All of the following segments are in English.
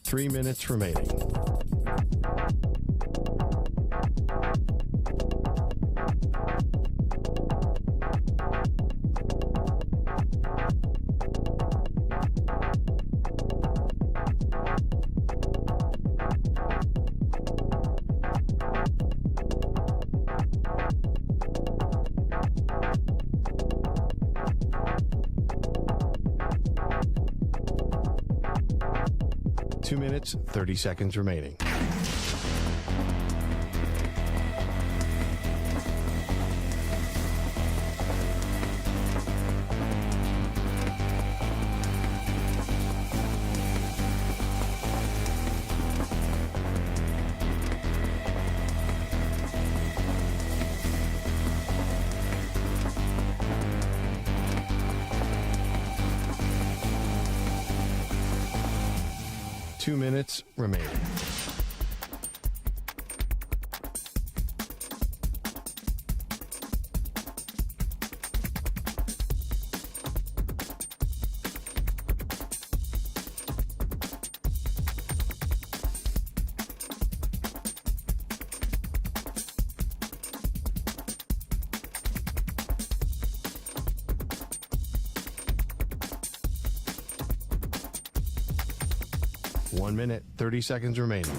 3 minutes remaining. Two minutes, 30 seconds remaining. Two minutes remaining. One minute, 30 seconds remaining.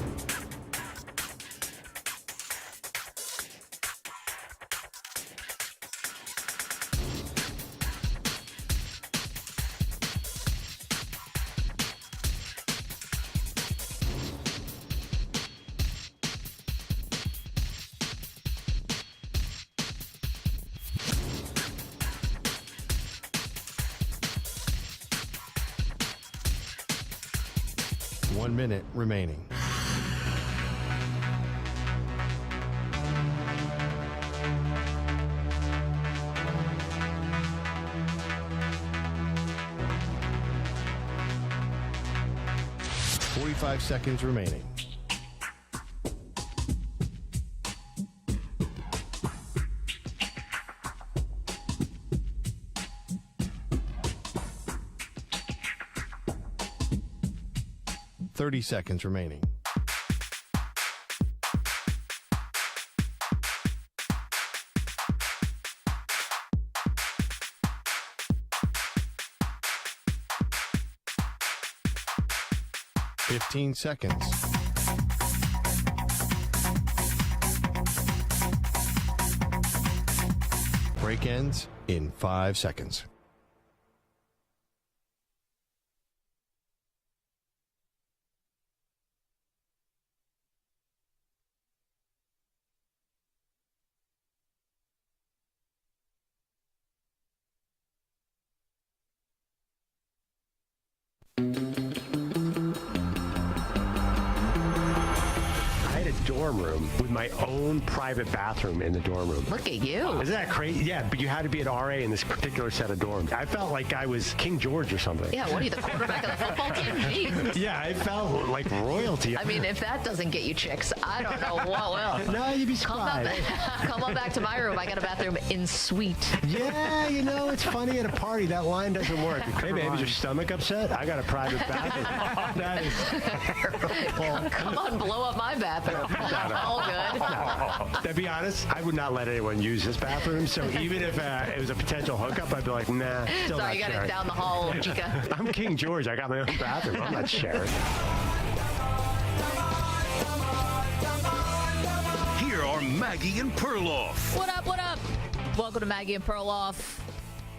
One minute remaining. Five seconds remaining. Thirty seconds remaining. Fifteen seconds. Break ends in 5 seconds. Dorm room with my own private bathroom in the dorm room. Look at you. Isn't that crazy? Yeah, but you had to be an RA in this particular set of dorms. I felt like I was King George or something. Yeah, what are you, the quarterback of the football team? Jeez. Yeah, I felt like royalty. I mean, if that doesn't get you chicks, I don't know what will. No, you'd be surprised. Come on back to my room. I got a bathroom in suite. Yeah, you know, it's funny at a party. That line doesn't work. Hey, babe, is your stomach upset? I got a private bathroom. That is terrible. Come on, blow up my bathroom. All good. No. To be honest, I would not let anyone use this bathroom. So even if it was a potential hookup, I'd be like, nah, still Sorry, you got it down the hall, chica. I'm King George. I got my own bathroom. I'm not sharing. Here are Maggie and Perloff. What up, what up? Welcome to Maggie and Perloff.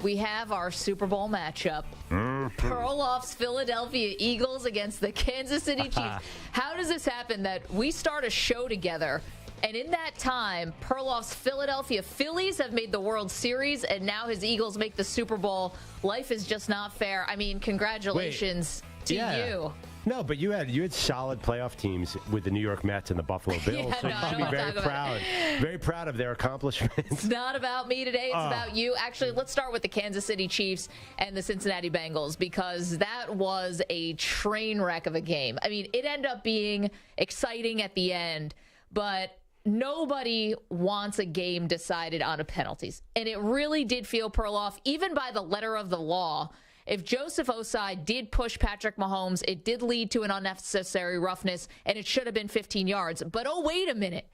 We have our Super Bowl matchup. Perloff's Philadelphia Eagles against the Kansas City Chiefs. How does this happen that we start a show together, and in that time, Perloff's Philadelphia Phillies have made the World Series, and now his Eagles make the Super Bowl? Life is just not fair. I mean, congratulations to you. No, but you had solid playoff teams with the New York Mets and the Buffalo Bills. Yeah, so no, you should be very proud. Very proud of their accomplishments. It's not about me today. It's about you. Actually, let's start with the Kansas City Chiefs and the Cincinnati Bengals, because that was a train wreck of a game. I mean, it ended up being exciting at the end, but nobody wants a game decided on penalties. And it really did feel, Perloff, even by the letter of the law, If Joseph Osai did push Patrick Mahomes, it did lead to an unnecessary roughness, and it should have been 15 yards. But oh, wait a minute.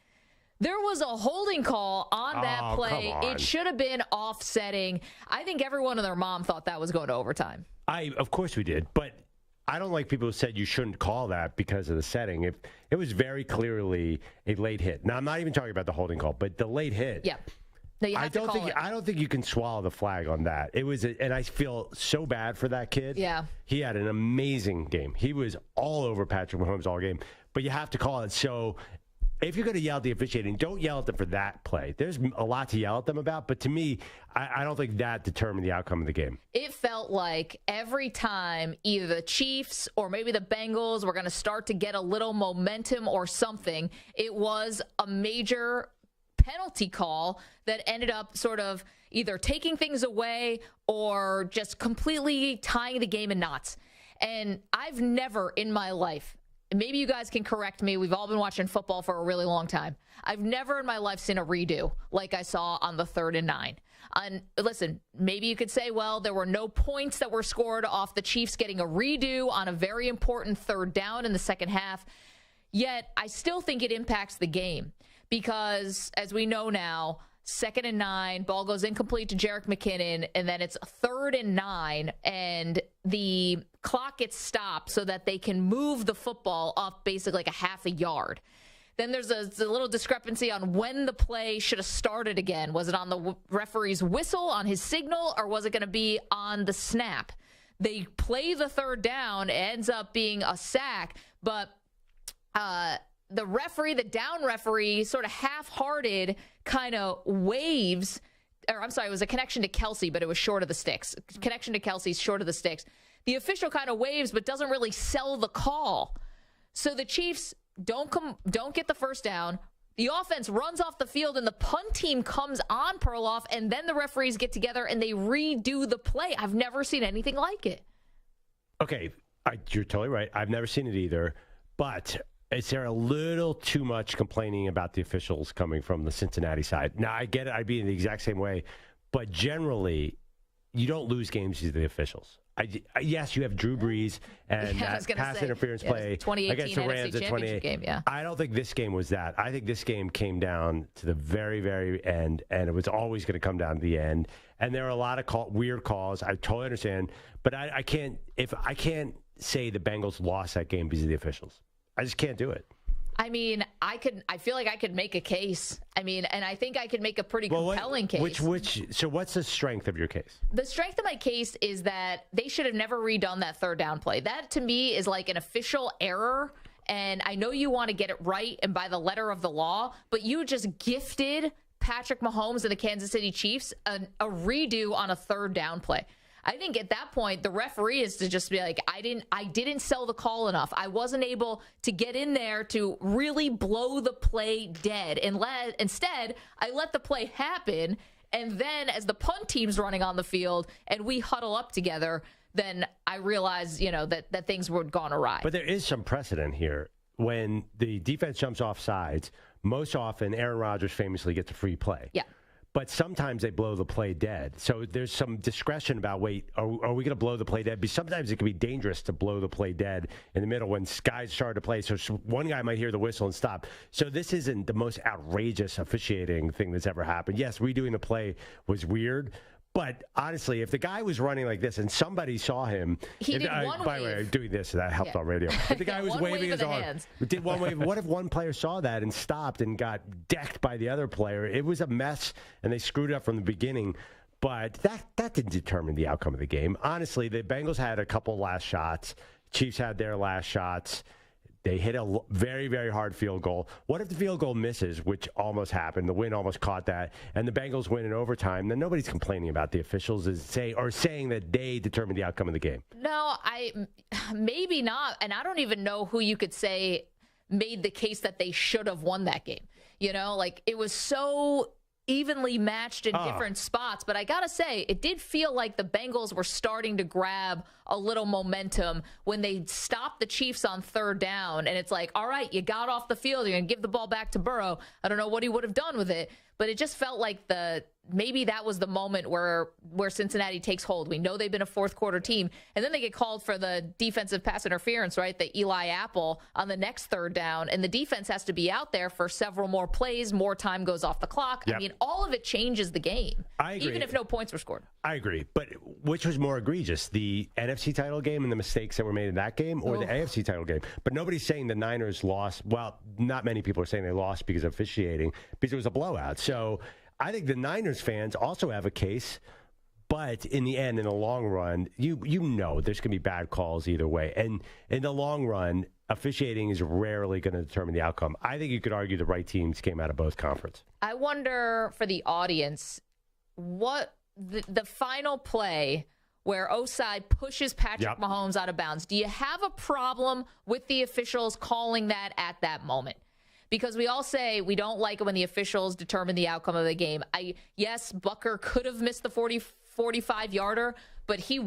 There was a holding call on that play. It should have been offsetting. I think everyone and their mom thought that was going to overtime. Of course we did, but I don't like people who said you shouldn't call that because of the setting. It was very clearly a late hit. Now, I'm not even talking about the holding call, but the late hit. Yeah. No, I don't think you can swallow the flag on that. It was, and I feel so bad for that kid. Yeah. He had an amazing game. He was all over Patrick Mahomes all game, but you have to call it. So if you're going to yell at the officiating, don't yell at them for that play. There's a lot to yell at them about, but to me, I don't think that determined the outcome of the game. It felt like every time either the Chiefs or maybe the Bengals were going to start to get a little momentum or something, it was a major penalty call that ended up sort of either taking things away or just completely tying the game in knots. And I've never in my life, maybe you guys can correct me, we've all been watching football for a really long time, I've never in my life seen a redo like I saw on the 3rd and 9. And listen, maybe you could say, well, there were no points that were scored off the Chiefs getting a redo on a very important 3rd down in the second half. Yet I still think it impacts the game because, as we know now, 2nd and 9, ball goes incomplete to Jerick McKinnon, and then it's 3rd and 9, and the clock gets stopped so that they can move the football up basically like a half a yard. Then there's a little discrepancy on when the play should have started again. Was it on the referee's whistle, on his signal, or was it going to be on the snap? They play the 3rd down, it ends up being a sack, but the referee, the down referee, sort of half-hearted kind of waves, or I'm sorry, it was a connection to Kelsey, but it was short of the sticks. Connection to Kelsey's short of the sticks. The official kind of waves, but doesn't really sell the call. So the Chiefs don't get the 1st down. The offense runs off the field, and the punt team comes on Perloff, and then the referees get together and they redo the play. I've never seen anything like it. Okay, you're totally right. I've never seen it either, but is there a little too much complaining about the officials coming from the Cincinnati side? Now, I get it. I'd be in the exact same way. But generally, you don't lose games to the officials. Yes, you have Drew Brees and that pass interference play against the Rams at 28. Game, yeah. I don't think this game was that. I think this game came down to the very, very end, and it was always going to come down to the end. And there are a lot of weird calls. I totally understand. But I can't say the Bengals lost that game because of the officials. I just can't do it. I mean, I feel like I could make a case. I mean, and I think I could make a pretty compelling case. So what's the strength of your case? The strength of my case is that they should have never redone that 3rd down play. That, to me, is like an official error. And I know you want to get it right and by the letter of the law, but you just gifted Patrick Mahomes and the Kansas City Chiefs a redo on a 3rd down play. I think at that point, the referee is to just be like, I didn't sell the call enough. I wasn't able to get in there to really blow the play dead. Instead, I let the play happen. And then as the punt team's running on the field and we huddle up together, then I realized, that things were gone awry. But there is some precedent here. When the defense jumps off sides, most often Aaron Rodgers famously gets a free play. Yeah. But sometimes they blow the play dead. So there's some discretion about, are we going to blow the play dead? Because sometimes it can be dangerous to blow the play dead in the middle when guys start to play. So one guy might hear the whistle and stop. So this isn't the most outrageous officiating thing that's ever happened. Yes, redoing the play was weird. But honestly, if the guy was running like this and somebody saw him, by the way, doing this, that helped on radio. If the guy was waving his arm, did one wave. What if one player saw that and stopped and got decked by the other player? It was a mess, and they screwed it up from the beginning. But that didn't determine the outcome of the game. Honestly, the Bengals had a couple last shots. Chiefs had their last shots. They hit a very, very hard field goal. What if the field goal misses, which almost happened? The wind almost caught that, and the Bengals win in overtime. Then nobody's complaining about the officials saying that they determined the outcome of the game. No, maybe not. And I don't even know who you could say made the case that they should have won that game. It was so evenly matched in different spots. But I got to say, it did feel like the Bengals were starting to grab a little momentum when they stopped the Chiefs on 3rd down. And it's like, all right, you got off the field. You're going to give the ball back to Burrow. I don't know what he would have done with it, but it just felt like the maybe that was the moment where Cincinnati takes hold. We know they've been a fourth quarter team, and then they get called for the defensive pass interference, right? The Eli Apple on the next third down, and the defense has to be out there for several more plays. More time goes off the clock. Yep. I mean, all of it changes the game. I agree. Even if no points were scored. I agree. But which was more egregious, the NFC title game and the mistakes that were made in that game, or the AFC title game? But nobody's saying the Niners lost. Well, not many people are saying they lost because of officiating, because it was a blowout. So I think the Niners fans also have a case, but in the end, in the long run, you know there's going to be bad calls either way. And in the long run, officiating is rarely going to determine the outcome. I think you could argue the right teams came out of both conferences. I wonder for the audience, what the final play where Osai pushes Patrick Mahomes out of bounds, do you have a problem with the officials calling that at that moment? Because we all say we don't like it when the officials determine the outcome of the game. Yes, Bucker could have missed the 45-yarder, but he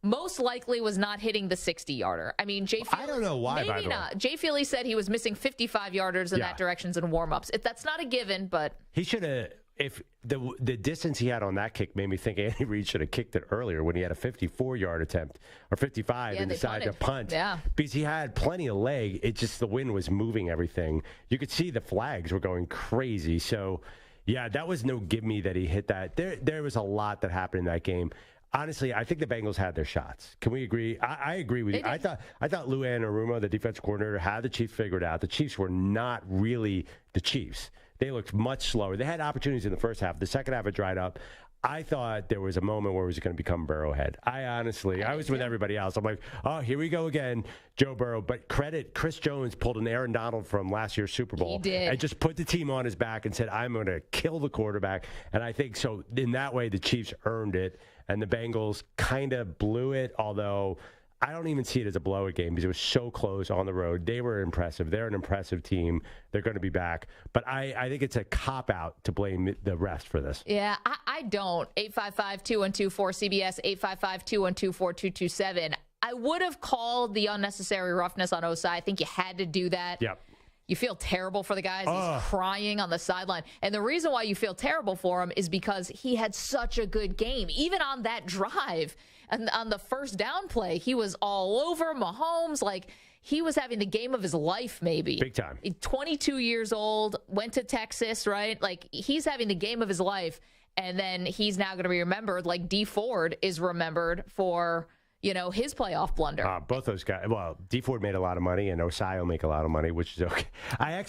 most likely was not hitting the 60-yarder. I mean, Jay Feely, I don't know why, maybe by the not. way. Jay Feely said he was missing 55-yarders in that direction in warm-ups. That's not a given, but he should have. If the distance he had on that kick made me think Andy Reid should have kicked it earlier when he had a 54-yard attempt or 55 and decided to punt. Yeah. Because he had plenty of leg. It just, the wind was moving everything. You could see the flags were going crazy. So, yeah, that was no give me that he hit that. There was a lot that happened in that game. Honestly, I think the Bengals had their shots. Can we agree? I agree with you. I thought Lou Anarumo, the defensive coordinator, had the Chiefs figured out. The Chiefs were not really the Chiefs. They looked much slower. They had opportunities in the first half. The second half, it dried up. I thought there was a moment where it was going to become Burrowhead. I was with everybody else. I'm like, oh, here we go again, Joe Burrow. But credit, Chris Jones pulled an Aaron Donald from last year's Super Bowl. He did. And just put the team on his back and said, I'm going to kill the quarterback. And I think so in that way, the Chiefs earned it. And the Bengals kind of blew it, although I don't even see it as a blowout game because it was so close on the road. They were impressive. They're an impressive team. They're going to be back. But I think it's a cop-out to blame the refs for this. Yeah, I don't. 855-2124-CBS, 855-212-4227. I would have called the unnecessary roughness on Osai. I think you had to do that. Yep. You feel terrible for the guys. He's crying on the sideline. And the reason why you feel terrible for him is because he had such a good game. Even on that drive and on the first down play, he was all over Mahomes. Like, he was having the game of his life, maybe. Big time. 22 years old, went to Texas, right? Like, he's having the game of his life. And then he's now going to be remembered like D Ford is remembered for, his playoff blunder. Both those guys. Well, D Ford made a lot of money, and Osai will make a lot of money, which is okay. I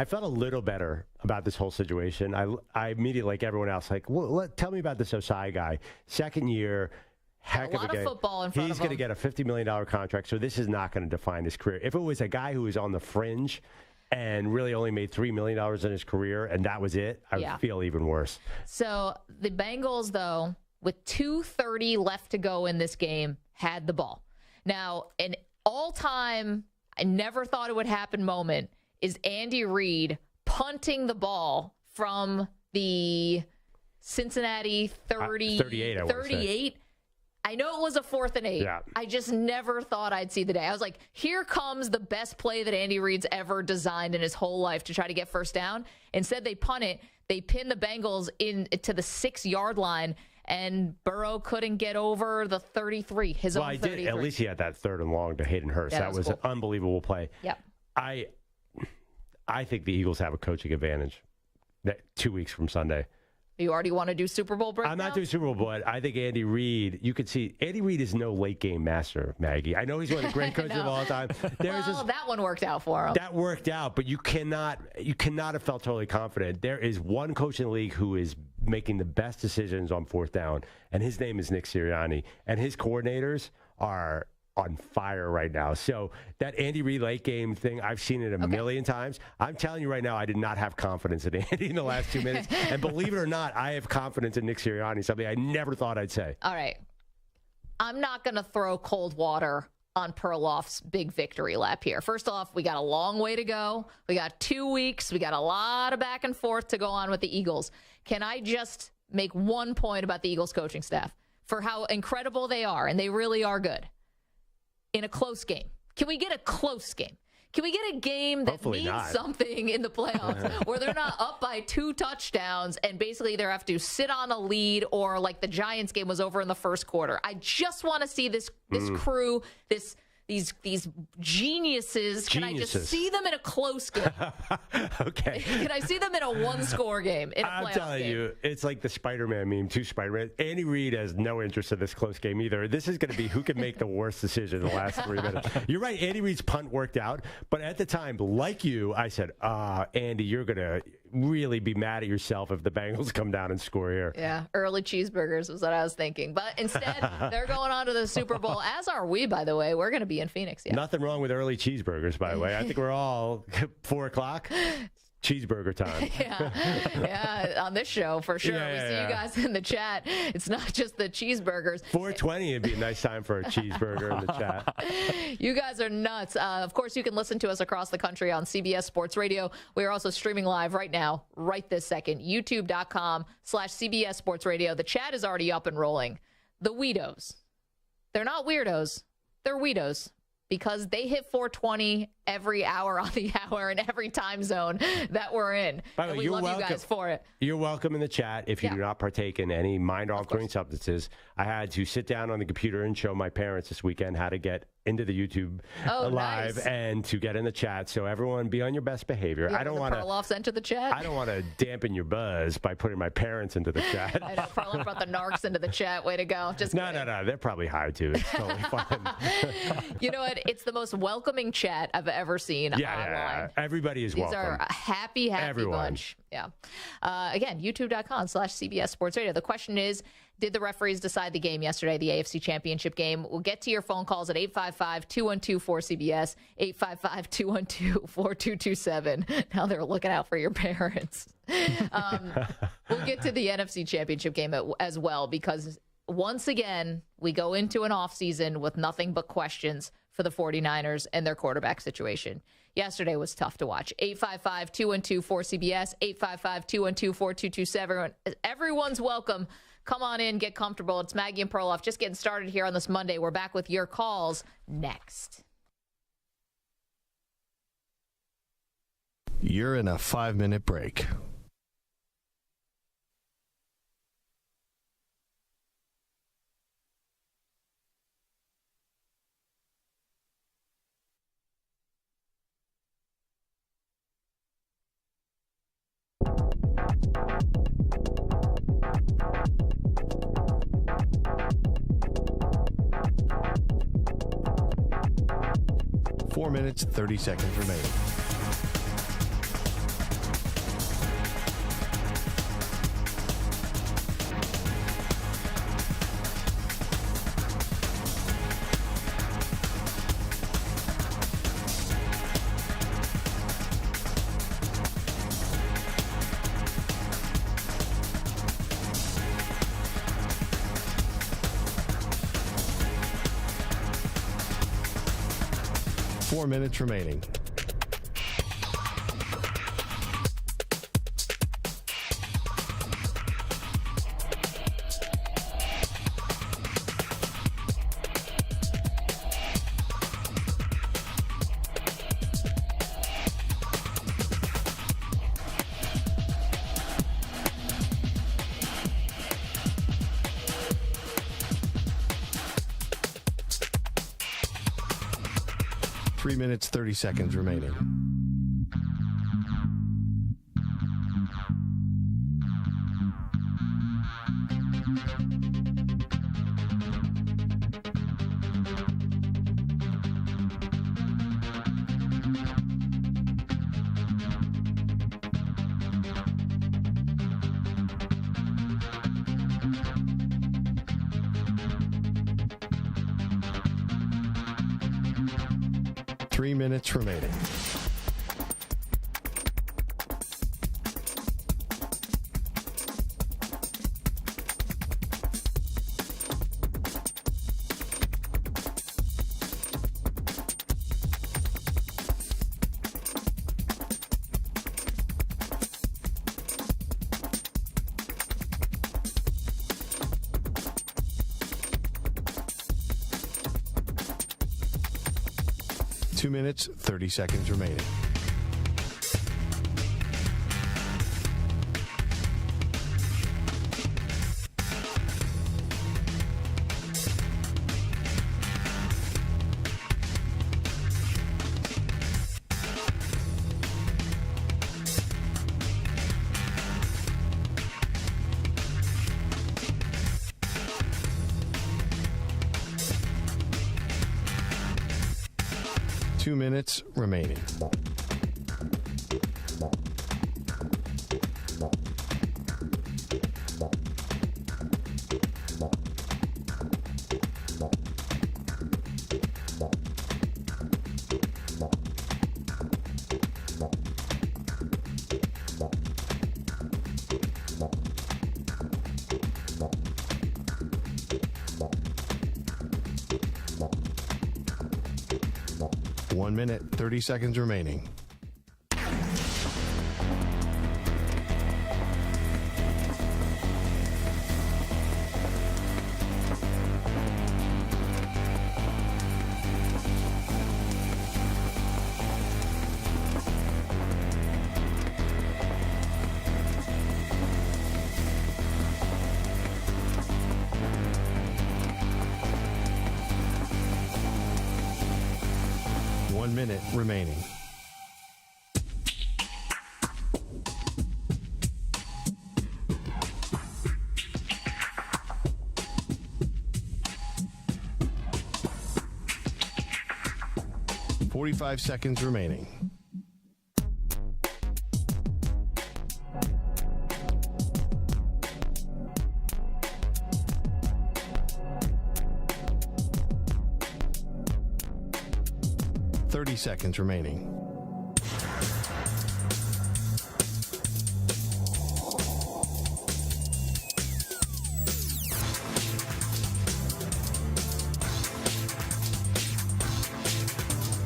felt a little better about this whole situation. I immediately, like everyone else, tell me about this Osai guy. Second year, heck of a game. Football in front He's of him. going to get a $50 million contract, so this is not going to define his career. If it was a guy who was on the fringe and really only made $3 million in his career, and that was it, I would feel even worse. So the Bengals, though, with 2:30 left to go in this game, had the ball. Now, an all-time, I never thought it would happen moment is Andy Reid punting the ball from the Cincinnati 38. I know it was a 4th and 8. Yeah. I just never thought I'd see the day. I was like, here comes the best play that Andy Reid's ever designed in his whole life to try to get first down. Instead, they punt it. They pin the Bengals to the 6-yard line, and Burrow couldn't get over the 33, his own 33. At least he had that 3rd and long to Hayden Hurst. Yeah, that was cool. An unbelievable play. Yep. I think the Eagles have a coaching advantage 2 weeks from Sunday. You already want to do Super Bowl breakdown? I'm not doing Super Bowl, but I think Andy Reid, you could see, Andy Reid is no late game master, Maggie. I know he's one of the great coaches of all time. That one worked out for him. That worked out, but you cannot have felt totally confident. There is one coach in the league who is making the best decisions on 4th down, and his name is Nick Sirianni, and his coordinators are on fire right now. So that Andy Reid late game thing, I've seen it a million times. I'm telling you right now, I did not have confidence in Andy in the last 2 minutes. And believe it or not, I have confidence in Nick Sirianni, something I never thought I'd say. All right. I'm not going to throw cold water on Perloff's big victory lap here. First off, we got a long way to go. We got 2 weeks. We got a lot of back and forth to go on with the Eagles. Can I just make one point about the Eagles coaching staff for how incredible they are, and they really are good? In a close game. Can we get a close game? Can we get a game that Hopefully means not. something in the playoffs where they're not up by 2 touchdowns and basically they have to sit on a lead, or like the Giants game was over in the first quarter? I just want to see this crew, these geniuses. Can I just see them in a close game? Okay. Can I see them in a one-score game? In a I'm playoff telling game? you, it's like the Spider-Man meme, 2 Spider-Man. Andy Reid has no interest in this close game either. This is going to be who can make the worst decision in the last 3 minutes. You're right, Andy Reid's punt worked out, but at the time, like you, I said, Andy, you're going to really be mad at yourself if the Bengals come down and score here. Yeah, early cheeseburgers was what I was thinking. But instead, they're going on to the Super Bowl, as are we, by the way. We're going to be in Phoenix. Yeah. Nothing wrong with early cheeseburgers, by the way. I think we're all 4 o'clock. Cheeseburger time. Yeah, on this show for sure. Yeah, we see yeah. you guys in the chat. It's not just the cheeseburgers. 4:20 would be a nice time for a cheeseburger in the chat. You guys are nuts. Of course, you can listen to us across the country on CBS Sports Radio. We are also streaming live right now, right this second, youtube.com/CBS Sports Radio. The chat is already up and rolling. The Weedos. They're not weirdos. They're Weedos. Because they hit 420 every hour on the hour in every time zone that we're in. By the And way, we you're love welcome. you guys for it. You're welcome in the chat if you do not partake in any mind-altering substances. I had to sit down on the computer and show my parents this weekend how to get into the YouTube live nice. and to get in the chat. So everyone, be on your best behavior. I don't want to. Perloffs enter the chat. I don't want to dampen your buzz by putting my parents into the chat. I know Perloff brought the narcs into the chat. Way to go! Just No. They're probably high too. It's totally fine. You know what? It's the most welcoming chat I've ever seen online. Everybody is These welcome. are a happy Everyone. bunch. Yeah. Again, youtube.com/CBS Sports Radio. The question is, did the referees decide the game yesterday, the AFC Championship game? We'll get to your phone calls at 855-212-4CBS, 855-212-4227. Now they're looking out for your parents. We'll get to the NFC Championship game as well, because once again, we go into an offseason with nothing but questions for the 49ers and their quarterback situation. Yesterday was tough to watch. 855-212-4CBS, 855-212-4227. Everyone's welcome. Come on in, get comfortable. It's Maggie and Perloff just getting started here on this Monday. We're back with your calls next. You're in a 5-minute break. Four minutes, 30 seconds remaining. Four minutes remaining. Three minutes, 30 seconds remaining. Three minutes remaining. 2 minutes, 30 seconds remaining. Two minutes remaining. One minute, 30 seconds remaining. One minute remaining. Forty-five seconds remaining. Seconds remaining.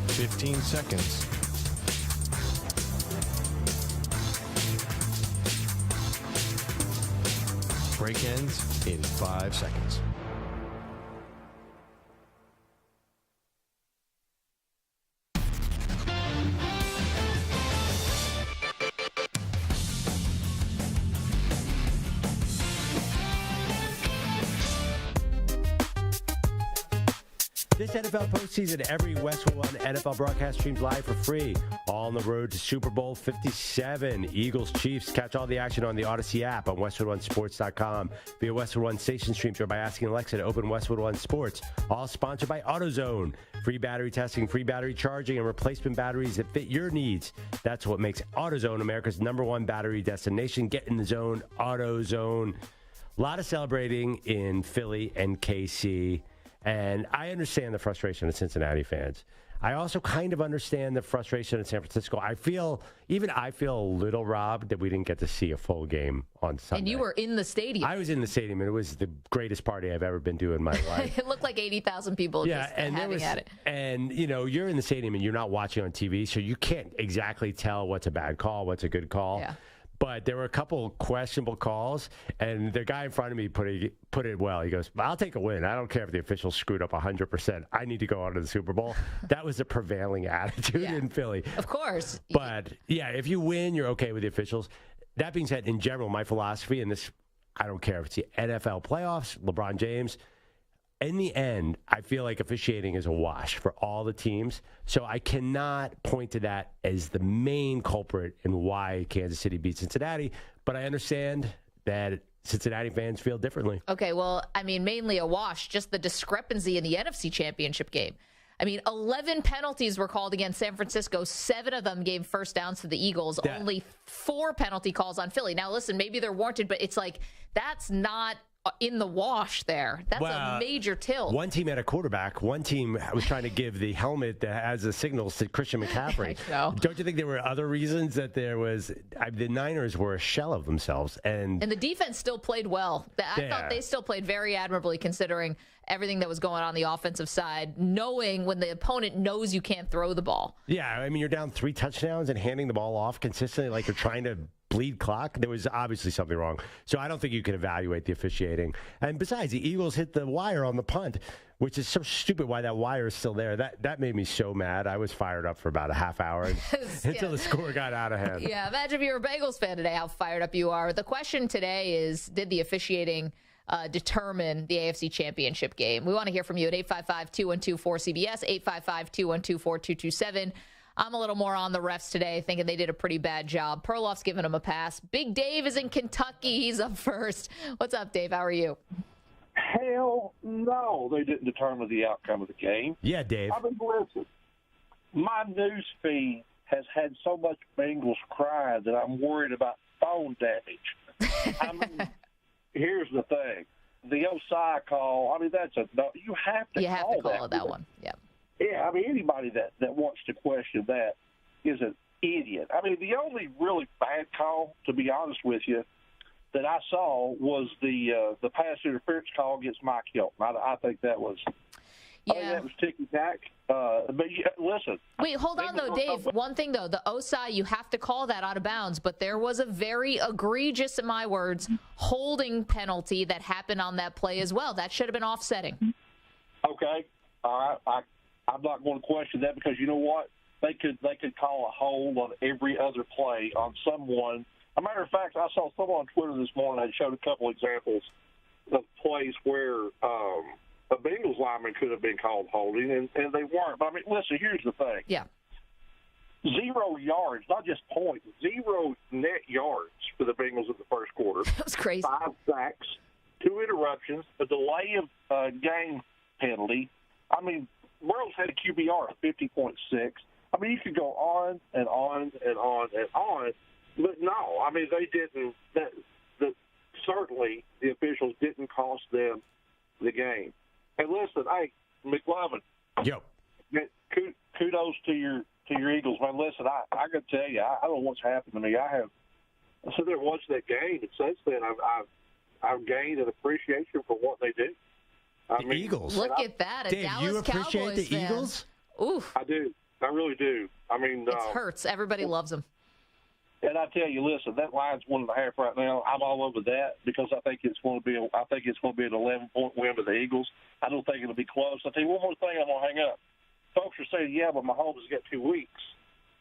Fifteen seconds. Break ends in 5 seconds. This NFL postseason, every Westwood One NFL broadcast streams live for free. All on the road to Super Bowl 57. Eagles, Chiefs. Catch all the action on the Odyssey app on WestwoodOneSports.com. Via Westwood One station streams or by asking Alexa to open Westwood One Sports. All sponsored by AutoZone. Free battery testing, free battery charging, and replacement batteries that fit your needs. That's what makes AutoZone America's #1 battery destination. Get in the zone, AutoZone. A lot of celebrating in Philly and KC. And I understand the frustration of Cincinnati fans. I also kind of understand the frustration in San Francisco. I feel a little robbed that we didn't get to see a full game on Sunday. And you were in the stadium. I was in the stadium, and it was the greatest party I've ever been to in my life. It looked like 80,000 people just having at it. And, you know, you're in the stadium, and you're not watching on TV, so you can't exactly tell what's a bad call, what's a good call. Yeah. But there were a couple questionable calls, and the guy in front of me put it well. He goes, I'll take a win. I don't care if the officials screwed up 100%. I need to go on to the Super Bowl. That was the prevailing attitude in Philly. Of course. But, yeah, if you win, you're okay with the officials. That being said, in general, my philosophy, and this, I don't care if it's the NFL playoffs, LeBron James, in the end, I feel like officiating is a wash for all the teams. So I cannot point to that as the main culprit in why Kansas City beat Cincinnati. But I understand that Cincinnati fans feel differently. Okay, well, I mean, mainly a wash, just the discrepancy in the NFC Championship game. I mean, 11 penalties were called against San Francisco. 7 of them gave first downs to the Eagles. Only 4 penalty calls on Philly. Now, listen, maybe they're warranted, but it's like that's not in the wash there. That's a major tilt. One team had a quarterback. One team was trying to give the helmet that has the signals to Christian McCaffrey. Don't you think there were other reasons that there was the Niners were a shell of themselves? And the defense still played well. I thought they still played very admirably considering everything that was going on the offensive side, knowing when the opponent knows you can't throw the ball. Yeah, I mean, you're down 3 touchdowns and handing the ball off consistently like you're trying to bleed clock. There was obviously something wrong. So I don't think you can evaluate the officiating. And besides, the Eagles hit the wire on the punt, which is so stupid why that wire is still there. That made me so mad. I was fired up for about a half hour until the score got out of hand. Yeah, imagine if you're a Bengals fan today, how fired up you are. The question today is, did the officiating determine the AFC Championship game? We want to hear from you at 855-212-4CBS, 855-212-4227. I'm a little more on the refs today, thinking they did a pretty bad job. Perloff's giving them a pass. Big Dave is in Kentucky. He's up first. What's up, Dave? How are you? Hell no, they didn't determine the outcome of the game. Yeah, Dave. I mean, listen, my news feed has had so much Bengals cry that I'm worried about phone damage. I mean, here's the thing. The Osai call, I mean, that's a no. You have to call that one. Yeah. Yeah, I mean, anybody that wants to question that is an idiot. I mean, the only really bad call, to be honest with you, that I saw was the pass interference call against Mike Hilton. I think that was ticky-tack. But listen. Wait, hold on, though, Dave. One thing, though. The Osai, you have to call that out of bounds, but there was a very egregious, in my words, holding penalty that happened on that play as well. That should have been offsetting. Okay. All right. I'm not going to question that because you know what? They could call a hold on every other play on someone. As a matter of fact, I saw someone on Twitter this morning that showed a couple examples of plays where a Bengals lineman could have been called holding, and they weren't. But, I mean, listen, here's the thing. Yeah. 0 yards, not just points, 0 net yards for the Bengals in the first quarter. That was crazy. 5 sacks, 2 interruptions, a delay of game penalty. I mean, Burrows had a QBR of 50.6. I mean, you could go on and on and on and on. But no, I mean, they didn't. Certainly, the officials didn't cost them the game. And listen, hey, McLovin. Yo. Kudos to your Eagles, man. Listen, I got to tell you, I don't know what's happened to me. I sit there and watched that game, and since then, I've gained an appreciation for what they do. The Eagles. Look at that. Dave, Dallas you appreciate Cowboys the fan. Eagles? Oof. I do. I really do. I mean, it hurts. Everybody loves them. And I tell you, listen, that line's 1.5 right now. I'm all over that because I think it's going to be an 11-point win for the Eagles. I don't think it'll be close. I'll tell you one more thing. I'm going to hang up. Folks are saying, yeah, but Mahomes has got 2 weeks,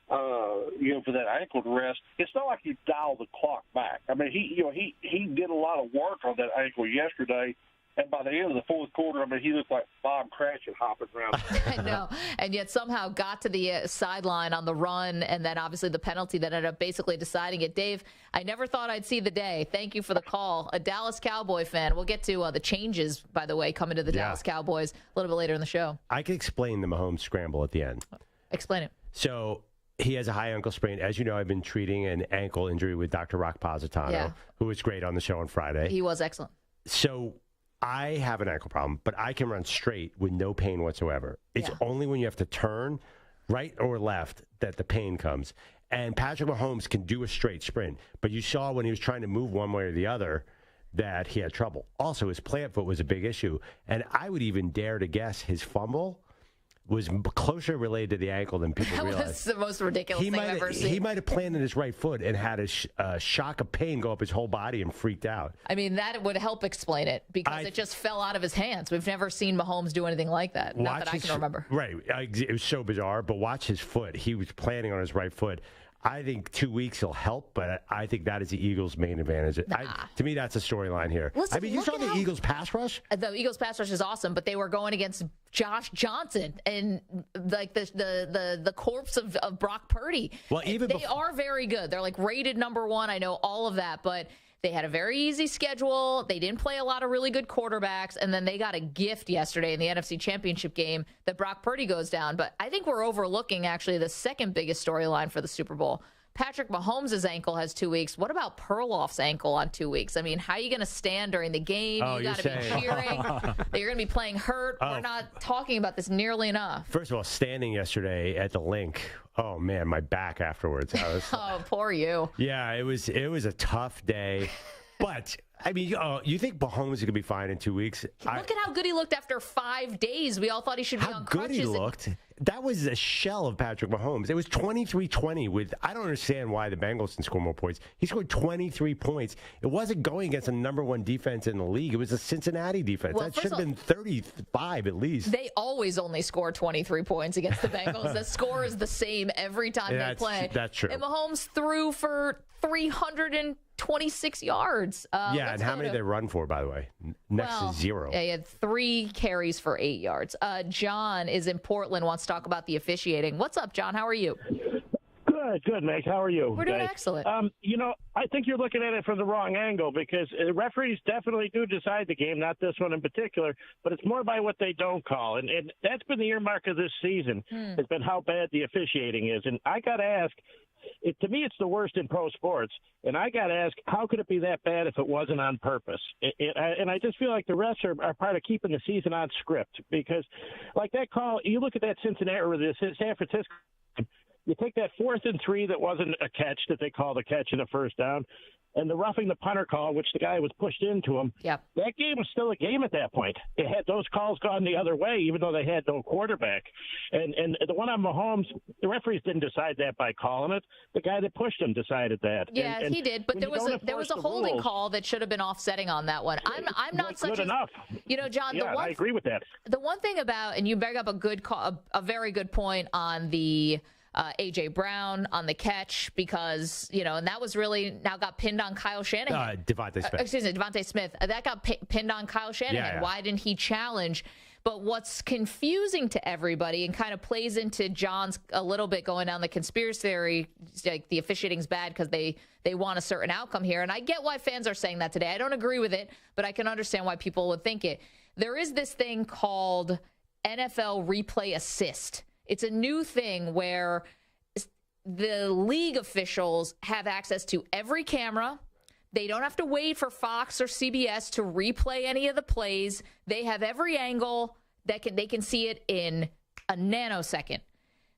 for that ankle to rest. It's not like you dial the clock back. I mean, he did a lot of work on that ankle yesterday. And by the end of the fourth quarter, I mean, he looked like Bob Cratchit hopping around. I know. And yet somehow got to the sideline on the run, and then obviously the penalty that ended up basically deciding it. Dave, I never thought I'd see the day. Thank you for the call. A Dallas Cowboy fan. We'll get to the changes, by the way, coming to the Dallas Cowboys a little bit later in the show. I can explain the Mahomes scramble at the end. Explain it. So he has a high ankle sprain. As you know, I've been treating an ankle injury with Dr. Rock Positano, who was great on the show on Friday. He was excellent. So I have an ankle problem, but I can run straight with no pain whatsoever. It's only when you have to turn right or left that the pain comes. And Patrick Mahomes can do a straight sprint, but you saw when he was trying to move one way or the other that he had trouble. Also, his plant foot was a big issue. And I would even dare to guess his fumble was closer related to the ankle than people realize. That's the most ridiculous thing I've ever seen. He might have planted his right foot and had a shock of pain go up his whole body and freaked out. I mean, that would help explain it because it just fell out of his hands. We've never seen Mahomes do anything like that. Not that I can remember. Right. It was so bizarre, but watch his foot. He was planting on his right foot. I think 2 weeks will help, but I think that is the Eagles' main advantage. To me, that's a storyline here. Listen, I mean, you saw the Eagles' pass rush? The Eagles' pass rush is awesome, but they were going against Josh Johnson and like the corpse of Brock Purdy. Well, they are very good. They're like rated number 1. I know all of that, but they had a very easy schedule. They didn't play a lot of really good quarterbacks, and then they got a gift yesterday in the NFC Championship game that Brock Purdy goes down. But I think we're overlooking actually the second biggest storyline for the Super Bowl. Patrick Mahomes' ankle has 2 weeks. What about Perloff's ankle on 2 weeks? I mean, how are you going to stand during the game? You got to be cheering. You're going to be playing hurt. We're not talking about this nearly enough. First of all, standing yesterday at the link, oh, man, my back afterwards. Oh, poor you. Yeah, it was a tough day. But, I mean, you think Mahomes is going to be fine in 2 weeks? Look at how good he looked after 5 days. We all thought he should be on crutches. How good he looked. that was a shell of Patrick Mahomes. It was 23-20 with, I don't understand why the Bengals didn't score more points. He scored 23 points. It wasn't going against the number one defense in the league. It was a Cincinnati defense. Well, that should have been 35 at least. They always only score 23 points against the Bengals. The score is the same every time they play. That's true. And Mahomes threw for 326 yards. And how many did they run for, by the way? Next is 0. Yeah, he had 3 carries for 8 yards. John is in Portland, wants to talk about the officiating. What's up, John? How are you? Good, Meg. How are you? We're doing excellent. I think you're looking at it from the wrong angle because referees definitely do decide the game, not this one in particular, but it's more by what they don't call. And that's been the earmark of this season, has been how bad the officiating is. And I got to ask, to me, it's the worst in pro sports. And I got to ask, how could it be that bad if it wasn't on purpose? And I just feel like the refs are part of keeping the season on script because, like that call, you look at that Cincinnati or the San Francisco. You take that 4th and 3 that wasn't a catch that they called a catch and a first down, and the roughing the punter call, which the guy was pushed into him. Yep. That game was still a game at that point. It had those calls gone the other way, even though they had no quarterback. And the one on Mahomes, the referees didn't decide that by calling it. The guy that pushed him decided that. Yeah, and he did, but there was a holding call that should have been offsetting on that one. I'm not such good enough. John. Yeah, I agree with that. The one thing about, and you bring up a very good point on the. A.J. Brown on the catch because, and that was really now got pinned on Kyle Shanahan. Devontae Smith. That got pinned on Kyle Shanahan. Yeah. Why didn't he challenge? But what's confusing to everybody and kind of plays into John's a little bit going down the conspiracy theory, like the officiating's bad because they want a certain outcome here. And I get why fans are saying that today. I don't agree with it, but I can understand why people would think it. There is this thing called NFL replay assist. It's a new thing where the league officials have access to every camera. They don't have to wait for Fox or CBS to replay any of the plays. They have every angle they can see it in a nanosecond.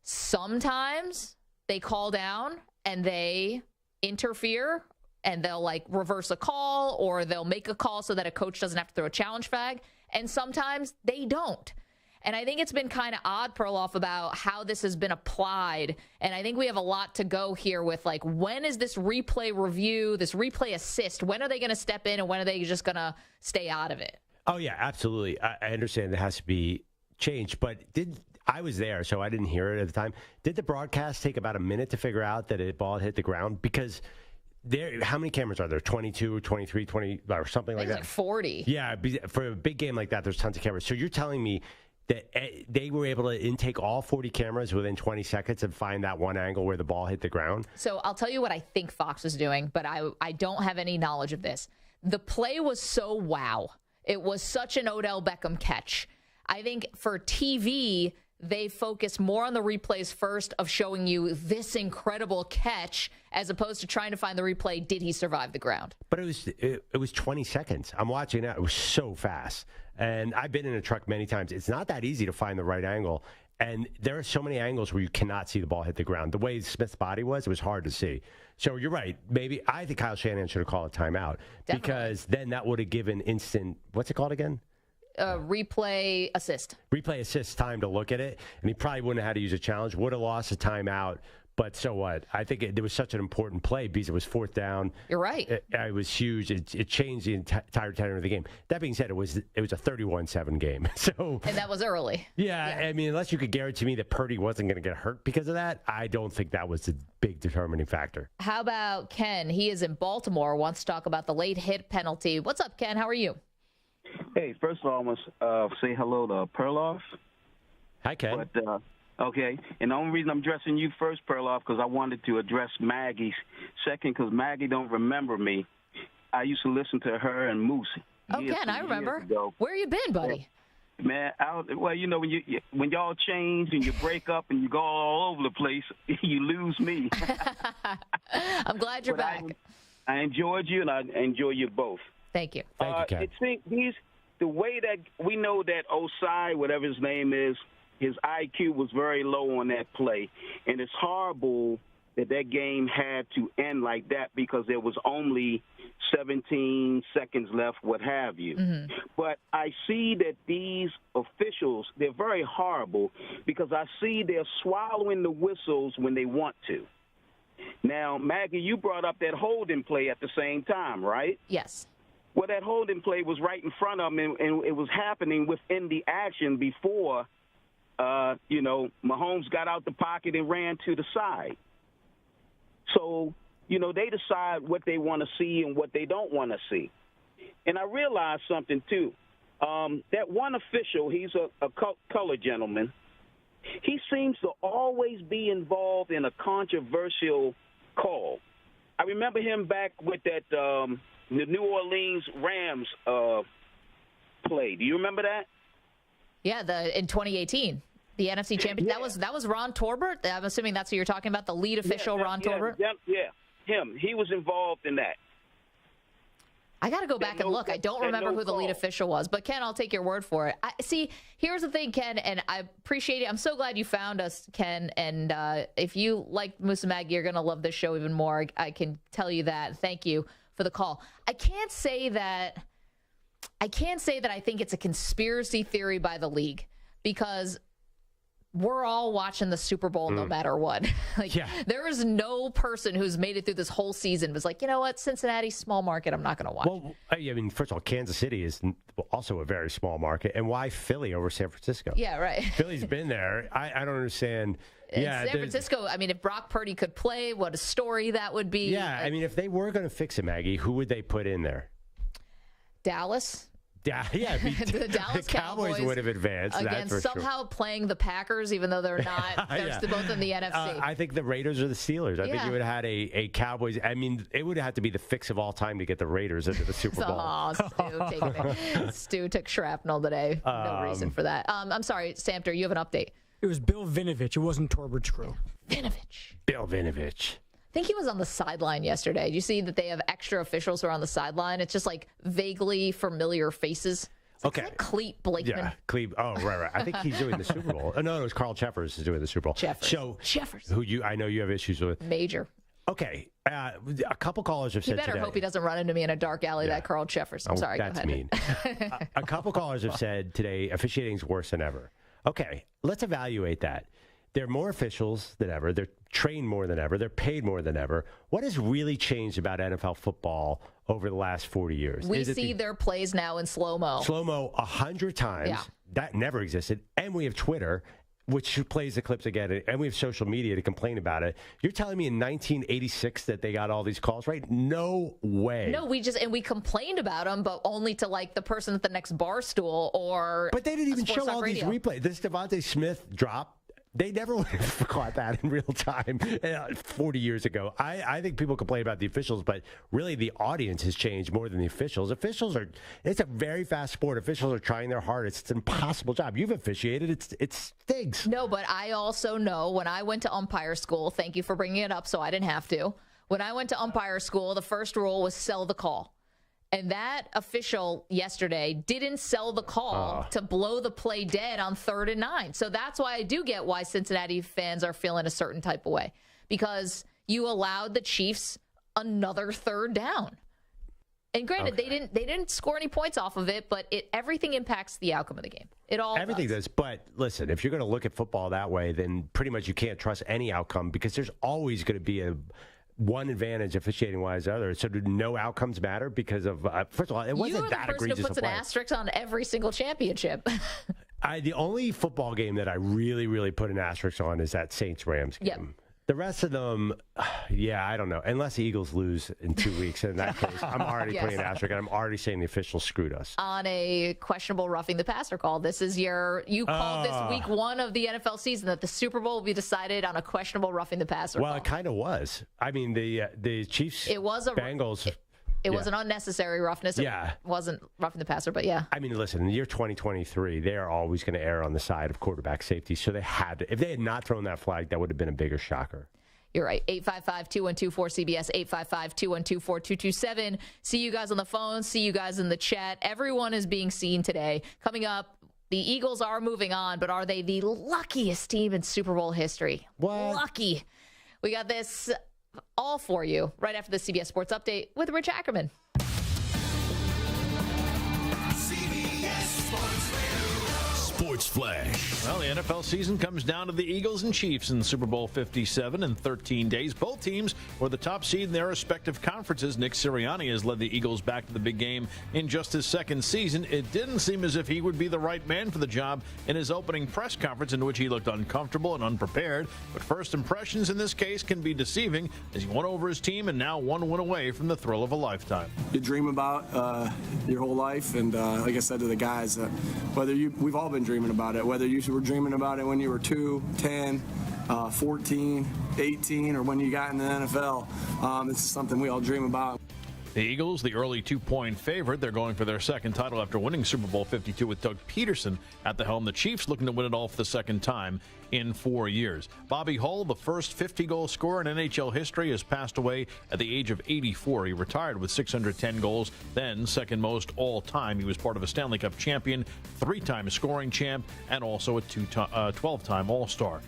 Sometimes they call down and they interfere and they'll reverse a call or they'll make a call so that a coach doesn't have to throw a challenge flag. And sometimes they don't. And I think it's been kind of odd, Perloff, about how this has been applied. And I think we have a lot to go here with, when is this replay review, this replay assist, when are they going to step in and when are they just going to stay out of it? Oh, yeah, absolutely. I understand it has to be changed. But I was there, so I didn't hear it at the time. Did the broadcast take about a minute to figure out that a ball had hit the ground? Because how many cameras are there? 22, 23, 20, or something like that? Like 40. Yeah, for a big game like that, there's tons of cameras. So you're telling me that they were able to intake all 40 cameras within 20 seconds and find that one angle where the ball hit the ground? So I'll tell you what I think Fox was doing, but I don't have any knowledge of this. The play was so wow. It was such an Odell Beckham catch. I think for TV, they focus more on the replays first of showing you this incredible catch as opposed to trying to find the replay, did he survive the ground? But it was 20 seconds. I'm watching that. It was so fast. And I've been in a truck many times. It's not that easy to find the right angle. And there are so many angles where you cannot see the ball hit the ground. The way Smith's body was, it was hard to see. So you're right. I think Kyle Shanahan should have called a timeout. Definitely. Because then that would have given instant, what's it called again? Replay assist. Replay assist time to look at it. And he probably wouldn't have had to use a challenge, would have lost a timeout. But so what? I think it was such an important play because it was 4th down. You're right. It was huge. It changed the entire tenor of the game. That being said, it was a 31-7 game. And that was early. Yeah, I mean, unless you could guarantee me that Purdy wasn't going to get hurt because of that, I don't think that was a big determining factor. How about Ken? He is in Baltimore, wants to talk about the late hit penalty. What's up, Ken? How are you? Hey, first of all, I must say hello to Perloff. Hi, Ken. But, okay, and the only reason I'm addressing you first, Perloff, because I wanted to address Maggie. Second, because Maggie don't remember me. I used to listen to her and Moose. Oh, Ken, I remember. Where you been, buddy? Man, when y'all change and you break up and you go all over the place, you lose me. I'm glad you're back. I enjoyed you, and I enjoy you both. Thank you. Thank you, Ken. The way that we know that Osai, whatever his name is, his IQ was very low on that play. And it's horrible that game had to end like that because there was only 17 seconds left, what have you. Mm-hmm. But I see that these officials, they're very horrible because I see they're swallowing the whistles when they want to. Now, Maggie, you brought up that holding play at the same time, right? Yes. Well, that holding play was right in front of him, and it was happening within the action before, Mahomes got out the pocket and ran to the side. So, they decide what they want to see and what they don't want to see. And I realized something, too. That one official, he's a colored gentleman, he seems to always be involved in a controversial call. I remember him back with that the New Orleans Rams play. Do you remember that? Yeah, in 2018, the NFC Championship. Yeah. That was Ron Torbert. I'm assuming that's who you're talking about, the lead official, Ron Torbert. Yeah, him. He was involved in that. I got to go back and look. I don't remember who the lead official was, but Ken, I'll take your word for it. See, here's the thing, Ken, and I appreciate it. I'm so glad you found us, Ken. And if you like Moose and Maggie, you're going to love this show even more. I can tell you that. Thank you for the call. I can't say that I think it's a conspiracy theory by the league because we're all watching the Super Bowl no matter what. There is no person who's made it through this whole season was like, you know what, Cincinnati's small market, I'm not going to watch. Well, I mean, first of all, Kansas City is also a very small market. And why Philly over San Francisco? Yeah, right. Philly's been there. I don't understand. San Francisco, I mean, if Brock Purdy could play, what a story that would be. Yeah, I mean, if they were going to fix it, Maggie, who would they put in there? Dallas. Yeah, the Dallas Cowboys would have advanced. Again, somehow playing the Packers, even though they're not. They're both in the NFC. I think the Raiders or the Steelers. I think you would have had a Cowboys. I mean, it would have had to be the fix of all time to get the Raiders into the Super Bowl. Stu took shrapnel today. No reason for that. I'm sorry, Samter, you have an update. It was Bill Vinovich. It wasn't Torbert's crew. Bill Vinovich. I think he was on the sideline yesterday. Did you see that they have extra officials who are on the sideline? It's just like vaguely familiar faces. Okay. Is that Cleet Blakeman? Yeah, Cleet. Oh, right. I think he's doing the Super Bowl. Oh, no, it was Carl Jeffers is doing the Super Bowl. Jeffers. Who I know you have issues with. Major. Okay. A couple callers have said today. You better hope he doesn't run into me in a dark alley, that Carl Jeffers. I'm sorry, that's go ahead. Mean. A couple callers have said today officiating's worse than ever. Okay, let's evaluate that. There are more officials than ever. They're trained more than ever. They're paid more than ever. What has really changed about NFL football over the last 40 years? We see their plays now in slow-mo. Slow-mo 100 times. Yeah. That never existed. And we have Twitter, which plays the clips again, and we have social media to complain about it. You're telling me in 1986 that they got all these calls right? No way. No, we complained about them, but only to like the person at the next bar stool or. But they didn't even show all these replays. This Devontae Smith drop. They never would have caught that in real time 40 years ago. I think people complain about the officials, but really the audience has changed more than the officials. It's a very fast sport. Officials are trying their hardest. It's an impossible job. You've officiated. It stinks. No, but I also know when I went to umpire school, thank you for bringing it up so I didn't have to. When I went to umpire school, the first rule was sell the call. And that official yesterday didn't sell the call to blow the play dead on 3rd and 9. So that's why I do get why Cincinnati fans are feeling a certain type of way. Because you allowed the Chiefs another 3rd down. And granted, they didn't score any points off of it, but everything impacts the outcome of the game. Everything does. But listen, if you're going to look at football that way, then pretty much you can't trust any outcome because there's always going to be one advantage officiating-wise the other. So do no outcomes matter because of, first of all, it wasn't that egregious. You are the person who puts an asterisk on every single championship. The only football game that I really, really put an asterisk on is that Saints-Rams game. Yep. The rest of them, I don't know. Unless the Eagles lose in 2 weeks, in that case, I'm already putting an asterisk, and I'm already saying the officials screwed us. On a questionable roughing the passer call. This is you called this week 1 of the NFL season that the Super Bowl will be decided on a questionable roughing the passer call. Well, it kind of was. I mean, the Chiefs, Bengals. It was an unnecessary roughness. It wasn't roughing the passer, but yeah. I mean, listen, in the year 2023, they are always going to err on the side of quarterback safety. So they had to. If they had not thrown that flag, that would have been a bigger shocker. You're right. 855-212-4CBS, 855-212-4227. See you guys on the phone. See you guys in the chat. Everyone is being seen today. Coming up, the Eagles are moving on, but are they the luckiest team in Super Bowl history? What? Lucky. We got this all for you right after the CBS Sports Update with Rich Ackerman. Sports Flash. Well, the NFL season comes down to the Eagles and Chiefs in Super Bowl 57 in 13 days. Both teams were the top seed in their respective conferences. Nick Sirianni has led the Eagles back to the big game in just his second season. It didn't seem as if he would be the right man for the job in his opening press conference, in which he looked uncomfortable and unprepared. But first impressions in this case can be deceiving, as he won over his team and now one win away from the thrill of a lifetime. You dream about your whole life, and like I said to the guys, we've all been dreaming about it, whether you were dreaming about it when you were 2, 10, 14, 18, or when you got in the NFL. It's something we all dream about. The Eagles, the early 2-point favorite. They're going for their second title after winning Super Bowl 52 with Doug Peterson at the helm. The Chiefs looking to win it all for the second time in 4 years. Bobby Hull, the first 50-goal scorer in NHL history, has passed away at the age of 84. He retired with 610 goals, then second most all-time. He was part of a Stanley Cup champion, 3-time scoring champ, and also a 12-time All-Star.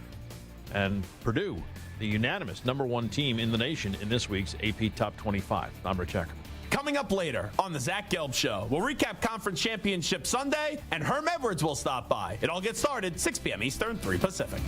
And Purdue, the unanimous #1 team in the nation in this week's AP Top 25. I'm Rich Ackerman. Coming up later on the Zach Gelb Show, we'll recap Conference Championship Sunday, and Herm Edwards will stop by. It all gets started 6 p.m. Eastern, 3 Pacific.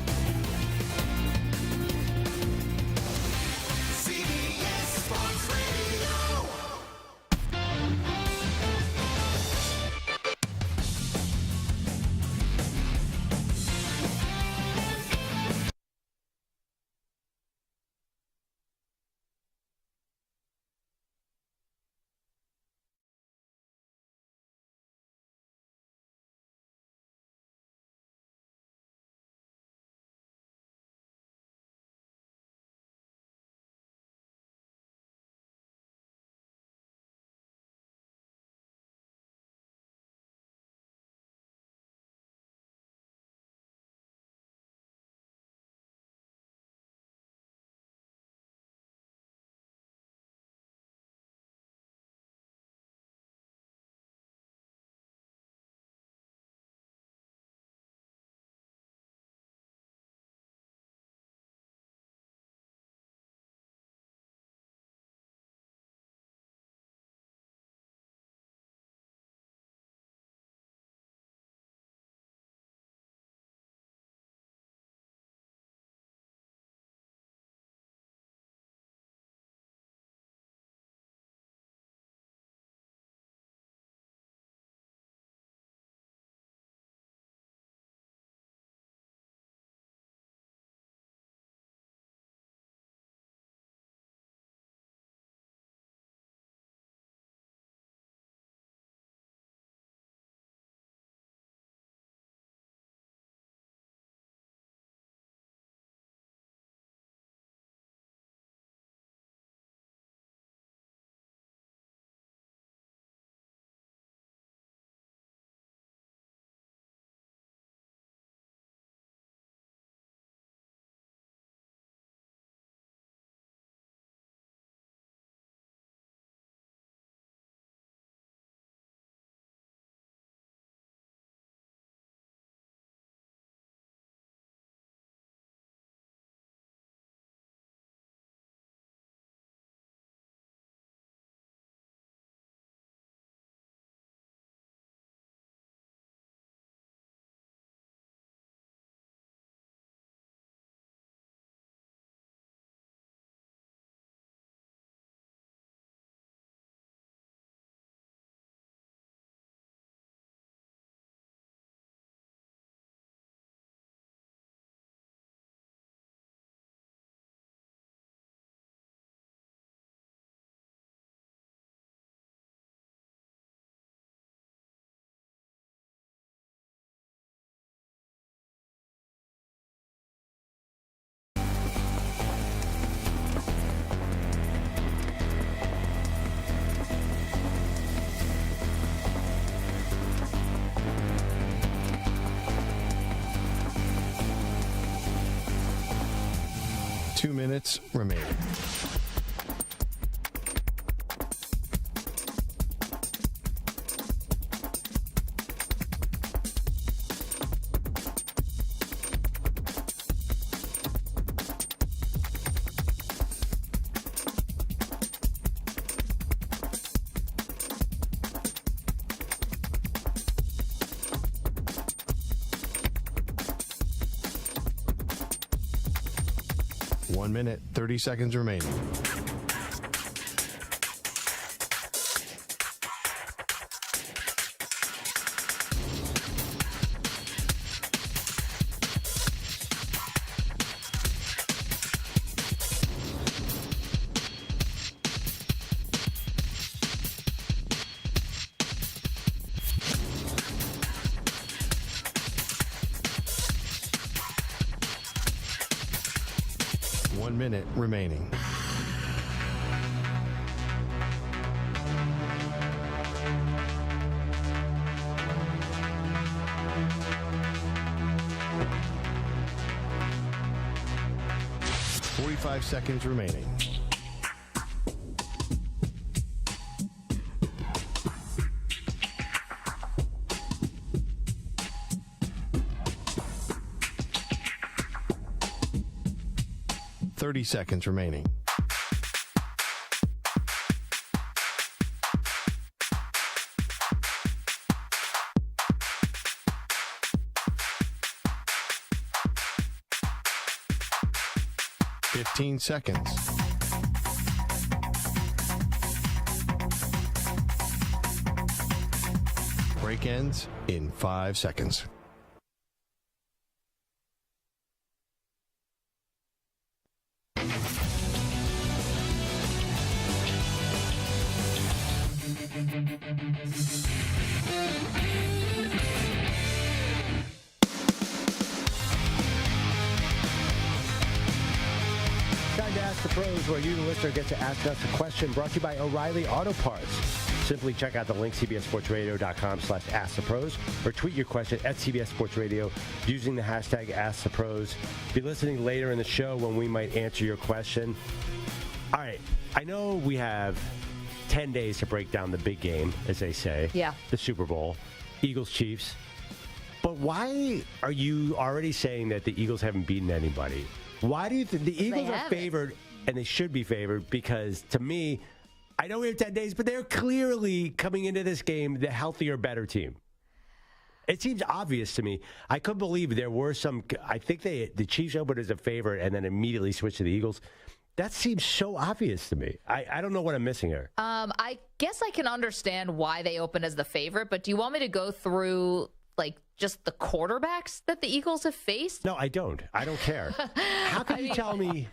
Two minutes remaining. 1 minute, 30 seconds remaining. Minute remaining. Five seconds remaining. Seconds remaining. Seconds. Break ends in 5 seconds. Where you, the listener, get to ask us a question, brought to you by O'Reilly Auto Parts. Simply check out the link, cbssportsradio.com/askthepros, or tweet your question at CBS Sports Radio using the hashtag AskThePros. Be listening later in the show when we might answer your question. All right, I know we have 10 days to break down the big game, as they say. Yeah. The Super Bowl, Eagles-Chiefs. But why are you already saying that the Eagles haven't beaten anybody? Why do you think the Eagles are favored? And they should be favored because, to me, I know we have 10 days, but they're clearly coming into this game the healthier, better team. It seems obvious to me. I couldn't believe there were some. I think the Chiefs opened as a favorite and then immediately switched to the Eagles. That seems so obvious to me. I don't know what I'm missing here. I guess I can understand why they opened as the favorite, but do you want me to go through just the quarterbacks that the Eagles have faced? No, I don't. I don't care. How can you tell me?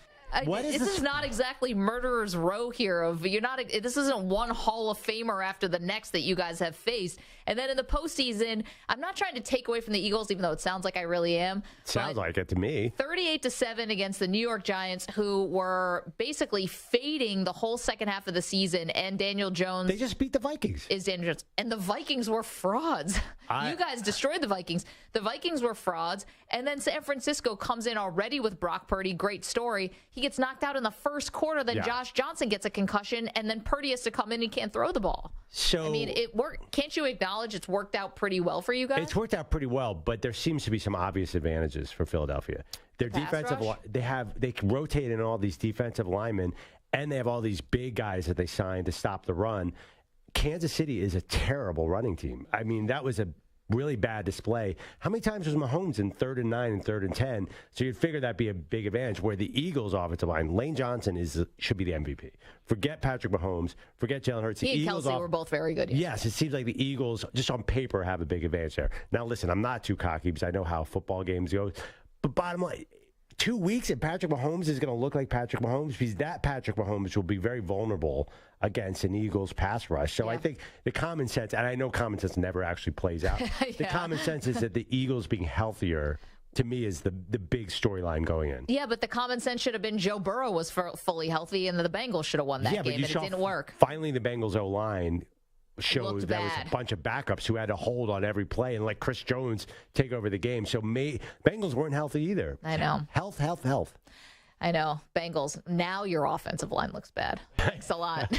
This is not exactly murderer's row here. This isn't one Hall of Famer after the next that you guys have faced. And then in the postseason, I'm not trying to take away from the Eagles, even though it sounds like I really am. Sounds like it to me. 38-7 against the New York Giants, who were basically fading the whole second half of the season. And Daniel Jones. They just beat the Vikings. Is Daniel Jones. And the Vikings were frauds. You guys destroyed the Vikings. The Vikings were frauds. And then San Francisco comes in already with Brock Purdy. Great story. He gets knocked out in the first quarter. Then Josh Johnson gets a concussion. And then Purdy has to come in and can't throw the ball. So, I mean, it worked. Can't you acknowledge it's worked out pretty well for you guys? It's worked out pretty well, but there seems to be some obvious advantages for Philadelphia. Their defensive line, they rotate in all these defensive linemen, and they have all these big guys that they signed to stop the run. Kansas City is a terrible running team. I mean, that was a really bad display. How many times was Mahomes in 3rd and 9 and 3rd and 10? So you'd figure that'd be a big advantage. Where the Eagles' offensive line, Lane Johnson should be the MVP. Forget Patrick Mahomes. Forget Jalen Hurts. He and Kelsey were both very good. Yes, it seems like the Eagles, just on paper, have a big advantage there. Now, listen, I'm not too cocky because I know how football games go. But bottom line, 2 weeks and Patrick Mahomes is going to look like Patrick Mahomes because that Patrick Mahomes will be very vulnerable against an Eagles pass rush. So I think the common sense, and I know common sense never actually plays out. The common sense is that the Eagles being healthier, to me, is the big storyline going in. Yeah, but the common sense should have been Joe Burrow was fully healthy and the Bengals should have won that game, and it didn't work. Finally, the Bengals O-line shows there was a bunch of backups who had to hold on every play and let Chris Jones take over the game. So Bengals weren't healthy either. I know. Health. I know. Bengals, now your offensive line looks bad. Thanks a lot.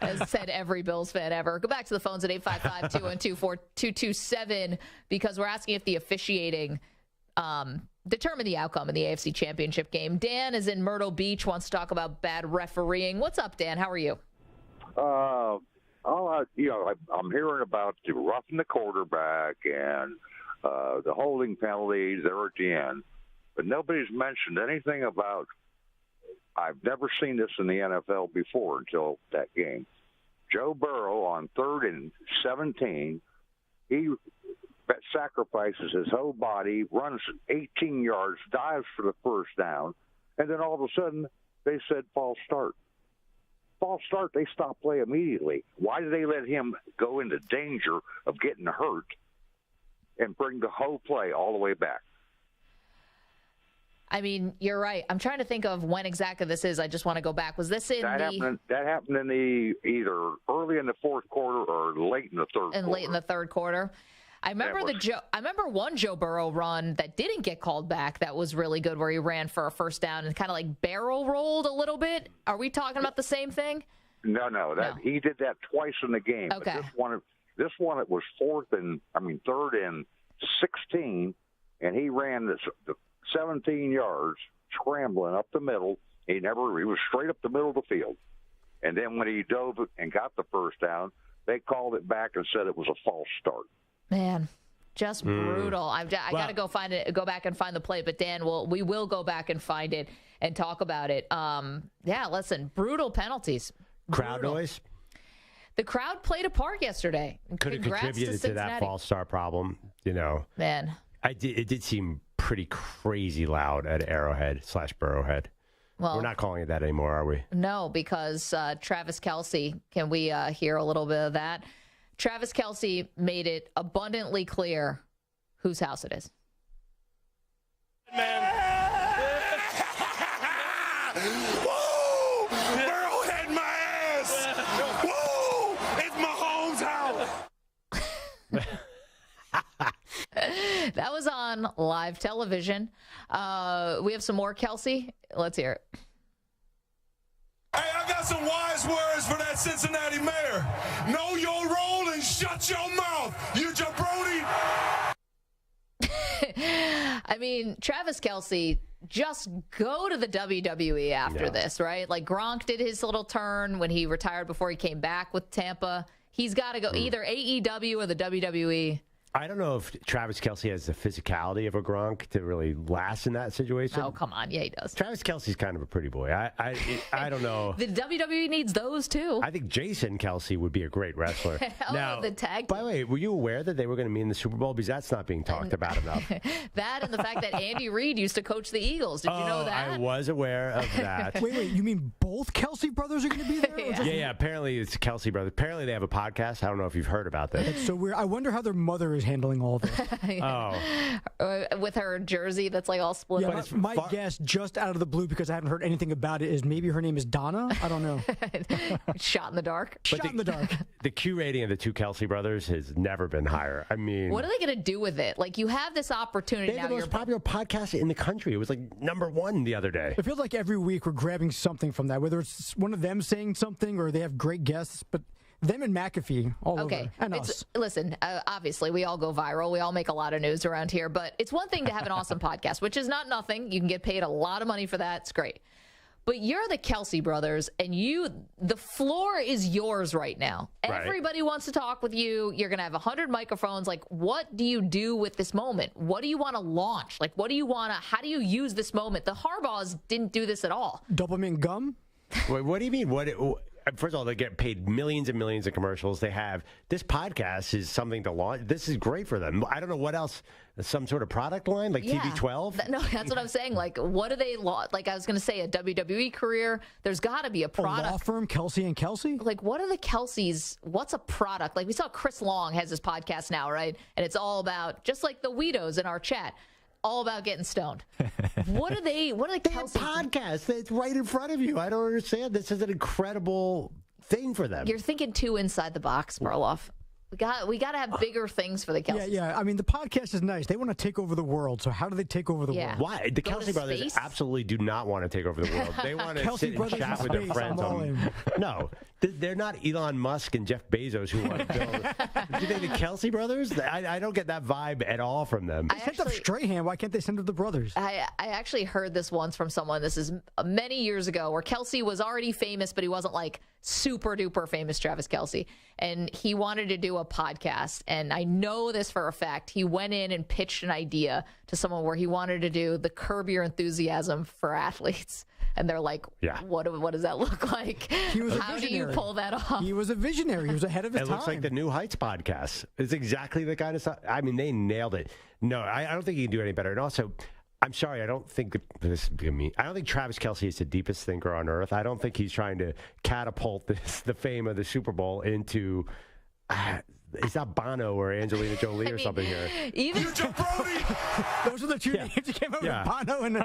As said every Bills fan ever. Go back to the phones at 855-212-4227 because we're asking if the officiating determined the outcome in the AFC Championship game. Dan is in Myrtle Beach, wants to talk about bad refereeing. What's up, Dan? How are you? I'm hearing about the roughing the quarterback and the holding penalties there at the end. but nobody's mentioned anything about. I've never seen this in the NFL before until that game. Joe Burrow on 3rd and 17, he sacrifices his whole body, runs 18 yards, dives for the first down, and then all of a sudden they said false start. False start, they stop play immediately. Why did they let him go into danger of getting hurt and bring the whole play all the way back? I mean, you're right. I'm trying to think of when exactly this is. I just want to go back. Was this in that happened in the either early in the fourth quarter or late in the third quarter. Late in the third quarter. I remember I remember one Joe Burrow run that didn't get called back that was really good, where he ran for a first down and kind of like barrel rolled a little bit. Are we talking about the same thing? No. He did that twice in the game. Okay. But this one it was 3rd and 16, and he ran the 17 yards scrambling up the middle. He was straight up the middle of the field. And then when he dove and got the first down, they called it back and said it was a false start. Man, just brutal. I got to go back and find the play. But Dan, we will go back and find it and talk about it. Listen, brutal penalties. Crowd noise. The crowd played a part yesterday. Could have contributed to that false start problem. Man, it did seem pretty crazy loud at Arrowhead/Burrowhead. Well, we're not calling it that anymore, are we? No, because Travis Kelce. Can we hear a little bit of that? Travis Kelce made it abundantly clear whose house it is. Man. Woo! Burrowhead my ass! Woo! It's Mahomes' house! That was on live television. We have some more Kelce. Let's hear it. Hey, I got some wise words for that Cincinnati mayor. Know your role and shut your mouth, you jabroni. I mean, Travis Kelce, just go to the WWE after this, right? Like Gronk did his little turn when he retired before he came back with Tampa. He's got to go either AEW or the WWE. I don't know if Travis Kelce has the physicality of a Gronk to really last in that situation. Oh, come on. Yeah, he does. Travis Kelce's kind of a pretty boy. I don't know. The WWE needs those, too. I think Jason Kelce would be a great wrestler. Now, the tag. By the way, were you aware that they were going to meet in the Super Bowl? Because that's not being talked about enough. That and the fact that Andy Reid used to coach the Eagles. Did you know that? I was aware of that. Wait, you mean both Kelce brothers are going to be there? Yeah, apparently it's Kelce brothers. Apparently they have a podcast. I don't know if you've heard about this. That's so weird. I wonder how their mother is handling all this. With her jersey that's like all split up. Yeah, my guess, just out of the blue, because I haven't heard anything about it, is maybe her name is Donna. I don't know. Shot in the dark. In the dark. The Q rating of the two Kelce brothers has never been higher. I mean, what are they going to do with it? Like, you have this opportunity they now. They're the most popular podcast in the country. It was like #1 the other day. It feels like every week we're grabbing something from that, whether it's one of them saying something or they have great guests, but them and McAfee all over. And us. Listen, obviously, we all go viral. We all make a lot of news around here. But it's one thing to have an awesome podcast, which is not nothing. You can get paid a lot of money for that. It's great. But you're the Kelce brothers, and the floor is yours right now. Right. Everybody wants to talk with you. You're going to have 100 microphones. Like, what do you do with this moment? What do you want to launch? Like, how do you use this moment? The Harbaughs didn't do this at all. Doublemint gum? Wait, what do you mean? First of all, they get paid millions and millions of commercials. They have this podcast is something to launch. This is great for them. I don't know what else. Some sort of product line like TB12. No, that's what I'm saying. Like, what do they like? I was going to say a WWE career. There's got to be a product. A law firm, Kelce and Kelce. Like, what are the Kelces? What's a product? Like, we saw Chris Long has his podcast now, right? And it's all about, just like the Weedos in our chat, all about getting stoned. What are they Kelce podcast? It's right in front of you. I don't understand. This is an incredible thing for them. You're thinking too inside the box, Perloff. We got to have bigger things for the Kelces. Yeah. I mean, the podcast is nice. They want to take over the world. So how do they take Elon world? Why? The Kelce brothers absolutely do not want to take over the world. They want to sit and chat with their friends. No, they're not Elon Musk and Jeff Bezos who want to build. Do they the Kelce brothers? I don't get that vibe at all from them. They sent up Strahan. Why can't they send up the brothers? I actually heard this once from someone. This is many years ago, where Kelce was already famous, but he wasn't like super duper famous Travis Kelce, and he wanted to do a podcast. And I know this for a fact. He went in and pitched an idea to someone where he wanted to do the Curb Your Enthusiasm for athletes. And they're like, what does that look like? How do you pull that off? He was a visionary. He was ahead of his time. It looks like the New Heights podcast. It's exactly the kind of stuff. I mean, they nailed it. No, I don't think he can do any better. And also, I'm sorry, I don't think this is me. I don't think Travis Kelce is the deepest thinker on earth. I don't think he's trying to catapult the fame of the Super Bowl into. It's not Bono or Angelina Jolie or something here. Even those are the two names that came up with, Bono and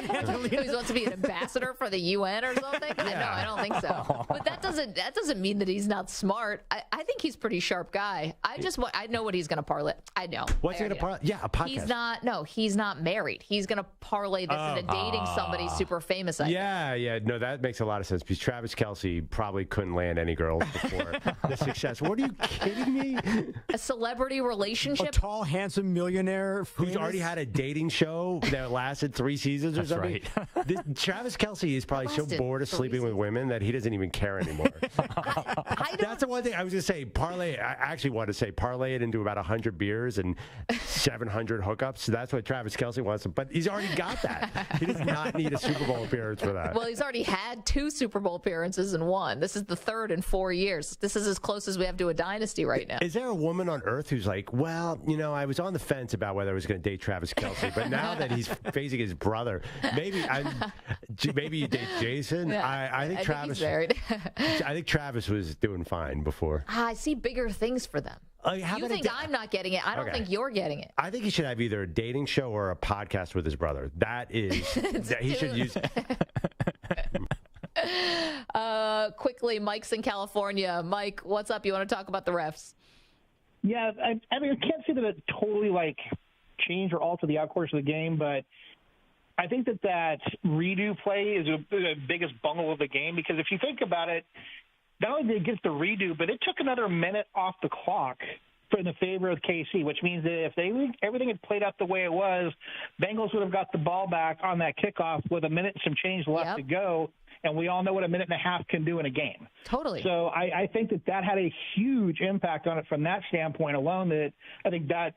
Angelina. He's supposed to be an ambassador for the UN or something? No, I don't think so. But that doesn't mean that he's not smart. I think he's a pretty sharp guy. I know what he's going to parlay. I know. What's he going to parlay? Yeah, a podcast. He's not married. He's going to parlay this into dating somebody super famous. Yeah. No, that makes a lot of sense because Travis Kelce probably couldn't land any girls before the success. What, are you kidding me? A celebrity relationship? A tall, handsome millionaire who's already had a dating show that lasted 3 seasons or something. Right. Travis Kelce is probably so bored of sleeping with women that he doesn't even care anymore. That's the one thing I was going to say. Parlay. I actually want to say parlay it into about 100 beers and 700 hookups. That's what Travis Kelce wants. But he's already got that. He does not need a Super Bowl appearance for that. Well, he's already had 2 Super Bowl appearances and 1. This is the 3rd in 4 years. This is as close as we have to a dynasty right now. Is there a woman on earth who's like, well, I was on the fence about whether I was going to date Travis Kelce, but now that he's facing his brother, maybe you date Jason. Yeah, I think Travis. He's married. I think Travis was doing fine before. I see bigger things for them. You think I'm not getting it? I don't think you're getting it. I think he should have either a dating show or a podcast with his brother. That is, he should use. Quickly, Mike's in California. Mike, what's up? You want to talk about the refs? Yeah, I mean, I can't say that it totally changed or altered the outcourse of the game, but I think that redo play is the biggest bungle of the game because if you think about it, not only did it get the redo, but it took another minute off the clock in the favor of KC, which means that if everything had played out the way it was, Bengals would have got the ball back on that kickoff with a minute and some change left to go. And we all know what a minute and a half can do in a game. Totally. So I think that had a huge impact on it from that standpoint alone. That I think that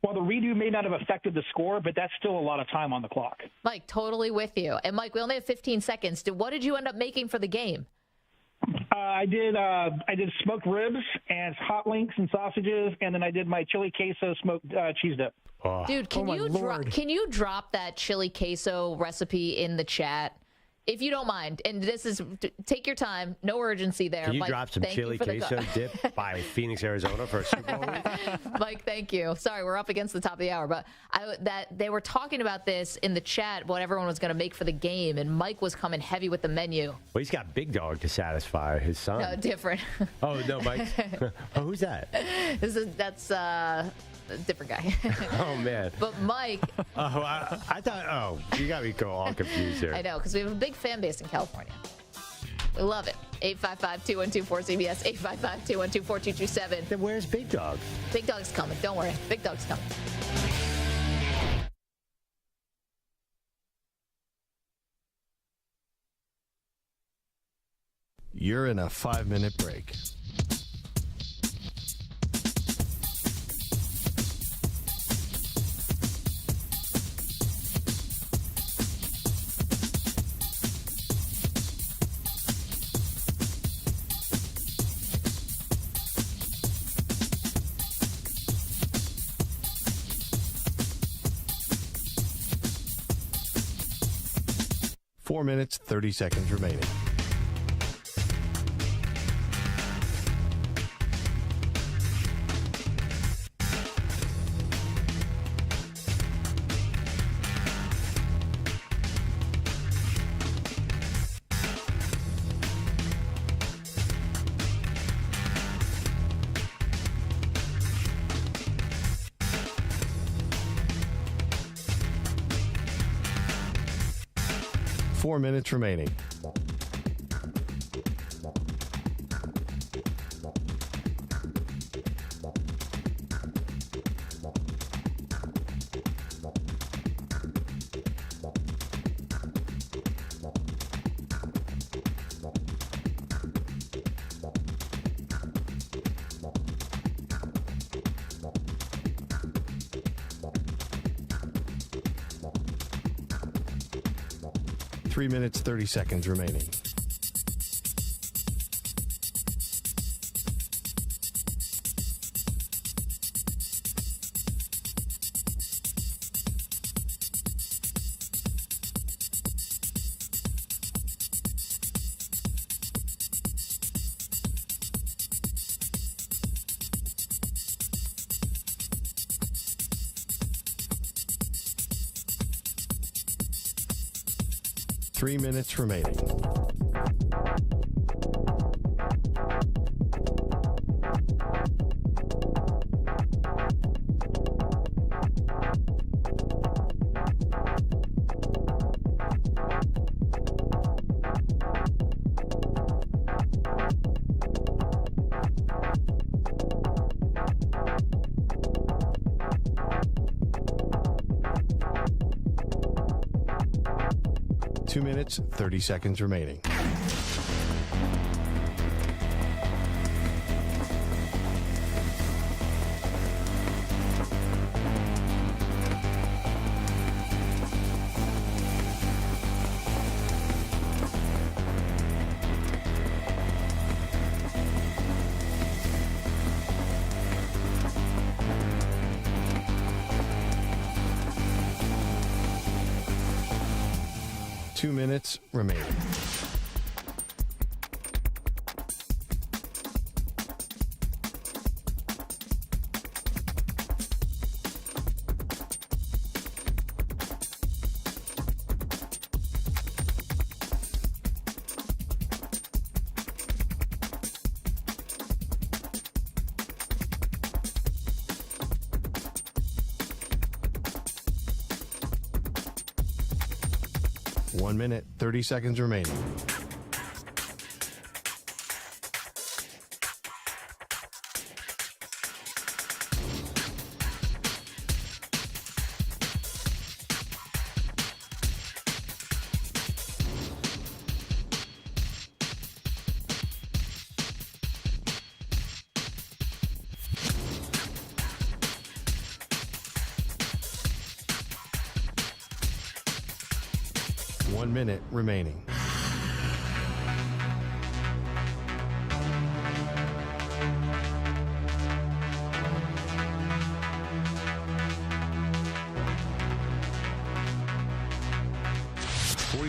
while the redo may not have affected the score, but that's still a lot of time on the clock. Mike, totally with you. And Mike, we only have 15 seconds. What did you end up making for the game? I did smoked ribs and hot links and sausages, and then I did my chili queso smoked cheese dip. Oh. Dude, can you drop that chili queso recipe in the chat? If you don't mind, and take your time, no urgency there. Can you Mike, drop some chili queso dip by Phoenix, Arizona for a Super Bowl week? Mike, thank you. Sorry, we're up against the top of the hour, but they were talking about this in the chat, what everyone was going to make for the game, and Mike was coming heavy with the menu. Well, he's got Big Dog to satisfy his son. No, different. Oh, no, Mike. Oh, who's that? That's a different guy. Oh, man. But Mike. I thought, you got me all confused here. I know, because we have a big fan base in California. We love it. 855-2124-CBS, 855-212-4227. Then where's Big Dog? Big Dog's coming. Don't worry. Big Dog's coming. You're in a 5-minute break. Four minutes, 30 seconds remaining. Four minutes remaining. 3 minutes, 30 seconds remaining. Three minutes remaining. Two minutes, 30 seconds remaining. Two minutes remaining. One minute, 30 seconds remaining. One minute remaining.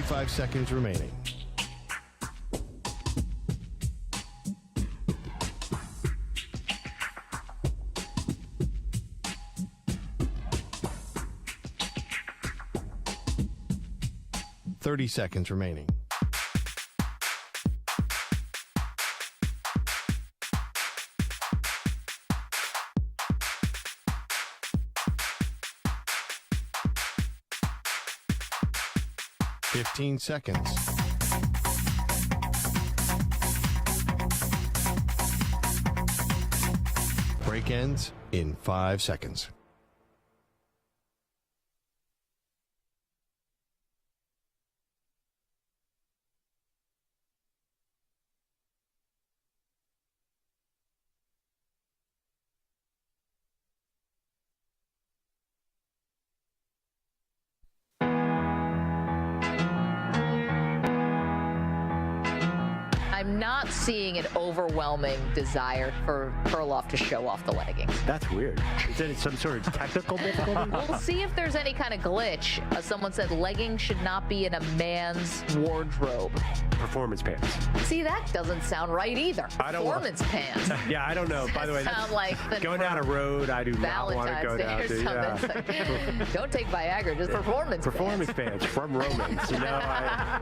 Five seconds remaining. Seconds remaining. Fifteen seconds. Break ends in 5 seconds. I'm not seeing an overwhelming desire for Perloff to show off the leggings. That's weird. Is it some sort of technical difficulty? We'll see if there's any kind of glitch. Someone said leggings should not be in a man's wardrobe. Performance pants. See, that doesn't sound right either. Performance pants. Yeah, I don't know. By the way, sound like going down a road I do not want to go down to. Yeah. Don't take Viagra, just performance pants from Romans. You know,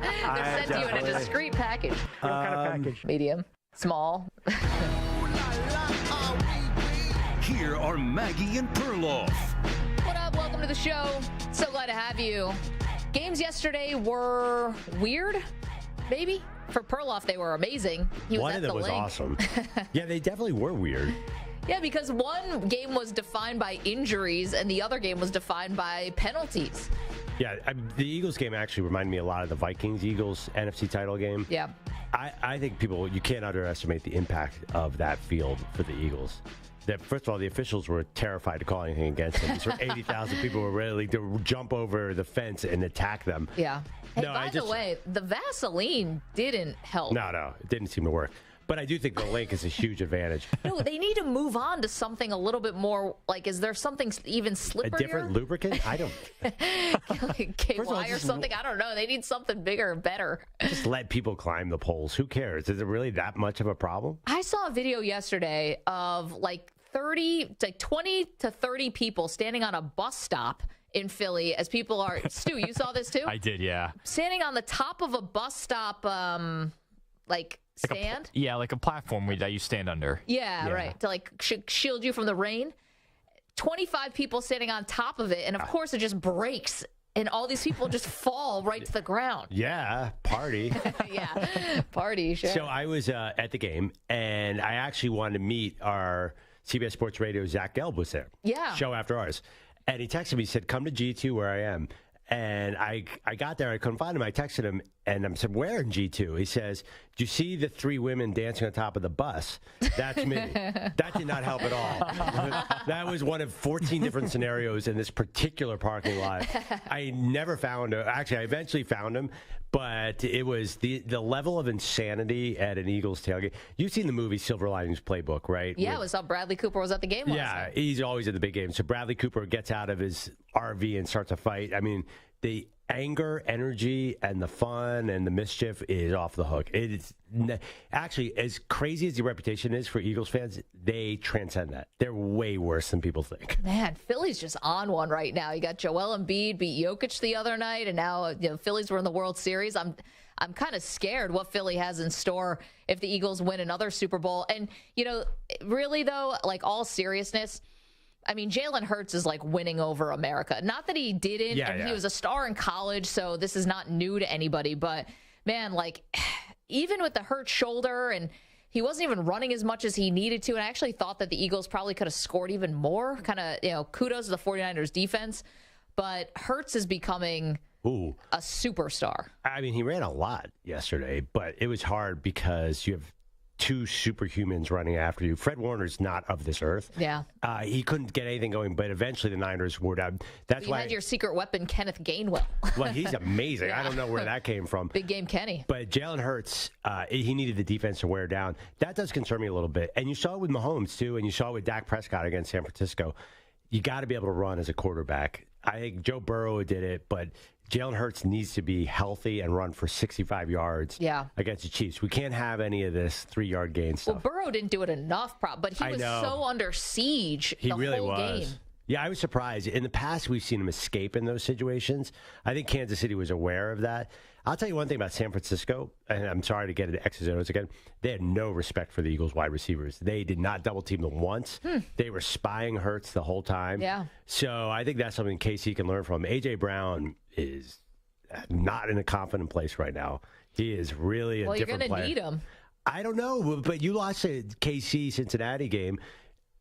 they're sent to you in a discreet package. What kind of package? Medium, small. Here are Maggie and Perloff. What up? Welcome to the show. So glad to have you. Games yesterday were weird, maybe. For Perloff, they were amazing. He was One at of them was awesome. Yeah, they definitely were weird. Yeah, because one game was defined by injuries and the other game was defined by penalties. Yeah, the Eagles game actually reminded me a lot of the Vikings-Eagles NFC title game. Yeah. I think you can't underestimate the impact of that field for the Eagles. that, first of all, the officials were terrified to call anything against him. So 80,000 people were ready to jump over the fence and attack them. Yeah. Hey, by the way, the Vaseline didn't help. No, it didn't seem to work. But I do think the link is a huge advantage. No, they need to move on to something a little bit more, like, is there something even slipperier? A different lubricant? I don't. KY or something? I don't know. They need something bigger and better. Just let people climb the poles. Who cares? Is it really that much of a problem? I saw a video yesterday of like 20 to 30 people standing on a bus stop in Philly as people are. Stu, you saw this too? I did, yeah. Standing on the top of a bus stop, stand? Like a platform that you stand under. Yeah, right. To like shield you from the rain. 25 people standing on top of it, and of course it just breaks, and all these people just fall right to the ground. Yeah, party. Yeah, party, sure. So I was at the game, and I actually wanted to meet our CBS Sports Radio, Zach Gelb was there. Yeah. Show after ours. And he texted me, he said, come to G2 where I am. And I got there, I couldn't find him. I texted him, and I said, where in G2? He says, do you see the 3 women dancing on top of the bus? That's me. That did not help at all. That was one of 14 different scenarios in this particular parking lot. I never found him. Actually, I eventually found him, but it was the level of insanity at an Eagles tailgate. You've seen the movie Silver Linings Playbook, right? Yeah, it was how Bradley Cooper was at the game last night. He's always at the big game. So Bradley Cooper gets out of his RV and starts a fight. I mean, the anger, energy, and the fun and the mischief is off the hook. It's actually, as crazy as the reputation is for Eagles fans, they transcend that. They're way worse than people think. Man, Philly's just on one right now. You got Joel Embiid beat Jokic the other night, and now Phillies were in the World Series. I'm kind of scared what Philly has in store if the Eagles win another Super Bowl. And, really, though, like all seriousness, I mean, Jalen Hurts is like winning over America. Not that he didn't, he was a star in college, so this is not new to anybody. But, man, like, even with the hurt shoulder, and he wasn't even running as much as he needed to, and I actually thought that the Eagles probably could have scored even more. Kind of, kudos to the 49ers defense. But Hurts is becoming a superstar. I mean, he ran a lot yesterday, but it was hard because you have 2 superhumans running after you. Fred Warner's not of this earth. Yeah. He couldn't get anything going, but eventually the Niners wore down. That's why you had your secret weapon, Kenneth Gainwell. Well, he's amazing. Yeah. I don't know where that came from. Big game Kenny. But Jalen Hurts, he needed the defense to wear down. That does concern me a little bit. And you saw it with Mahomes, too, and you saw it with Dak Prescott against San Francisco. You got to be able to run as a quarterback. I think Joe Burrow did it, but Jalen Hurts needs to be healthy and run for 65 yards against the Chiefs. We can't have any of this 3-yard gain stuff. Well, Burrow didn't do it enough, but he was so under siege the whole game. Yeah, I was surprised. In the past, we've seen him escape in those situations. I think Kansas City was aware of that. I'll tell you one thing about San Francisco, and I'm sorry to get into X's and O's again. They had no respect for the Eagles wide receivers. They did not double team them once. They were spying Hurts the whole time. Yeah. So I think that's something KC can learn from. A.J. Brown is not in a confident place right now. He is really a different player. Well, you're going to need him. I don't know, but you lost a KC-Cincinnati game.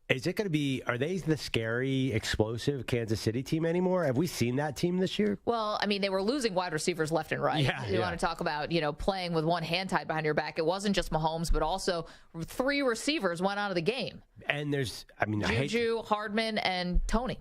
Is it going to be, are they the scary, explosive Kansas City team anymore? Have we seen that team this year? Well, I mean, they were losing wide receivers left and right. You want to talk about, playing with one hand tied behind your back. It wasn't just Mahomes, but also 3 receivers went out of the game. And there's, Juju, Hardman, and Tony.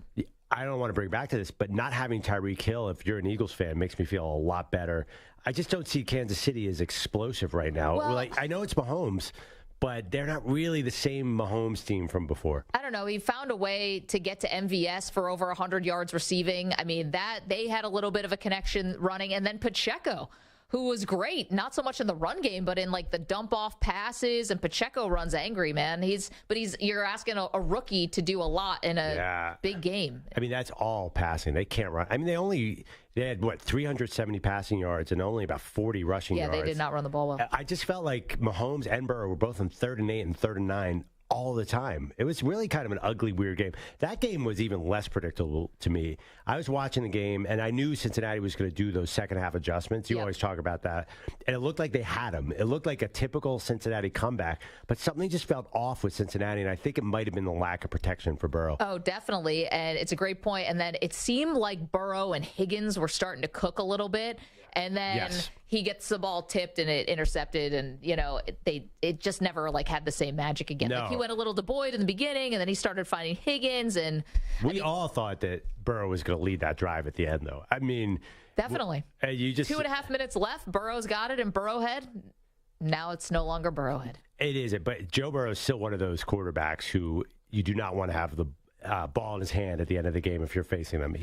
I don't want to bring back to this, but not having Tyreek Hill, if you're an Eagles fan, makes me feel a lot better. I just don't see Kansas City as explosive right now. Well, I know it's Mahomes, but they're not really the same Mahomes team from before. I don't know. He found a way to get to MVS for over 100 yards receiving. I mean, that they had a little bit of a connection running. And then Pacheco, who was great, not so much in the run game, but in like the dump off passes. And Pacheco runs angry, man. You're asking a rookie to do a lot in a big game. I mean, that's all passing. They can't run. I mean, they had 370 passing yards and only about 40 rushing yards. Yeah, they did not run the ball well. I just felt like Mahomes and Burrow were both in 3rd and 8 and 3rd and 9 all the time. It was really kind of an ugly, weird game. That game was even less predictable to me. I was watching the game, and I knew Cincinnati was going to do those second-half adjustments. You always talk about that. And it looked like they had them. It looked like a typical Cincinnati comeback, but something just felt off with Cincinnati, and I think it might have been the lack of protection for Burrow. Oh, definitely, and it's a great point. And then it seemed like Burrow and Higgins were starting to cook a little bit, And then Yes. he gets the ball tipped and it intercepted, and it just never had the same magic again. No. Like he went a little to Boyd in the beginning, and then he started finding Higgins, and We all thought that Burrow was going to lead that drive at the end, though. I mean, definitely. You just 2.5 minutes left. Burrow's got it, and Burrowhead. Now it's no longer Burrowhead. It is, but Joe Burrow is still one of those quarterbacks who you do not want to have the ball in his hand at the end of the game if you're facing them.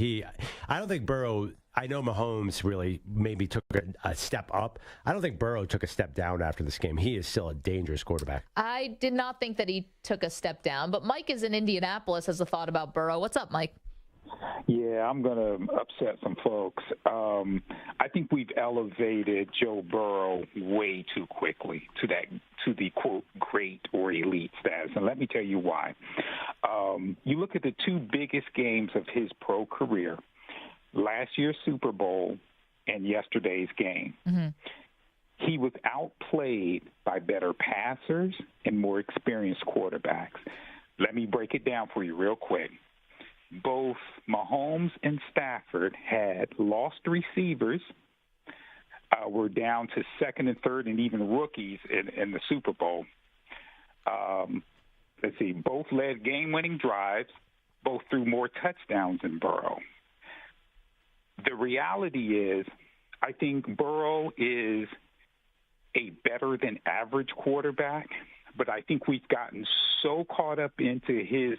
I don't think Burrow. I know Mahomes really maybe took a step up. I don't think Burrow took a step down after this game. He is still a dangerous quarterback. I did not think that he took a step down, but Mike is in Indianapolis, has a thought about Burrow. What's up, Mike? Yeah, I'm going to upset some folks. I think we've elevated Joe Burrow way too quickly to the quote great or elite status, and let me tell you why. You look at the two biggest games of his pro career: last year's Super Bowl and yesterday's game. Mm-hmm. He was outplayed by better passers and more experienced quarterbacks. Let me break it down for you real quick. Both Mahomes and Stafford had lost receivers, were down to second and third and even rookies in the Super Bowl. Let's see, both led game-winning drives, both threw more touchdowns than Burrow. The reality is, I think Burrow is a better-than-average quarterback, but I think we've gotten so caught up into his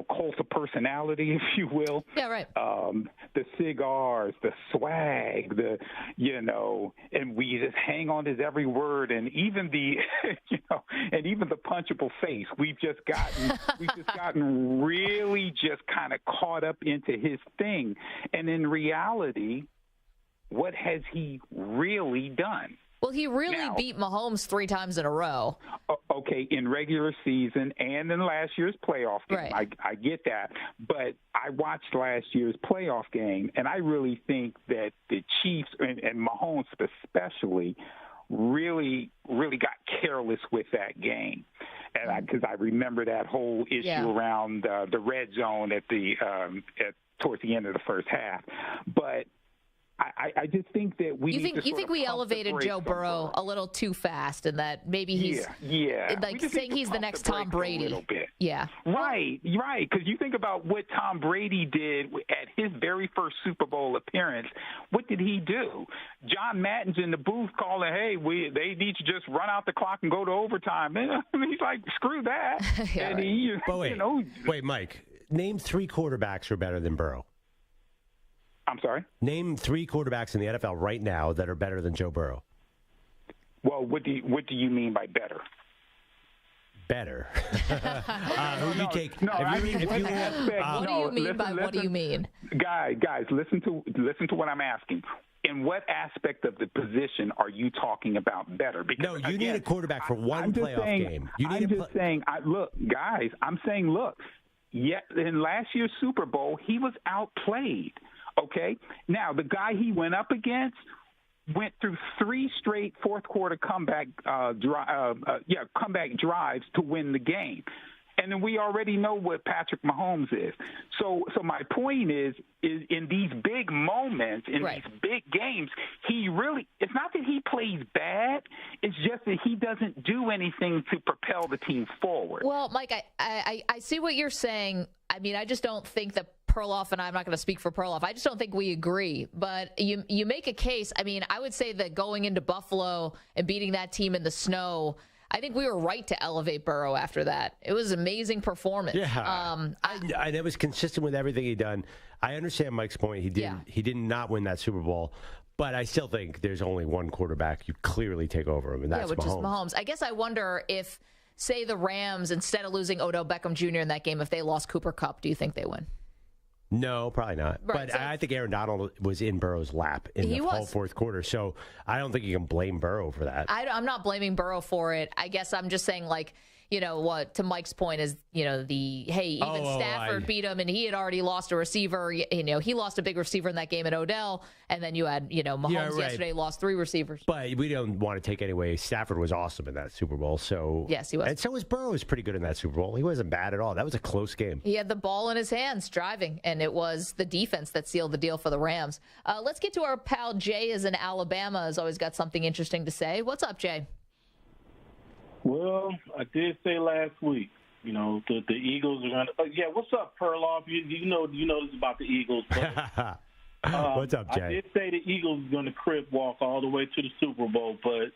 cult of personality, if you will. Yeah, right. The cigars, the swag, and we just hang on his every word, and even the, and even the punchable face. We've just gotten really just kind of caught up into his thing. And in reality, what has he really done? Well, he really beat Mahomes 3 times in a row. Okay, in regular season and in last year's playoff game. Right. I get that. But I watched last year's playoff game, and I really think that the Chiefs, and Mahomes especially, really got careless with that game. And because I remember that whole issue around the red zone towards the end of the first half. But I just think that we you think we elevated Joe Burrow a little too fast, and that maybe he's like saying he's the next Tom Brady. A little bit. Yeah. Right. Because you think about what Tom Brady did at his very first Super Bowl appearance. What did he do? John Madden's in the booth calling, "Hey, they need to just run out the clock and go to overtime." And he's like, "Screw that." Yeah, and right. Wait, Mike. Name 3 quarterbacks who are better than Burrow. I'm sorry? Name 3 quarterbacks in the NFL right now that are better than Joe Burrow. Well, what do you mean by better? Better. Who do you take? What do you mean by what do you mean? Guys, listen to what I'm asking. In what aspect of the position are you talking about better? Because, you need a quarterback for one playoff game. I'm saying, in last year's Super Bowl, he was outplayed. Okay. Now the guy he went up against went through 3 straight fourth quarter comeback drives to win the game. And then we already know what Patrick Mahomes is. So my point is in these big moments, in these big games, it's not that he plays bad. It's just that he doesn't do anything to propel the team forward. Well, Mike, I see what you're saying. I mean, I just don't think that Perloff and I'm not going to speak for Perloff. I just don't think we agree. But you make a case. I mean, I would say that going into Buffalo and beating that team in the snow, I think we were right to elevate Burrow after that. It was an amazing performance. Yeah, and it was consistent with everything he'd done. I understand Mike's point. He did not win that Super Bowl. But I still think there's only one quarterback you clearly take over him, and that's which Mahomes. is Mahomes. I guess I wonder if, say, the Rams, instead of losing Odell Beckham Jr. in that game, if they lost Cooper Kupp, do you think they win? No, probably not. Right, but I think Aaron Donald was in Burrow's lap in the whole fourth quarter, so I don't think you can blame Burrow for that. I'm not blaming Burrow for it. I guess I'm just saying, like, to Mike's point is, Stafford beat him and he had already lost a receiver. He lost a big receiver in that game at Odell. And then you had, Mahomes yesterday lost 3 receivers. But we don't want to take it away. Stafford was awesome in that Super Bowl. So yes, he was. And so was Burrow was pretty good in that Super Bowl. He wasn't bad at all. That was a close game. He had the ball in his hands driving, and it was the defense that sealed the deal for the Rams. Let's get to our pal Jay is in Alabama. Has always got something interesting to say. What's up, Jay? Well, I did say last week, the Eagles are going to what's up, Perloff? You know this about the Eagles. But, what's up, Jay? I did say the Eagles are going to crip walk all the way to the Super Bowl, but,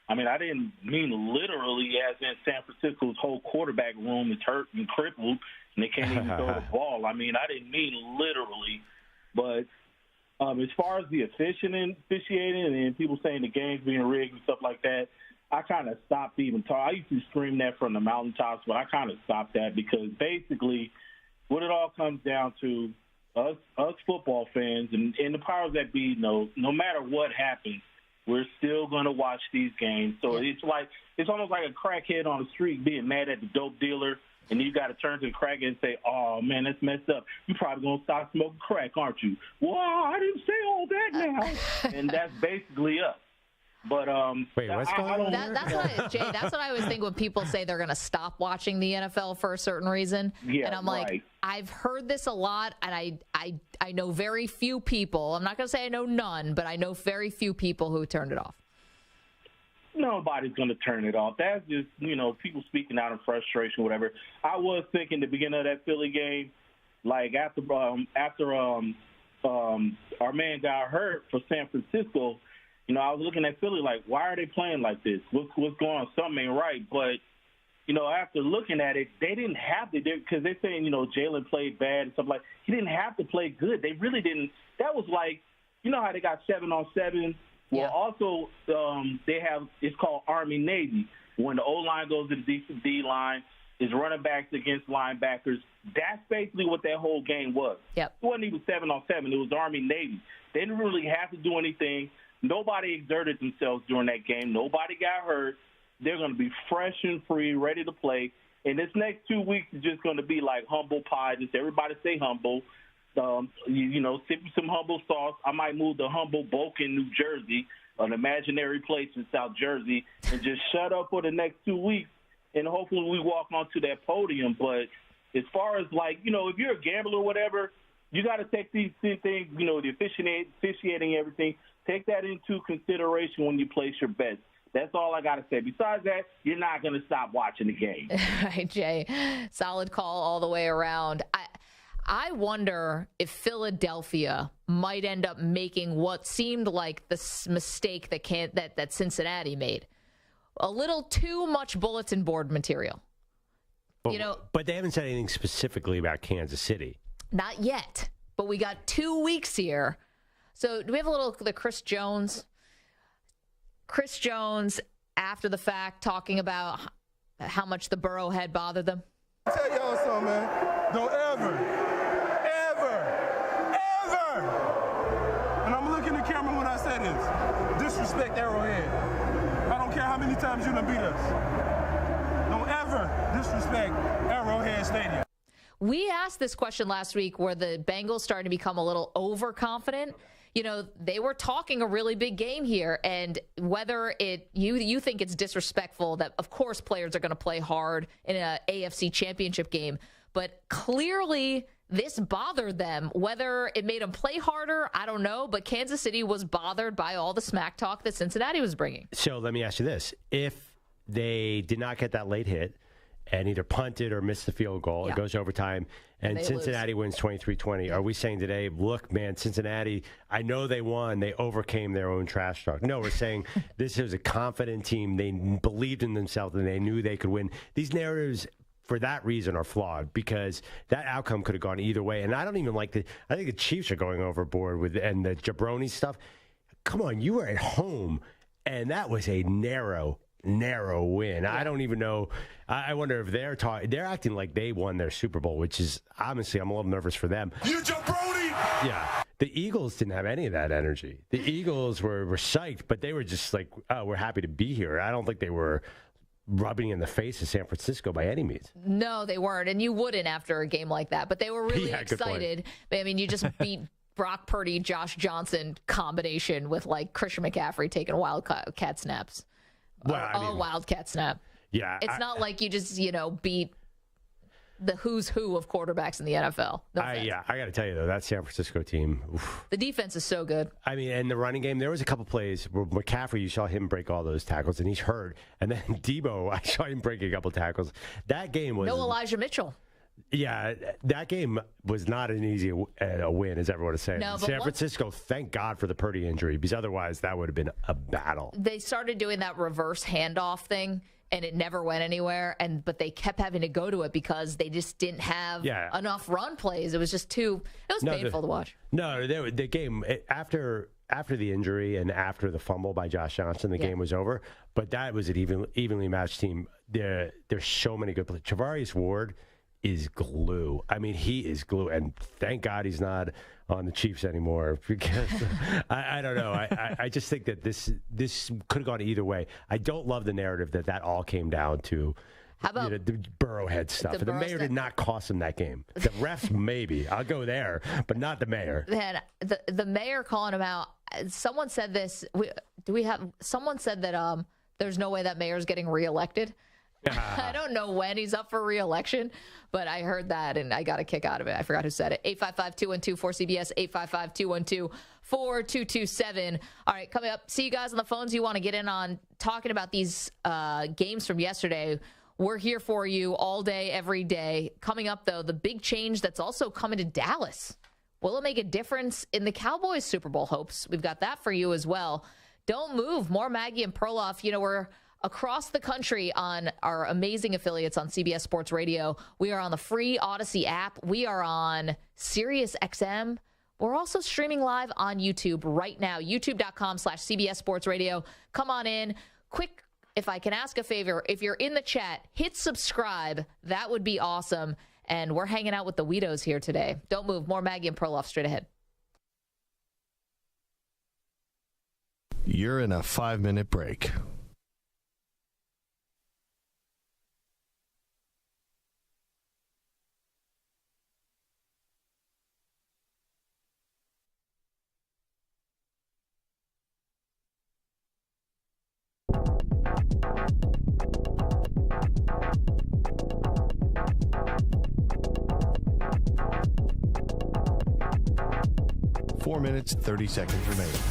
I didn't mean literally as in San Francisco's whole quarterback room is hurt and crippled, and they can't even throw the ball. I didn't mean literally. But as far as the officiating and people saying the game's being rigged and stuff like that, I kind of stopped even talking. I used to scream that from the mountaintops, but I kind of stopped that because basically what it all comes down to, us football fans and the powers that be know no matter what happens, we're still going to watch these games. So it's almost like a crackhead on the street being mad at the dope dealer, and you got to turn to the crackhead and say, oh, man, that's messed up. You're probably going to stop smoking crack, aren't you? Well, I didn't say all that now. And that's basically us. But wait, what's going on? Jay, that's what I always think when people say they're going to stop watching the NFL for a certain reason. Yeah, and I'm like, I've heard this a lot, and I know very few people. I'm not going to say I know none, but I know very few people who turned it off. Nobody's going to turn it off. That's just, people speaking out in frustration, whatever. I was thinking the beginning of that Philly game, like after our man got hurt for San Francisco, I was looking at Philly like, why are they playing like this? What's going on? Something ain't right. But, after looking at it, they didn't have to, because they're saying, Jalen played bad and stuff like that. He didn't have to play good. They really didn't. That was like, how they got 7-on-7? Well, also, they have, it's called Army-Navy. When the O-line goes to the defensive D-line, is running backs against linebackers. That's basically what that whole game was. Yep. It wasn't even 7-on-7. It was Army-Navy. They didn't really have to do anything. Nobody exerted themselves during that game. Nobody got hurt. They're going to be fresh and free, ready to play. And this next 2 weeks is just going to be like humble pie. Just everybody stay humble. Sip some humble sauce. I might move to Humboldt-Boken, New Jersey, an imaginary place in South Jersey, and just shut up for the next 2 weeks. And hopefully we walk onto that podium. But as far as if you're a gambler or whatever, you got to take these things, the officiating, everything. Take that into consideration when you place your bets. That's all I got to say. Besides that, you're not going to stop watching the game. Right, Jay. Solid call all the way around. I wonder if Philadelphia might end up making what seemed like the mistake that Cincinnati made. A little too much bulletin board material. But they haven't said anything specifically about Kansas City. Not yet. But we got 2 weeks here. So do we have the Chris Jones? Chris Jones, after the fact, talking about how much the Burrow head bothered them? I'll tell y'all something, man. Don't ever, and I'm looking at the camera when I say this, disrespect Arrowhead. I don't care how many times you done beat us. Don't ever disrespect Arrowhead Stadium. We asked this question last week where the Bengals started to become a little overconfident. They were talking a really big game here, and whether you think it's disrespectful that, of course, players are going to play hard in an AFC championship game, but clearly this bothered them. Whether it made them play harder, I don't know, but Kansas City was bothered by all the smack talk that Cincinnati was bringing. So let me ask you this. If they did not get that late hit and either punted or missed the field goal, it goes overtime, and Cincinnati wins 23-20. Are we saying today, look, man, Cincinnati, I know they won. They overcame their own trash talk. No, we're saying this was a confident team. They believed in themselves, and they knew they could win. These narratives, for that reason, are flawed because that outcome could have gone either way. And I don't even like I think the Chiefs are going overboard and the jabroni stuff. Come on, you were at home, and that was a narrow win. I don't even know. I wonder if they're acting like they won their Super Bowl, which is, honestly, I'm a little nervous for them. You jabroni! Yeah. The Eagles didn't have any of that energy. The Eagles were psyched, but they were just like, oh, we're happy to be here. I don't think they were rubbing in the face of San Francisco by any means. No, they weren't, and you wouldn't after a game like that. But they were really Yeah, good point. excited. I mean, you just beat Brock Purdy, Josh Johnson combination with like Christian McCaffrey taking wildcat snaps. Well, Wildcat snap. Yeah, It's not like you just beat the who's who of quarterbacks in the NFL. No offense. I got to tell you though, that San Francisco team. Oof. The defense is so good. I mean, and the running game, there was a couple plays where McCaffrey, you saw him break all those tackles, and he's hurt. And then Debo, I saw him break a couple tackles. That game was... No Elijah Mitchell. Yeah, that game was not an easy win, as everyone is saying. No, but San Francisco, thank God for the Purdy injury, because otherwise that would have been a battle. They started doing that reverse handoff thing, and it never went anywhere. But they kept having to go to it because they just didn't have enough run plays. It was just too. It was painful to watch. No, the game after the injury and after the fumble by Josh Johnson, the game was over. But that was an evenly matched team. There's so many good players. Travarius Ward is glue. I mean, he is glue, and thank God he's not on the Chiefs anymore, because I don't know. I just think that this could have gone either way. I don't love the narrative that all came down to How about the Burrowhead stuff. The mayor did not cost him that game. The refs, maybe. I'll go there, but not the mayor. Man, the mayor calling him out. Someone said this. Someone said that there's no way that mayor's getting reelected. I don't know when he's up for re-election, but I heard that, and I got a kick out of it. I forgot who said it. 855-212-4CBS, 855-212-4227. All right, coming up, see you guys on the phones. You want to get in on talking about these games from yesterday. We're here for you all day, every day. Coming up, though, the big change that's also coming to Dallas. Will it make a difference in the Cowboys Super Bowl hopes? We've got that for you as well. Don't move. More Maggie and Perloff. We're across the country on our amazing affiliates on CBS Sports Radio. We are on the free Odyssey app. We are on Sirius XM. We're also streaming live on YouTube right now, youtube.com/CBS Sports Radio. Come on in. Quick, if I can ask a favor, if you're in the chat, hit subscribe. That would be awesome. And we're hanging out with the Weedos here today. Don't move. More Maggie and Perloff straight ahead. You're in a 5-minute break. Four minutes, 30 seconds remaining.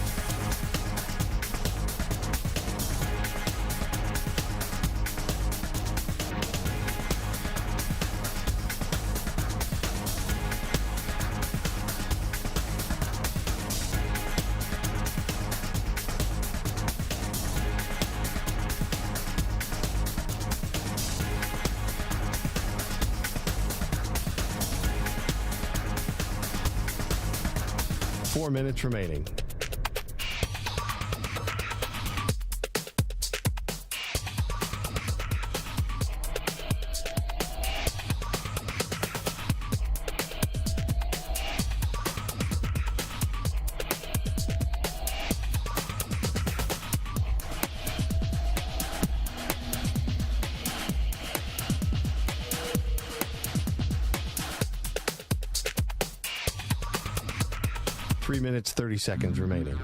Four minutes remaining. Three minutes, 30 seconds remaining.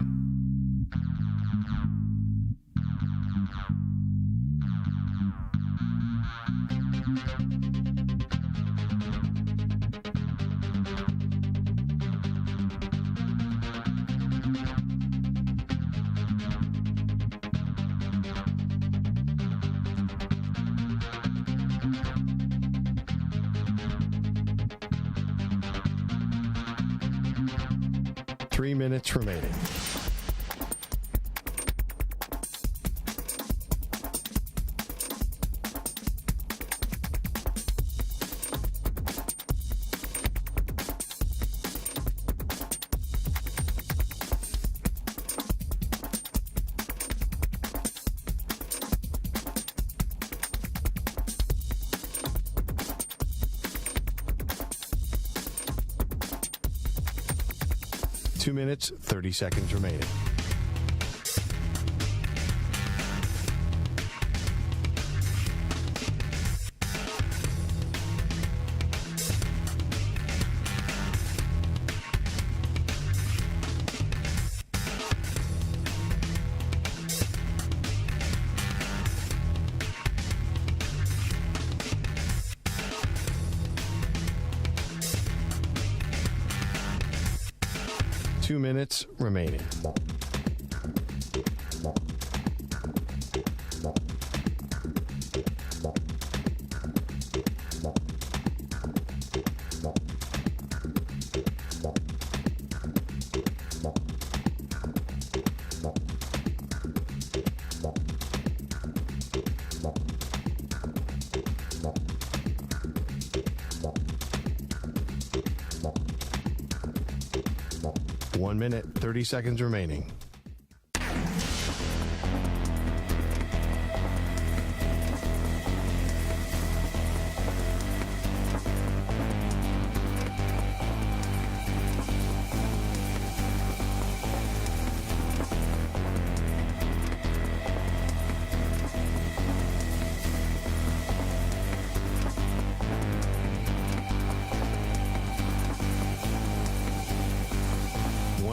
Minutes remaining. Two minutes, 30 seconds remaining. 2 minutes remaining. One minute, 30 seconds remaining.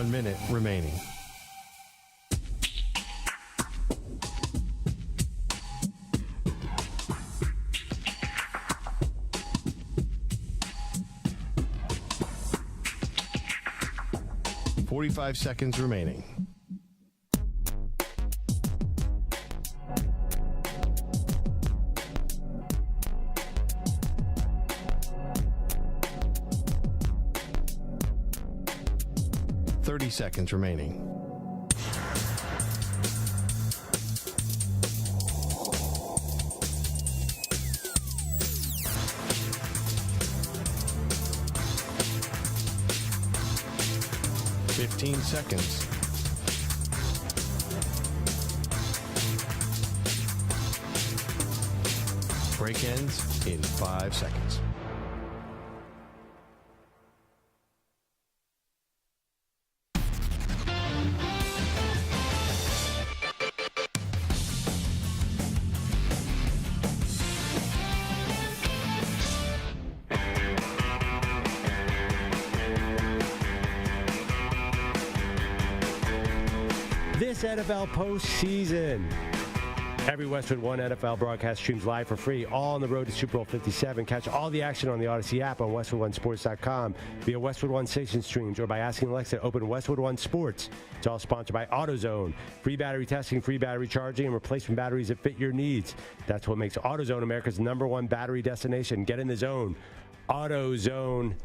Minute remaining. $45 seconds remaining. Seconds remaining. $15 seconds. Break ends in 5 seconds. This NFL postseason. Every Westwood One NFL broadcast streams live for free, all on the road to Super Bowl 57. Catch all the action on the Odyssey app on WestwoodOneSports.com via Westwood One Station Streams or by asking Alexa to open Westwood One Sports. It's all sponsored by AutoZone. Free battery testing, free battery charging, and replacement batteries that fit your needs. That's what makes AutoZone America's #1 battery destination. Get in the zone. AutoZone.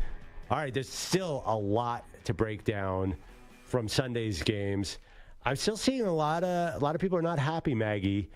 All right, there's still a lot to break down from Sunday's games. I'm still seeing a lot of people are not happy, Maggie,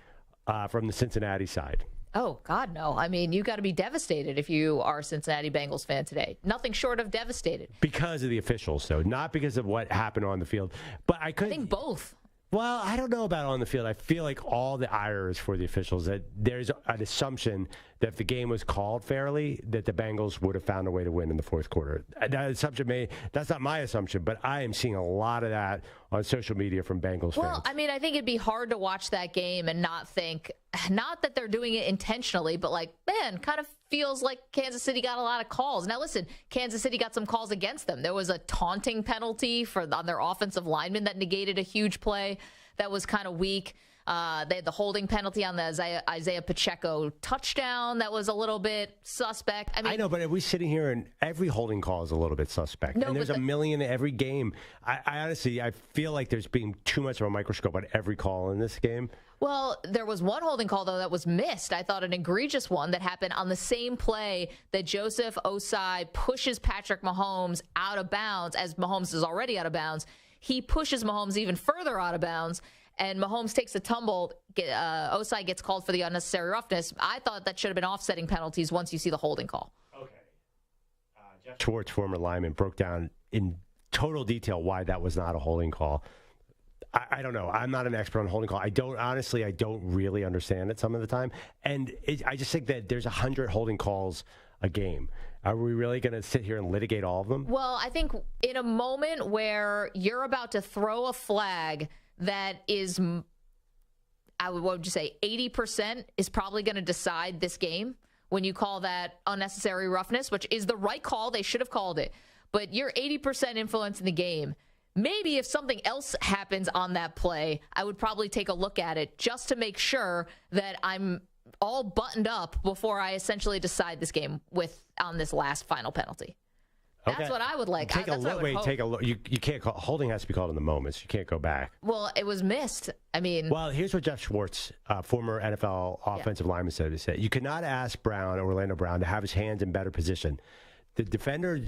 from the Cincinnati side. Oh, God, no. I mean, you got to be devastated if you are a Cincinnati Bengals fan today. Nothing short of devastated. Because of the officials, though, not because of what happened on the field. But I think both. Well, I don't know about on the field. I feel like all the ire is for the officials. That there's an assumption that if the game was called fairly, that the Bengals would have found a way to win in the fourth quarter. That assumption that's not my assumption, but I am seeing a lot of that on social media from Bengals fans. Well, I mean, I think it'd be hard to watch that game and not think, not that they're doing it intentionally, but like, man, kind of feels like Kansas City got a lot of calls. Now, listen, Kansas City got some calls against them. There was a taunting penalty on their offensive lineman that negated a huge play that was kind of weak. They had the holding penalty on the Isaiah Pacheco touchdown that was a little bit suspect. I know, but are we sitting here and every holding call is a little bit suspect? No, and there's a million in every game. I honestly, I feel like there's being too much of a microscope on every call in this game. Well, there was one holding call, though, that was missed. I thought an egregious one that happened on the same play that Joseph Osai pushes Patrick Mahomes out of bounds, as Mahomes is already out of bounds. He pushes Mahomes even further out of bounds, and Mahomes takes a tumble. Osai gets called for the unnecessary roughness. I thought that should have been offsetting penalties once you see the holding call. Okay. Jeff Schwartz, former lineman, broke down in total detail why that was not a holding call. I don't know. I'm not an expert on holding call. I don't really understand it some of the time. And I just think that there's 100 holding calls a game. Are we really going to sit here and litigate all of them? Well, I think in a moment where you're about to throw a flag that is, what would you say, 80% is probably going to decide this game when you call that unnecessary roughness, which is the right call. They should have called it. But you're 80% influence in the game. Maybe if something else happens on that play, I would probably take a look at it just to make sure that I'm all buttoned up before I essentially decide this game on this last final penalty. That's what I would like. Take a look. You can't call. Holding has to be called in the moments. You can't go back. Well, it was missed. I mean. Well, here's what Jeff Schwartz, former NFL offensive lineman, said. He said, you cannot ask Orlando Brown, to have his hands in better position. The defender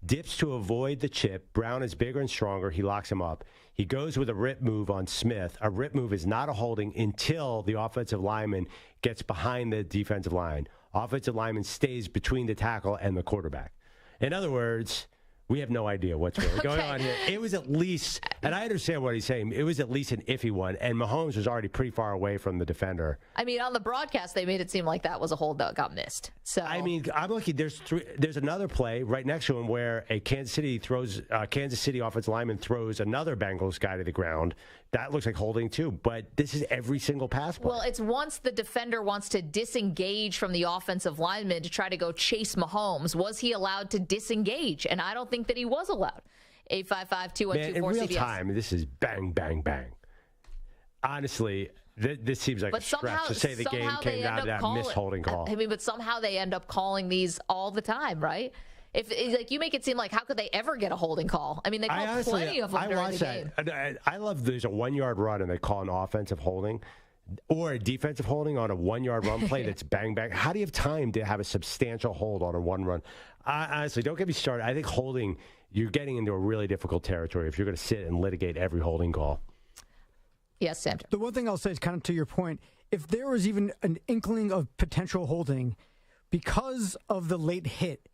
dips to avoid the chip. Brown is bigger and stronger. He locks him up. He goes with a rip move on Smith. A rip move is not a holding until the offensive lineman gets behind the defensive line. Offensive lineman stays between the tackle and the quarterback. In other words, we have no idea what's really going on here. It was at least, and I understand what he's saying, it was at least an iffy one, and Mahomes was already pretty far away from the defender. I mean, on the broadcast, they made it seem like that was a hold that got missed. So I mean, I'm looking, there's another play right next to him where a Kansas City offensive lineman throws another Bengals guy to the ground. That looks like holding too, but this is every single pass play. Well, it's once the defender wants to disengage from the offensive lineman to try to go chase Mahomes. Was he allowed to disengage? And I don't think that he was allowed. 855-2124-CBS. In real time, this is bang, bang, bang. Honestly, this seems like a stretch to say the game came down to that missed holding call. I mean, but somehow they end up calling these all the time, right? If like you make it seem like how could they ever get a holding call? I mean, they call plenty of them during the game. I love there's a 1 yard run and they call an offensive holding or a defensive holding on a 1 yard run play that's bang bang. How do you have time to have a substantial hold on a one run? Honestly, don't get me started. I think holding, you're getting into a really difficult territory if you're going to sit and litigate every holding call. Yes, Sam. The one thing I'll say is kind of to your point, if there was even an inkling of potential holding because of the late hit,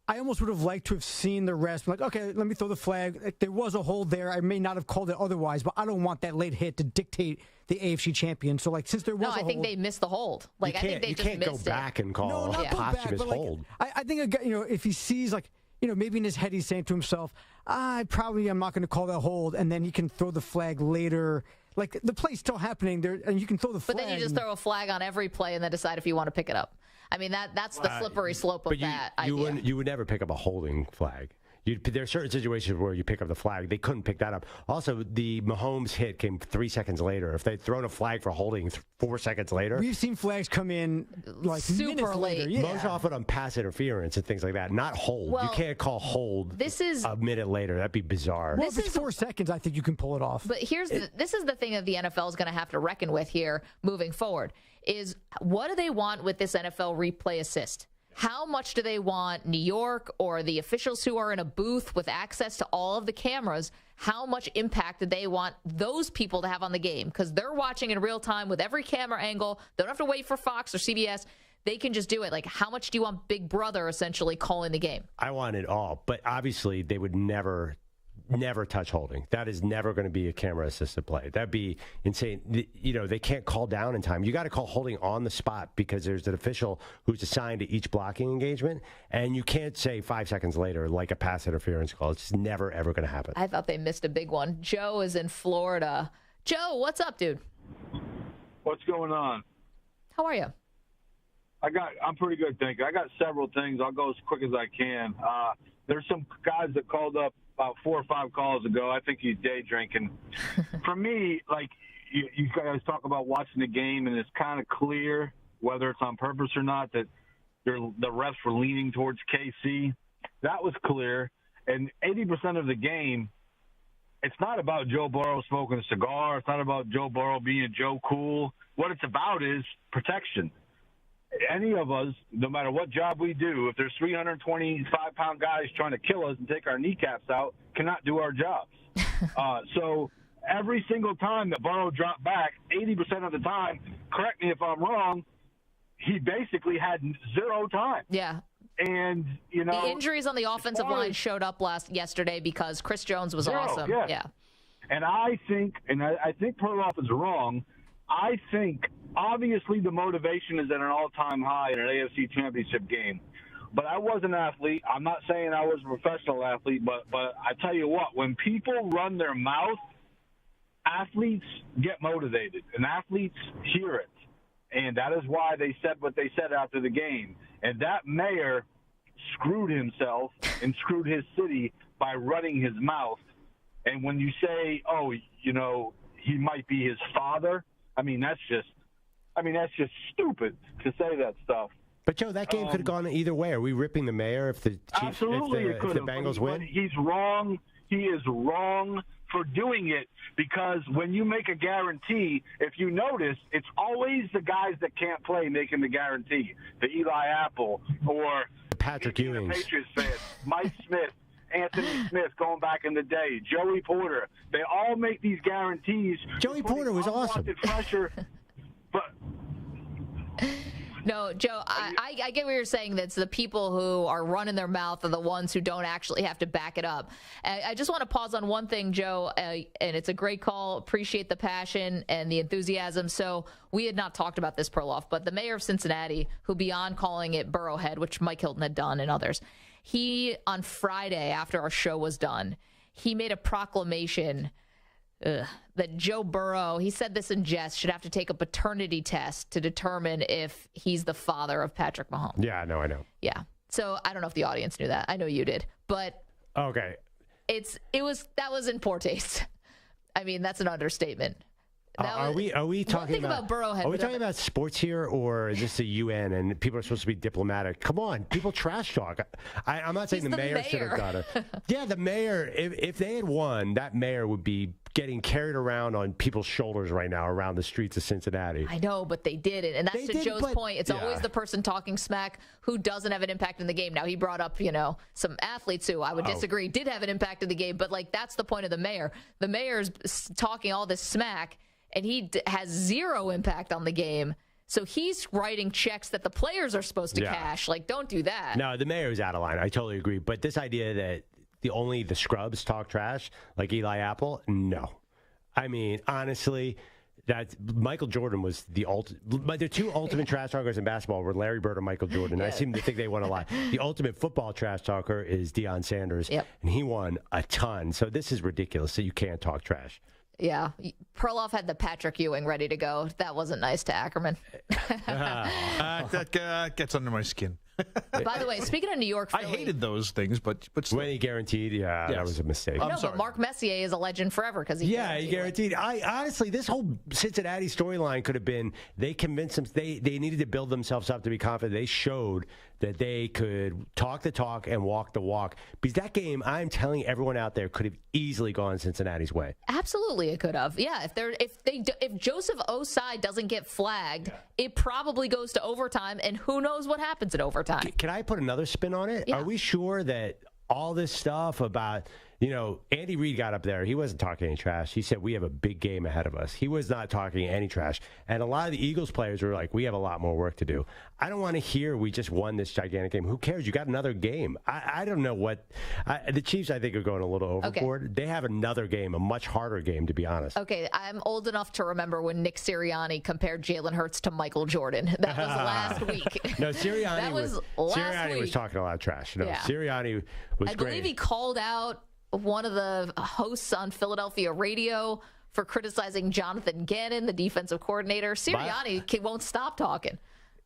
I almost would have liked to have seen the rest. Like, okay, let me throw the flag. Like, there was a hold there. I may not have called it otherwise, but I don't want that late hit to dictate the AFC champion. So, like, since there was a hold. No, I think they missed the hold. Like, I think they just missed it. You can't go back and call a posthumous hold. I think, if he sees, like, maybe in his head he's saying to himself, I'm not going to call that hold, and then he can throw the flag later. Like, the play's still happening there, and you can throw the flag. But then you just throw a flag on every play and then decide if you want to pick it up. I mean, that's the slippery slope of that idea. You would never pick up a holding flag. There are certain situations where you pick up the flag. They couldn't pick that up. Also, the Mahomes hit came 3 seconds later. If they'd thrown a flag for holding 4 seconds later. We've seen flags come in like super late. Yeah. Most often on pass interference and things like that, not hold. Well, you can't call hold a minute later. That'd be bizarre. Well, if it's 4 seconds, I think you can pull it off. But this is the thing that the NFL is going to have to reckon with here moving forward, is what do they want with this NFL replay assist? How much do they want New York or the officials who are in a booth with access to all of the cameras? How much impact do they want those people to have on the game? Because they're watching in real time with every camera angle. They don't have to wait for Fox or CBS. They can just do it. Like, how much do you want Big Brother essentially calling the game? I want it all, but obviously they would never touch holding. That is never going to be a camera-assisted play. That'd be insane. They can't call down in time. You got to call holding on the spot because there's an official who's assigned to each blocking engagement, and you can't say 5 seconds later like a pass interference call. It's just never, ever going to happen. I thought they missed a big one. Joe is in Florida. Joe, what's up, dude? What's going on? How are you? I'm pretty good, thank you. I got several things. I'll go as quick as I can. There's some guys that called up about 4 or 5 calls ago. I think he's day drinking. For me, like, you guys talk about watching the game, and it's kind of clear, whether it's on purpose or not, that the refs were leaning towards KC. That was clear. And 80% of the game, it's not about Joe Burrow smoking a cigar. It's not about Joe Burrow being Joe Cool. What it's about is protection. Any of us, no matter what job we do, if there's 325-pound guys trying to kill us and take our kneecaps out, cannot do our jobs. So every single time that Burrow dropped back, 80% of the time, correct me if I'm wrong, he basically had 0 time. Yeah. And, the injuries on the offensive line showed up yesterday because Chris Jones was awesome. Yeah. And I think Perloff is wrong. I think obviously the motivation is at an all-time high in an AFC championship game. But I was an athlete. I'm not saying I was a professional athlete, but I tell you what, when people run their mouth, athletes get motivated, and athletes hear it. And that is why they said what they said after the game. And that mayor screwed himself and screwed his city by running his mouth. And when you say, he might be his father, that's just stupid to say that stuff. But Joe, that game could have gone either way. Are we ripping the mayor if the Chiefs, absolutely if the Bengals win? But he's wrong. He is wrong for doing it because when you make a guarantee, if you notice, it's always the guys that can't play making the guarantee. The Eli Apple or Patrick Ewing, Patriots fans, Mike Smith, Anthony Smith going back in the day, Joey Porter. They all make these guarantees. Joey Porter was awesome. Pressure, but no, Joe, I get what you're saying. That's the people who are running their mouth are the ones who don't actually have to back it up. I just want to pause on one thing, Joe, and it's a great call. Appreciate the passion and the enthusiasm. So we had not talked about this, Perloff, but the mayor of Cincinnati, who beyond calling it Burrowhead, which Mike Hilton had done and others, he, on Friday after our show was done, he made a proclamation that Joe Burrow, he said this in jest, should have to take a paternity test to determine if he's the father of Patrick Mahomes. Yeah, I know. Yeah. So I don't know if the audience knew that. I know you did. But okay. That was in poor taste. I mean, that's an understatement. Are we talking about Burrowhead? Are we talking about sports here, or is this the UN and people are supposed to be diplomatic? Come on, people trash talk. I'm not saying the mayor should have done it. Yeah, the mayor. If they had won, that mayor would be getting carried around on people's shoulders right now around the streets of Cincinnati. I know, but they did it, and that's to Joe's point. It's always the person talking smack who doesn't have an impact in the game. Now he brought up, some athletes who I would disagree did have an impact in the game, but that's the point of the mayor. The mayor's talking all this smack, and he has zero impact on the game. So he's writing checks that the players are supposed to cash. Don't do that. No, the mayor is out of line. I totally agree. But this idea that only the scrubs talk trash, like Eli Apple, no. I mean, honestly, that Michael Jordan was the ultimate. The two ultimate trash talkers in basketball were Larry Bird and Michael Jordan. I seem to think they won a lot. The ultimate football trash talker is Deion Sanders, and he won a ton. So this is ridiculous that you can't talk trash. Yeah. Perloff had the Patrick Ewing ready to go. That wasn't nice to Ackerman. That gets under my skin. By the way, speaking of New York, Philly, I hated those things, but still. When he guaranteed, that was a mistake. No, but Mark Messier is a legend forever because he guaranteed. Honestly, this whole Cincinnati storyline could have been they convinced them they needed to build themselves up to be confident. They showed that they could talk the talk and walk the walk. Because that game, I'm telling everyone out there, could have easily gone Cincinnati's way. Absolutely, it could have. Yeah, if Joseph Osai doesn't get flagged, it probably goes to overtime, and who knows what happens at overtime. Can I put another spin on it? Yeah. Are we sure that all this stuff about, Andy Reid got up there. He wasn't talking any trash. He said, we have a big game ahead of us. He was not talking any trash. And a lot of the Eagles players were like, we have a lot more work to do. I don't want to hear we just won this gigantic game. Who cares? You got another game. I don't know what. The Chiefs, I think, are going a little overboard. Okay. They have another game, a much harder game, to be honest. Okay, I'm old enough to remember when Nick Sirianni compared Jalen Hurts to Michael Jordan. That was last week. No, Sirianni was talking a lot of trash. No, Sirianni was great. I believe he called out one of the hosts on Philadelphia radio for criticizing Jonathan Gannon, the defensive coordinator. Sirianni won't stop talking.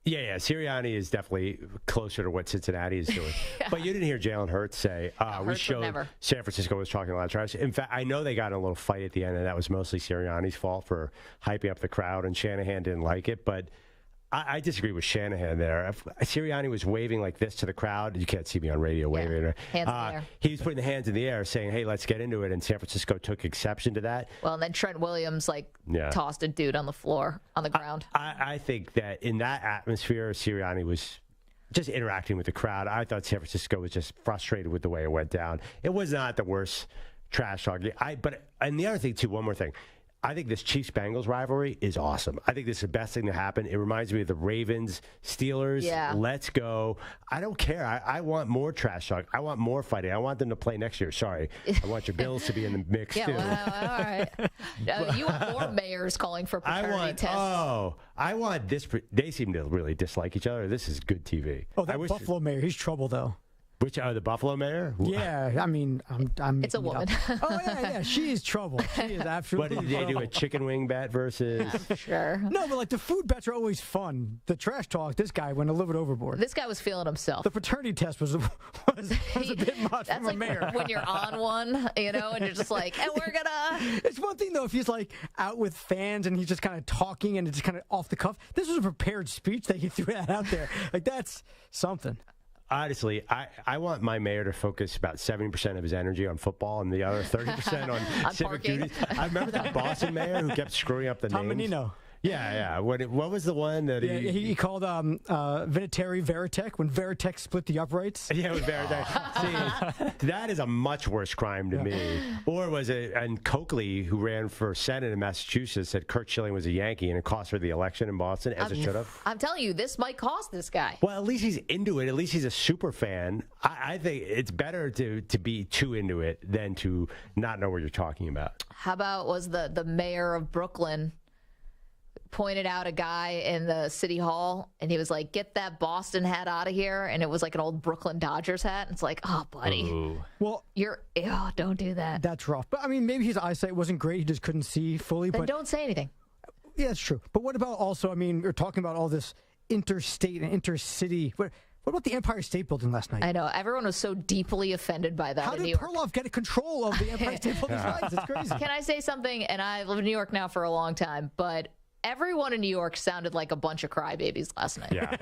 Yeah. Sirianni is definitely closer to what Cincinnati is doing. But you didn't hear Jalen Hurts say, we showed San Francisco was talking a lot of trash. In fact, I know they got in a little fight at the end, and that was mostly Sirianni's fault for hyping up the crowd, and Shanahan didn't like it. But I disagree with Shanahan there. Sirianni was waving like this to the crowd. You can't see me on radio waving. Hands in the air. He was putting the hands in the air saying, hey, let's get into it. And San Francisco took exception to that. Well, and then Trent Williams tossed a dude on the floor, on the ground. I think that in that atmosphere, Sirianni was just interacting with the crowd. I thought San Francisco was just frustrated with the way it went down. It was not the worst trash talking. And the other thing, too, one more thing. I think this Chiefs-Bengals rivalry is awesome. I think this is the best thing to happen. It reminds me of the Ravens-Steelers. Yeah. Let's go. I don't care. I want more trash talk. I want more fighting. I want them to play next year. Sorry. I want your Bills to be in the mix, too. Well, all right. You want more mayors calling for paternity tests. I want this. They seem to really dislike each other. This is good TV. Oh, that Buffalo mayor, he's trouble, though. Which the Buffalo mayor? Yeah, I mean, I'm. It's a woman. Oh yeah, she is trouble. She is absolutely. What did they do? A chicken wing bet versus? Sure. No, but like the food bets are always fun. The trash talk. This guy went a little bit overboard. This guy was feeling himself. The paternity test was a bit much That's from like a mayor. when you're on one, and you're just like, and we're gonna. It's one thing though if he's like out with fans and he's just kind of talking and it's kind of off the cuff. This was a prepared speech that he threw that out there. Like that's something. Honestly, I want my mayor to focus about 70% of his energy on football and the other 30% on civic parking. duties. I remember that Boston mayor who kept screwing up the Tom names. Menino. Yeah. What was the one that he called Vinatieri Veritek when Veritek split the uprights? Yeah, with Veritek. See, that is a much worse crime to me. Or was it, and Coakley, who ran for Senate in Massachusetts, said Kurt Schilling was a Yankee and it cost her the election in Boston, as it should have. I'm telling you, this might cost this guy. Well, at least he's into it. At least he's a super fan. I think it's better to be too into it than to not know what you're talking about. How about was the mayor of Brooklyn pointed out a guy in the city hall and he was like, get that Boston hat out of here, and it was like an old Brooklyn Dodgers hat. And it's like, oh buddy. Ooh. Well, don't do that. That's rough. But I mean, maybe his eyesight wasn't great. He just couldn't see fully. Then but don't say anything. Yeah, that's true. But what about also, I mean, we're talking about all this interstate and intercity. What about the Empire State Building last night? I know. Everyone was so deeply offended by that. How in did New York. Perloff get control of the Empire State Building's rights? It's crazy. Can I say something? And I live in New York now for a long time, but everyone in New York sounded like a bunch of crybabies last night. Yeah.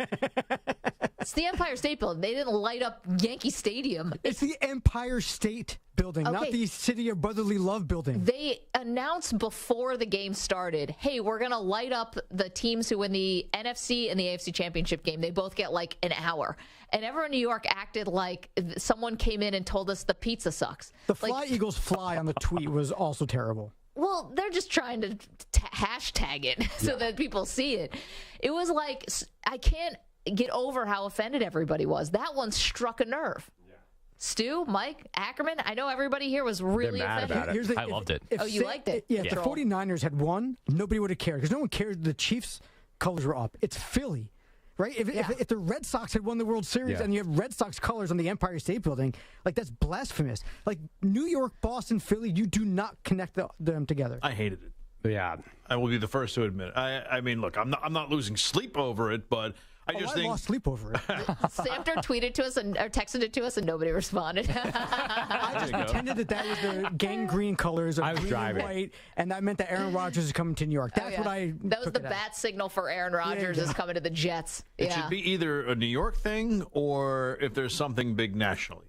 It's the Empire State Building. They didn't light up Yankee Stadium. It's the Empire State Building, not the City of Brotherly Love Building. They announced before the game started, hey, we're going to light up the teams who win the NFC and the AFC Championship game. They both get like an hour. And everyone in New York acted like someone came in and told us the pizza sucks. The Fly Eagles Fly on the tweet was also terrible. Well, they're just trying to hashtag it so that people see it. It was like, I can't get over how offended everybody was. That one struck a nerve. Yeah. Stu, Mike, Ackerman, I know everybody here was really offended. I loved it. You liked it? Yeah, if the 49ers had won, nobody would have cared because no one cared the Chiefs' colors were up. It's Philly. Right? If the Red Sox had won the World Series and you have Red Sox colors on the Empire State Building, like that's blasphemous. Like New York, Boston, Philly, you do not connect them together. I hated it. Yeah. I will be the first to admit it. I mean, look, I'm not losing sleep over it, but I lost sleep over it. Samter tweeted to us or texted it to us, and nobody responded. I just pretended that was the gang green colors of green and white, and that meant that Aaron Rodgers is coming to New York. That's what I. That was the bat signal for Aaron Rodgers is coming to the Jets. It should be either a New York thing or if there's something big nationally,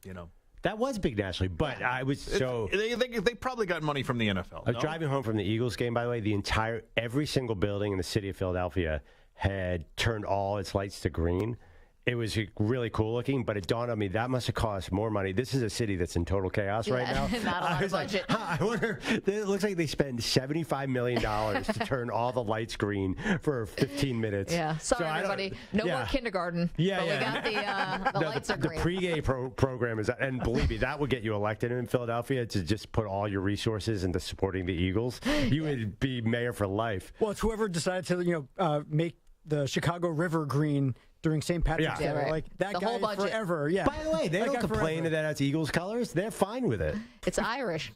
you know. That was big nationally, but I was They probably got money from the NFL. I was driving home from the Eagles game, by the way. Every single building in the city of Philadelphia had turned all its lights to green. It was really cool looking, but it dawned on me that must have cost more money. This is a city that's in total chaos right now. Not a lot of budget. I wonder, it looks like they spent $75 million to turn all the lights green for 15 minutes. Yeah. Sorry, everybody. No more kindergarten. Yeah, but we got the lights are green. The pregame program is, and believe me, that would get you elected in Philadelphia to just put all your resources into supporting the Eagles. You would be mayor for life. Well, it's whoever decided to, make the Chicago River green during St. Patrick's Day. Right. Like that guy forever. Yeah. By the way, they don't complain that that's Eagles colors. They're fine with it. It's Irish.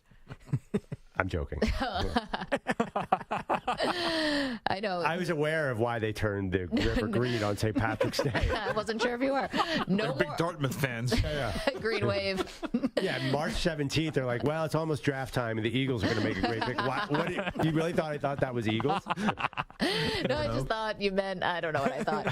I'm joking. I know. I was aware of why they turned the river green on St. Patrick's Day. I wasn't sure if you were. No big Dartmouth fans. Green wave. Yeah, March 17th, they're like, well, it's almost draft time, and the Eagles are going to make a great pick. What you really thought I thought that was Eagles? No, I just thought you meant, I don't know what I thought.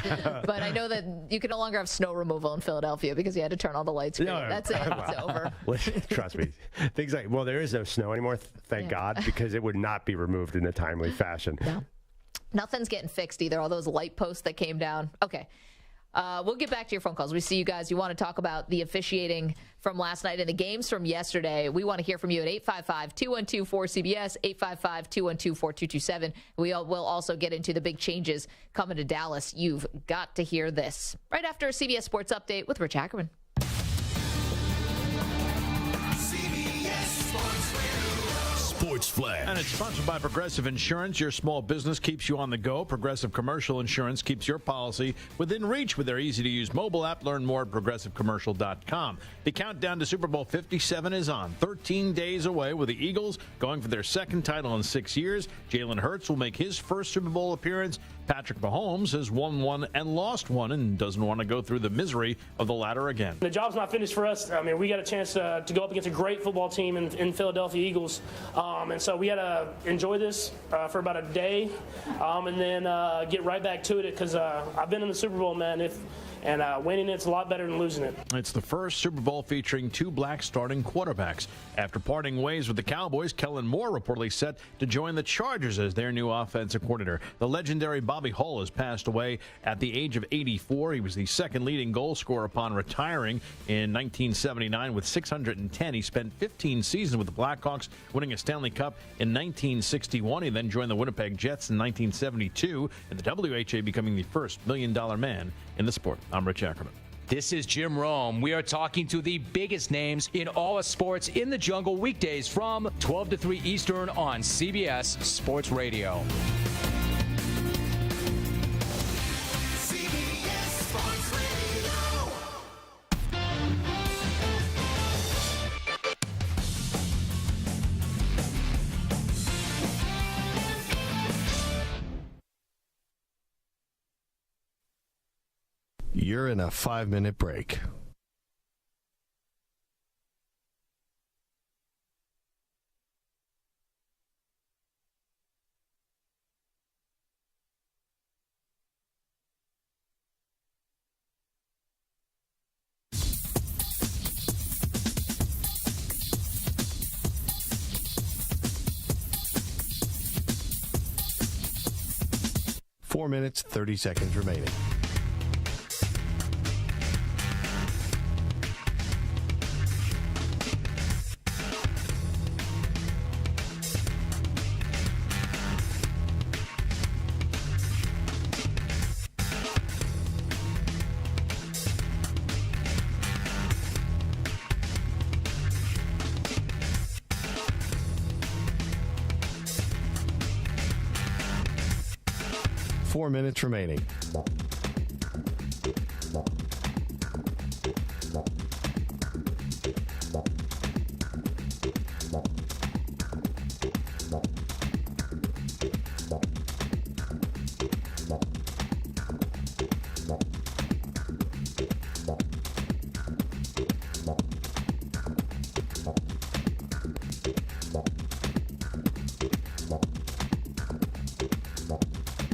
But I know that you can no longer have snow removal in Philadelphia because you had to turn all the lights green. No, that's it. It's over. Listen, trust me. Things like, well, there is no snow anymore, thank God, because it would not be removed in a timely fashion. No. Nothing's getting fixed either. All those light posts that came down. Okay. We'll get back to your phone calls. We see you guys. You want to talk about the officiating from last night and the games from yesterday. We want to hear from you at 855-212-4CBS, 855-212-4227. We will also get into the big changes coming to Dallas. You've got to hear this right after a CBS Sports Update with Rich Ackerman. Sports Flash. And it's sponsored by Progressive Insurance. Your small business keeps you on the go. Progressive Commercial Insurance keeps your policy within reach with their easy-to-use mobile app. Learn more at progressivecommercial.com. The countdown to Super Bowl 57 is on. 13 days away with the Eagles going for their second title in 6 years. Jalen Hurts will make his first Super Bowl appearance. Patrick Mahomes has won one and lost one and doesn't want to go through the misery of the latter again. The job's not finished for us. I mean, we got a chance to go up against a great football team in Philadelphia Eagles. And so we had to enjoy this for about a day and then get right back to it because I've been in the Super Bowl, man. And winning it's a lot better than losing it. It's the first Super Bowl featuring two black starting quarterbacks. After parting ways with the Cowboys, Kellen Moore reportedly set to join the Chargers as their new offensive coordinator. The legendary Bobby Hull has passed away at the age of 84. He was the second leading goal scorer upon retiring in 1979 with 610. He spent 15 seasons with the Blackhawks, winning a Stanley Cup in 1961. He then joined the Winnipeg Jets in 1972, and the WHA becoming the first $1 million man in the sport. I'm Rich Ackerman. This is Jim Rome. We are talking to the biggest names in all of sports in the jungle weekdays from 12 to 3 Eastern on CBS Sports Radio. CBS Sports Radio. 'You're in a 5-minute break. Four minutes, 30 seconds remaining. Four minutes remaining.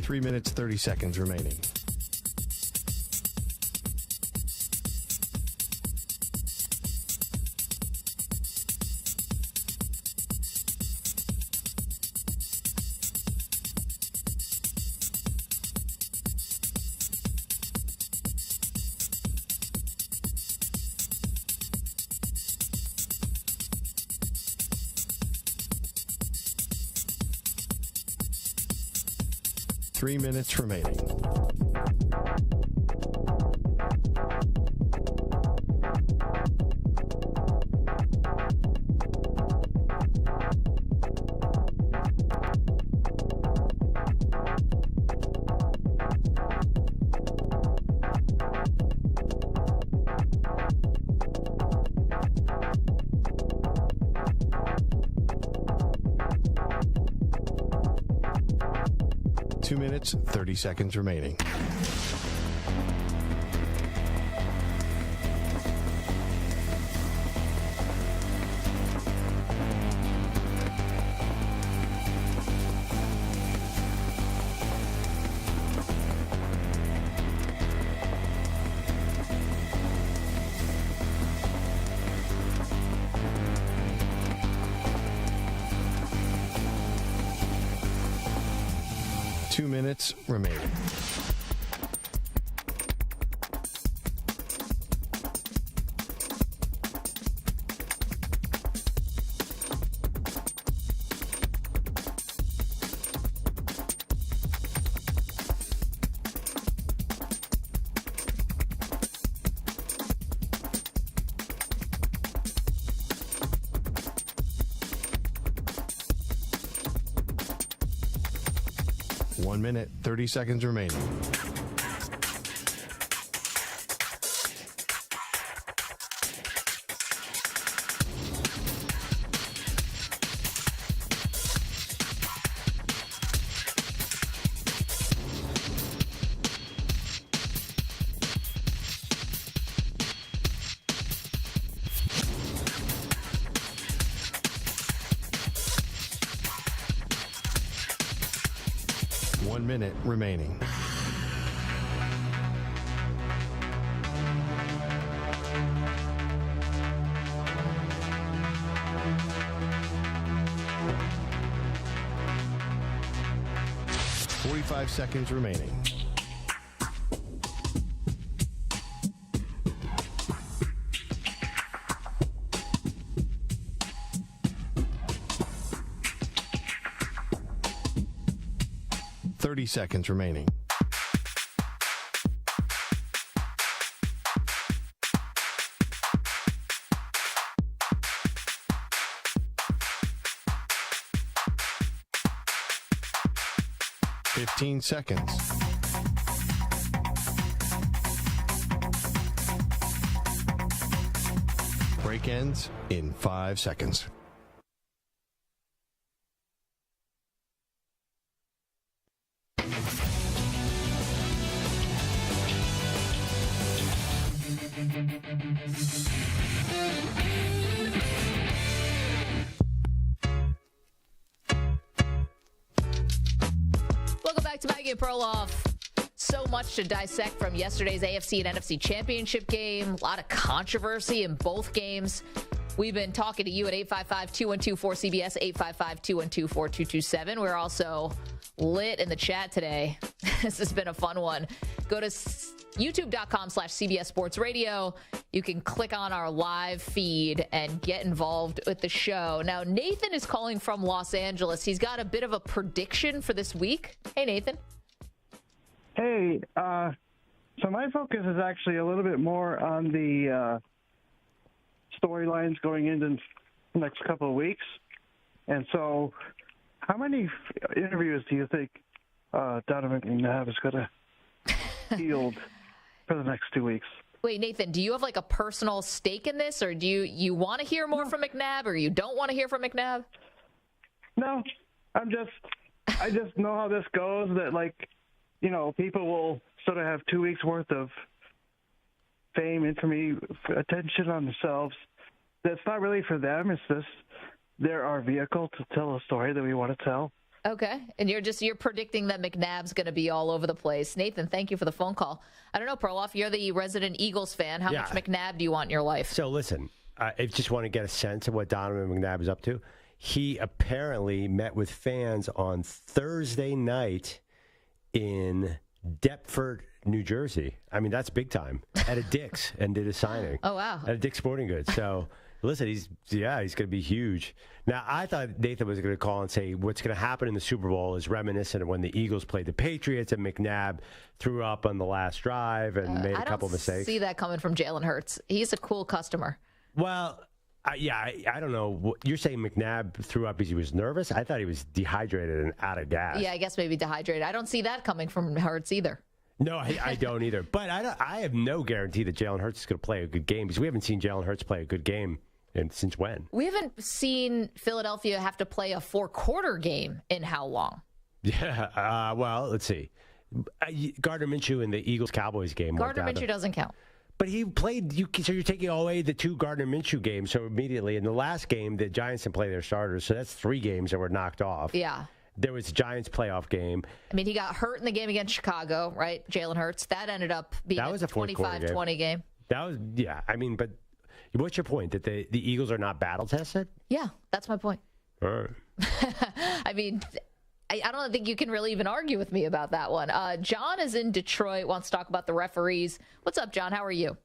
Three minutes, 30 seconds remaining. Three minutes remaining. Two minutes, 30 seconds remaining. Two minutes remaining. 1 minute, 30 seconds remaining. Minute remaining. Five seconds remaining. Seconds remaining. Seconds. Break ends in 5 seconds. Welcome back to Maggie and Perloff. So much to dissect from yesterday's AFC and NFC championship game. A lot of controversy in both games. We've been talking to you at 855-212-4CBS, 855-212-4227. We're also lit in the chat today. This has been a fun one. Go to youtube.com/CBS Sports Radio. You can click on our live feed and get involved with the show. Now, Nathan is calling from Los Angeles. He's got a bit of a prediction for this week. Hey, Nathan. Hey, so my focus is actually a little bit more on the storylines going into the next couple of weeks. And so how many interviews do you think Donovan McNabb is going to field for the next 2 weeks? Wait, Nathan, do you have like a personal stake in this, or do you want to hear more from McNabb, or you don't want to hear from McNabb? No, I just know how this goes, that people will sort of have 2 weeks worth of fame, infamy, attention on themselves. That's not really for them. It's just they're our vehicle to tell a story that we want to tell. Okay, and you're predicting that McNabb's going to be all over the place. Nathan, thank you for the phone call. I don't know, Perloff, you're the resident Eagles fan. How much McNabb do you want in your life? So listen, I just want to get a sense of what Donovan McNabb is up to. He apparently met with fans on Thursday night in Deptford, New Jersey. I mean, that's big time. At a Dick's and did a signing. Oh, wow. At a Dick's Sporting Goods. So, listen, he's going to be huge. Now, I thought Nathan was going to call and say what's going to happen in the Super Bowl is reminiscent of when the Eagles played the Patriots and McNabb threw up on the last drive and made a couple of mistakes. I don't see that coming from Jalen Hurts. He's a cool customer. Well, I don't know. You're saying McNabb threw up because he was nervous? I thought he was dehydrated and out of gas. Yeah, I guess maybe dehydrated. I don't see that coming from Hurts either. No, I don't either. But I have no guarantee that Jalen Hurts is going to play a good game because we haven't seen Jalen Hurts play a good game since when? We haven't seen Philadelphia have to play a 4-quarter game in how long? Yeah, well, let's see. Gardner Minshew in the Eagles-Cowboys game. Gardner Minshew doesn't count. But he played, so you're taking away the 2 Gardner Minshew games. So immediately in the last game, the Giants didn't play their starters. So that's 3 games that were knocked off. Yeah. There was a Giants playoff game. I mean, he got hurt in the game against Chicago, right? Jalen Hurts. That ended up being a 25-20 game. That was, yeah. I mean, but what's your point? That the Eagles are not battle tested? Yeah, that's my point. All right. I mean, I don't think you can really even argue with me about that one. John is in Detroit, wants to talk about the referees. What's up, John? How are you?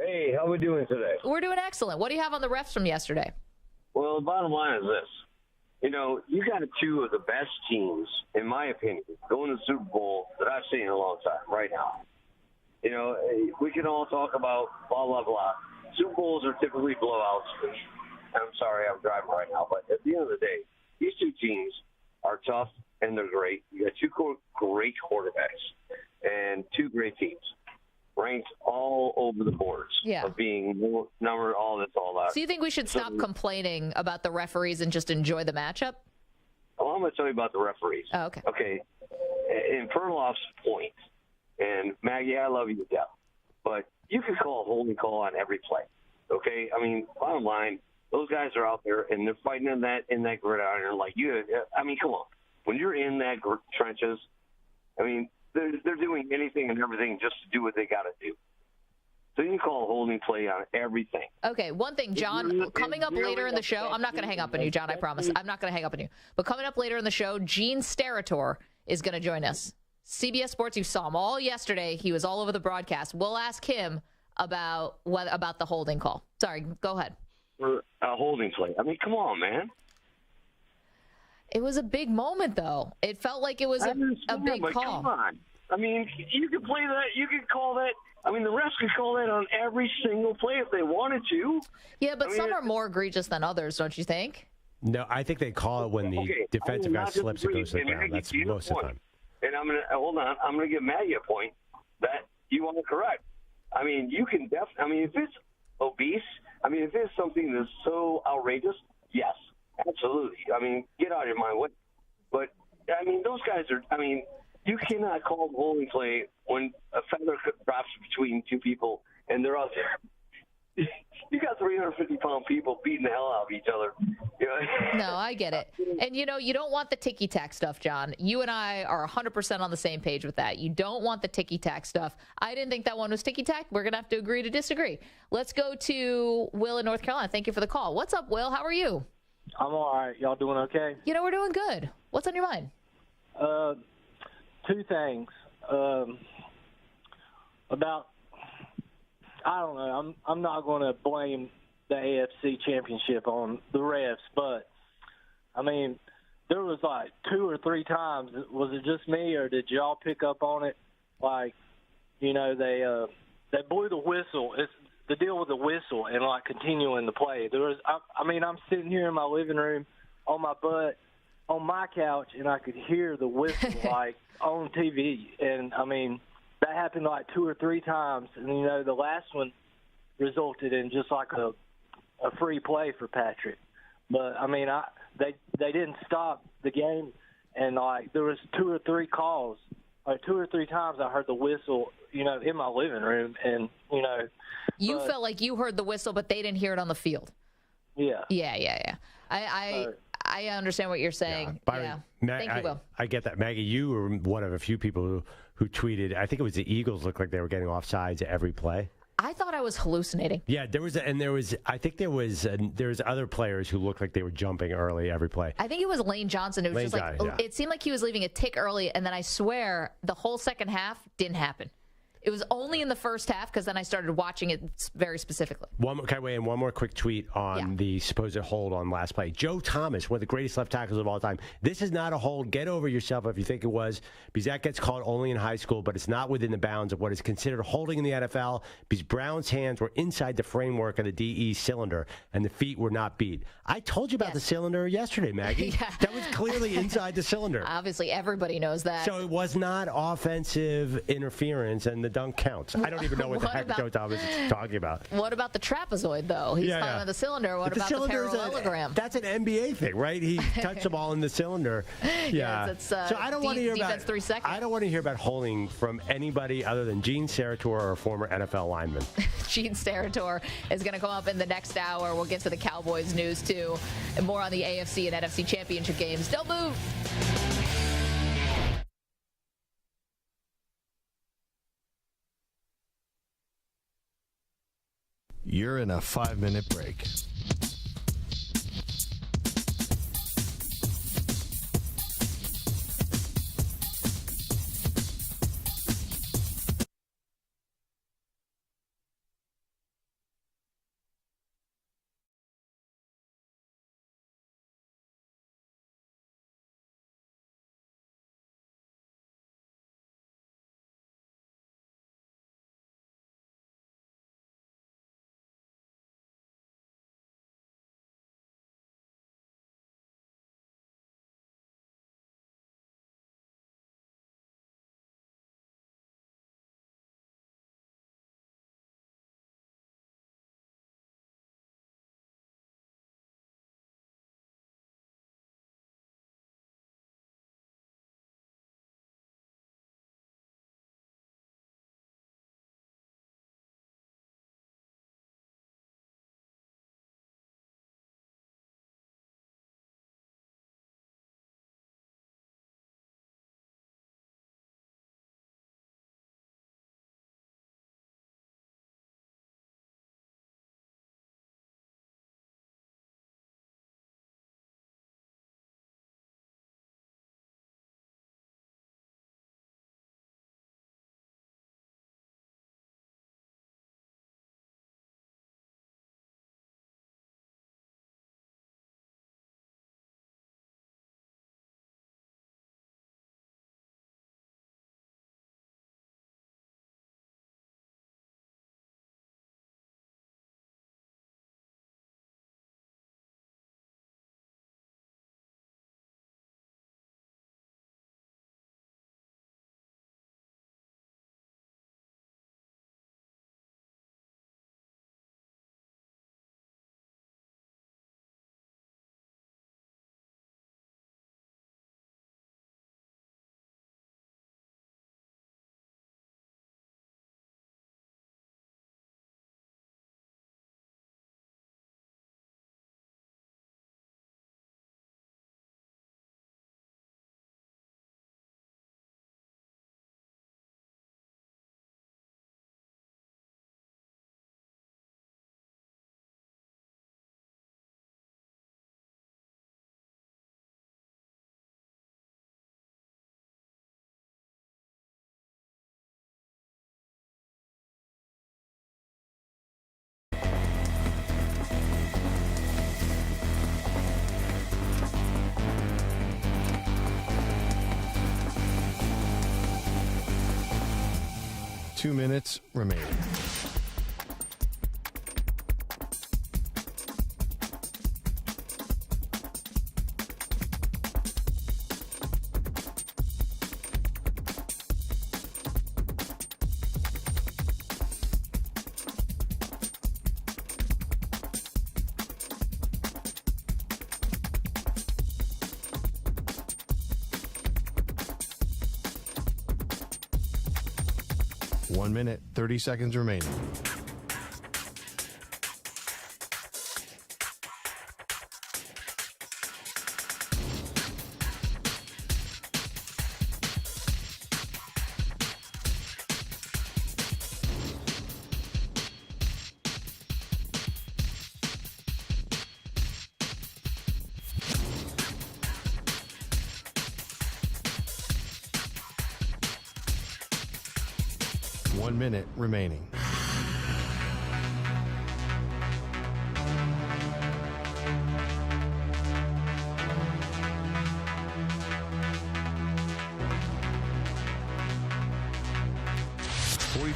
Hey, how are we doing today? We're doing excellent. What do you have on the refs from yesterday? Well, the bottom line is this. You know, you got 2 of the best teams, in my opinion, going to the Super Bowl that I've seen in a long time right now. You know, we can all talk about blah, blah, blah. Super Bowls are typically blowouts. I'm sorry, I'm driving right now, but at the end of the day, these two teams are tough and they're great. You got two great quarterbacks and two great teams, ranked all over the boards of being numbered, all that. So you think we should stop complaining about the referees and just enjoy the matchup? Well, I'm going to tell you about the referees. Oh, okay. Okay. In Perloff's point, and Maggie, I love you to death, but you can call a holding call on every play. Okay? I mean, bottom line, those guys are out there and they're fighting in that gridiron like you. I mean, come on. When you're in that trenches, I mean, they're doing anything and everything just to do what they got to do. So you can call a holding play on everything. Okay, one thing, John, coming up later in the show, I'm not going to hang up on you, John, I promise. I'm not going to hang up on you. But coming up later in the show, Gene Steratore is going to join us. CBS Sports, you saw him all yesterday. He was all over the broadcast. We'll ask him about the holding call. Sorry, go ahead. For a holding play. I mean, come on, man. It was a big moment, though. It felt like it was a big call. Come on. I mean, you could play that. You could call that. I mean, the refs could call that on every single play if they wanted to. Yeah, but some are more egregious than others, don't you think? No, I think they call it when the defensive guy slips and goes to the ground. That's most of the time. And I'm going to hold on. I'm going to give Maggie a point that you want to correct. I mean, you can definitely. I mean, if it's obese, I mean, if it's something that's so outrageous, yes, absolutely. I mean, get out of your mind. What? But I mean, those guys are. I mean, you cannot call the holding play when a feather drops between two people and they're out there. You got 350-pound people beating the hell out of each other. No, I get it. And, you know, you don't want the ticky-tack stuff, John. You and I are 100% on the same page with that. You don't want the ticky-tack stuff. I didn't think that one was ticky-tack. We're going to have to agree to disagree. Let's go to Will in North Carolina. Thank you for the call. What's up, Will? How are you? I'm all right. Y'all doing okay? You know, we're doing good. What's on your mind? Two things. About, I don't know, I'm not going to blame the AFC Championship on the refs, but, I mean, there was like 2 or 3 times, was it just me or did y'all pick up on it? Like, you know, they blew the whistle. It's the deal with the whistle and, like, continuing the play. There was, I mean, I'm sitting here in my living room on my butt on my couch, and I could hear the whistle, like, on TV. And, I mean, that happened like 2 or 3 times. And, you know, the last one resulted in just like a free play for Patrick. But, I mean, they didn't stop the game. And, like, there was 2 or 3 calls, like 2 or 3 times I heard the whistle, you know, in my living room. And, you know. You felt like you heard the whistle, but they didn't hear it on the field. Yeah. Yeah. I understand what you're saying. Yeah. Thank you, Will. I get that. Maggie, you were one of a few people who tweeted, I think it was the Eagles looked like they were getting offsides every play. I thought I was hallucinating. Yeah, there was other players who looked like they were jumping early every play. I think it was Lane Johnson. It was It seemed like he was leaving a tick early, and then I swear the whole second half didn't happen. It was only in the first half because then I started watching it very specifically. One more quick tweet on the supposed hold on last play. Joe Thomas, one of the greatest left tackles of all time. This is not a hold. Get over yourself if you think it was, because that gets called only in high school, but it's not within the bounds of what is considered holding in the NFL because Brown's hands were inside the framework of the DE cylinder and the feet were not beat. I told you about the cylinder yesterday, Maggie. That was clearly inside the cylinder. Obviously, everybody knows that. So it was not offensive interference, and the dunk counts. I don't even know what the heck Joe Thomas is talking about. What about the trapezoid, though? He's talking about the cylinder. What about the parallelogram? That's an NBA thing, right? He touched the ball in the cylinder. Yeah. So I don't want to hear about 3 seconds. I don't want to hear about holding from anybody other than Gene Steratore or a former NFL lineman. Gene Steratore is going to come up in the next hour. We'll get to the Cowboys news, too, and more on the AFC and NFC championship games. Don't move. You're in a 5-minute break. 2 minutes remaining. One minute, 30 seconds remaining. One minute remaining.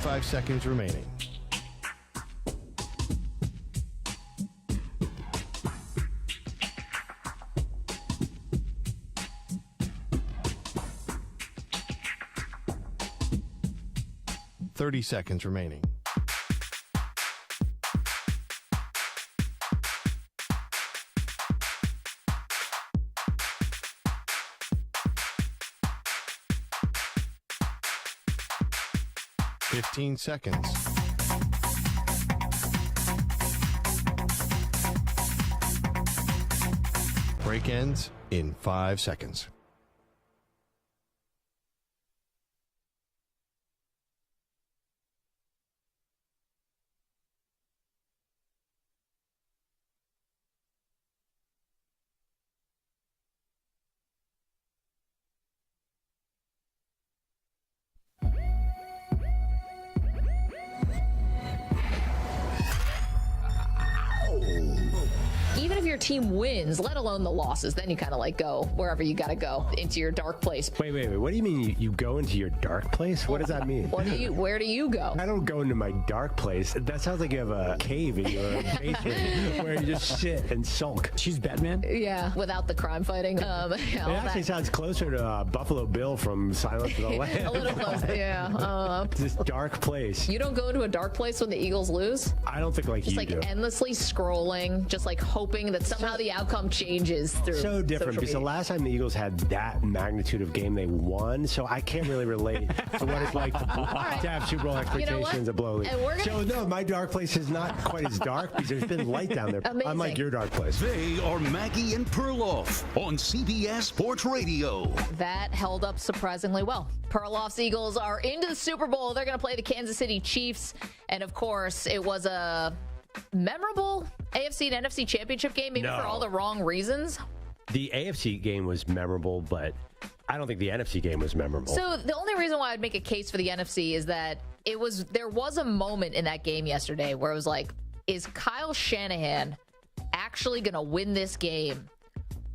Five seconds remaining. Seconds remaining. Seconds. Break ends in 5 seconds. Even if your team wins, let alone the losses, then you kind of like go wherever you got to go into your dark place. Wait. What do you mean you go into your dark place? What does that mean? Where do you go? I don't go into my dark place. That sounds like you have a cave in your basement where you just sit and sulk. She's Batman? Yeah, without the crime fighting. It actually sounds closer to Buffalo Bill from Silence of the Lambs. A little closer, yeah. This dark place. You don't go into a dark place when the Eagles lose? I don't think like just you like do. Endlessly scrolling, just like hoping that somehow the outcome changes through so different because the last time the Eagles had that magnitude of game, they won. So I can't really relate to what it's like to have Super Bowl expectations of blow lead. So no, my dark place is not quite as dark because there's been light down there. Amazing. Unlike your dark place. They are Maggie and Perloff on CBS Sports Radio. That held up surprisingly well. Perloff's Eagles are into the Super Bowl. They're going to play the Kansas City Chiefs. And of course, it was a memorable AFC and NFC championship game, maybe for all the wrong reasons. The AFC game was memorable, but I don't think the NFC game was memorable. So the only reason why I'd make a case for the NFC is that there was a moment in that game yesterday where it was like, is Kyle Shanahan actually going to win this game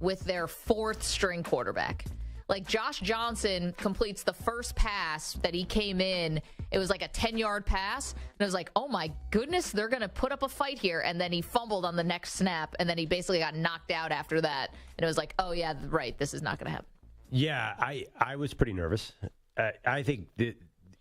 with their fourth string quarterback? Like Josh Johnson completes the first pass that he came in. It was like a 10-yard pass. And I was like, oh my goodness, they're going to put up a fight here. And then he fumbled on the next snap. And then he basically got knocked out after that. And it was like, oh yeah, right, this is not going to happen. Yeah, I was pretty nervous. I think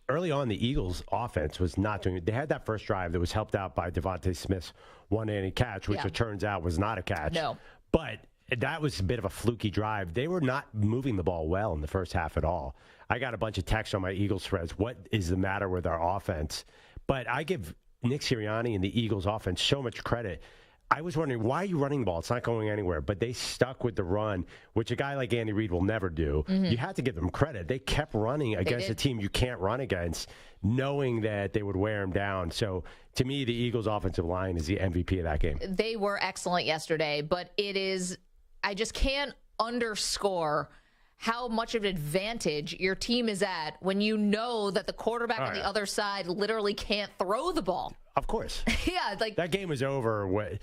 early on, the Eagles' offense was not doing it. They had that first drive that was helped out by Devontae Smith's one-handed catch, which it turns out was not a catch. No. But that was a bit of a fluky drive. They were not moving the ball well in the first half at all. I got a bunch of texts on my Eagles threads. What is the matter with our offense? But I give Nick Sirianni and the Eagles offense so much credit. I was wondering, why are you running the ball? It's not going anywhere. But they stuck with the run, which a guy like Andy Reid will never do. Mm-hmm. You have to give them credit. They kept running against a team you can't run against, knowing that they would wear them down. So, to me, the Eagles' offensive line is the MVP of that game. They were excellent yesterday, but I just can't underscore how much of an advantage your team is at when you know that the quarterback on the other side literally can't throw the ball. Of course. Yeah, like that game was over.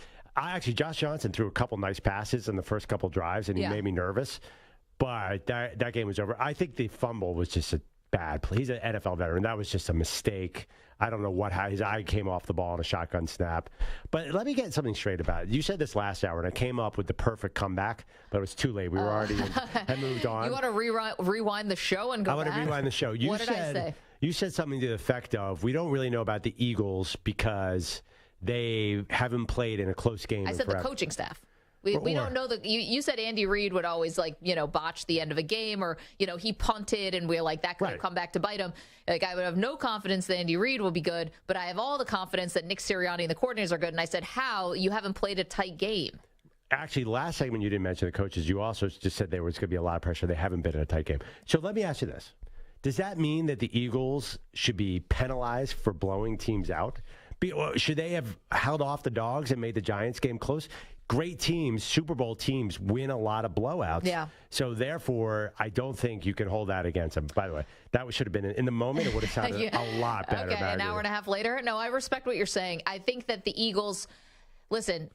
Josh Johnson threw a couple nice passes in the first couple drives, and he made me nervous. But that game was over. I think the fumble was just a bad play. He's an NFL veteran. That was just a mistake. I don't know how his eye came off the ball on a shotgun snap. But let me get something straight about it. You said this last hour, and I came up with the perfect comeback, but it was too late. We were already had moved on. You want to rewind the show and go back? I want to rewind the show. What did I say? You said something to the effect of, we don't really know about the Eagles because they haven't played in a close game. I said the coaching staff. We don't know you said Andy Reid would always botch the end of a game, or he punted and we're like that could have come back to bite him. Like I would have no confidence that Andy Reid will be good, but I have all the confidence that Nick Sirianni and the coordinators are good. And I said, how you haven't played a tight game? Actually, last segment you didn't mention the coaches. You also just said there was going to be a lot of pressure. They haven't been in a tight game. So let me ask you this: does that mean that the Eagles should be penalized for blowing teams out? Should they have held off the dogs and made the Giants game close? Great teams, Super Bowl teams, win a lot of blowouts. Yeah. So, therefore, I don't think you can hold that against them. By the way, that should have been in the moment. It would have sounded a lot better. Okay, an hour and a half later. No, I respect what you're saying. I think that the Eagles, listen,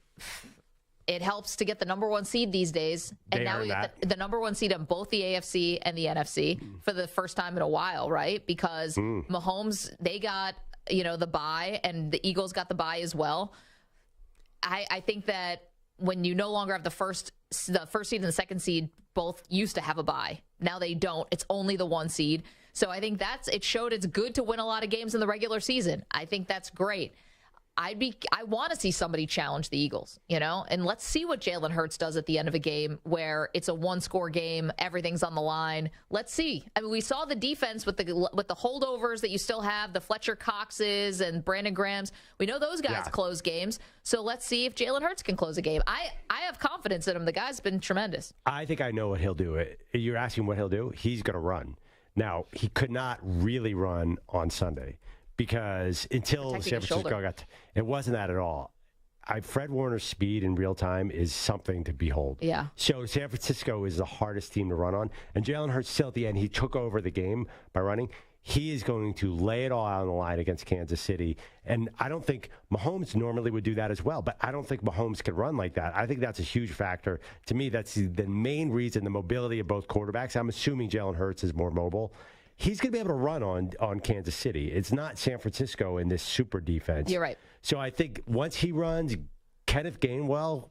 it helps to get the number one seed these days. And now we get the number one seed on both the AFC and the NFC for the first time in a while, right? Because Mahomes, they got, the bye, and the Eagles got the bye as well. I think that when you no longer have the first seed and the second seed both used to have a bye. Now they don't. It's only the one seed. So I think it showed it's good to win a lot of games in the regular season. I think that's great. I want to see somebody challenge the Eagles, and let's see what Jalen Hurts does at the end of a game where it's a one-score game, everything's on the line. Let's see. I mean, we saw the defense with the holdovers that you still have, the Fletcher Coxes and Brandon Grahams. We know those guys close games, so let's see if Jalen Hurts can close a game. I have confidence in him. The guy's been tremendous. I think I know what he'll do. You're asking what he'll do? He's going to run. Now, he could not really run on Sunday, because until San Francisco it wasn't that at all. Fred Warner's speed in real time is something to behold. Yeah. So San Francisco is the hardest team to run on. And Jalen Hurts still at the end, he took over the game by running. He is going to lay it all out on the line against Kansas City. And I don't think Mahomes normally would do that as well, but I don't think Mahomes can run like that. I think that's a huge factor. To me, that's the main reason, the mobility of both quarterbacks. I'm assuming Jalen Hurts is more mobile. He's going to be able to run on Kansas City. It's not San Francisco in this super defense. You're right. So I think once he runs, Kenneth Gainwell,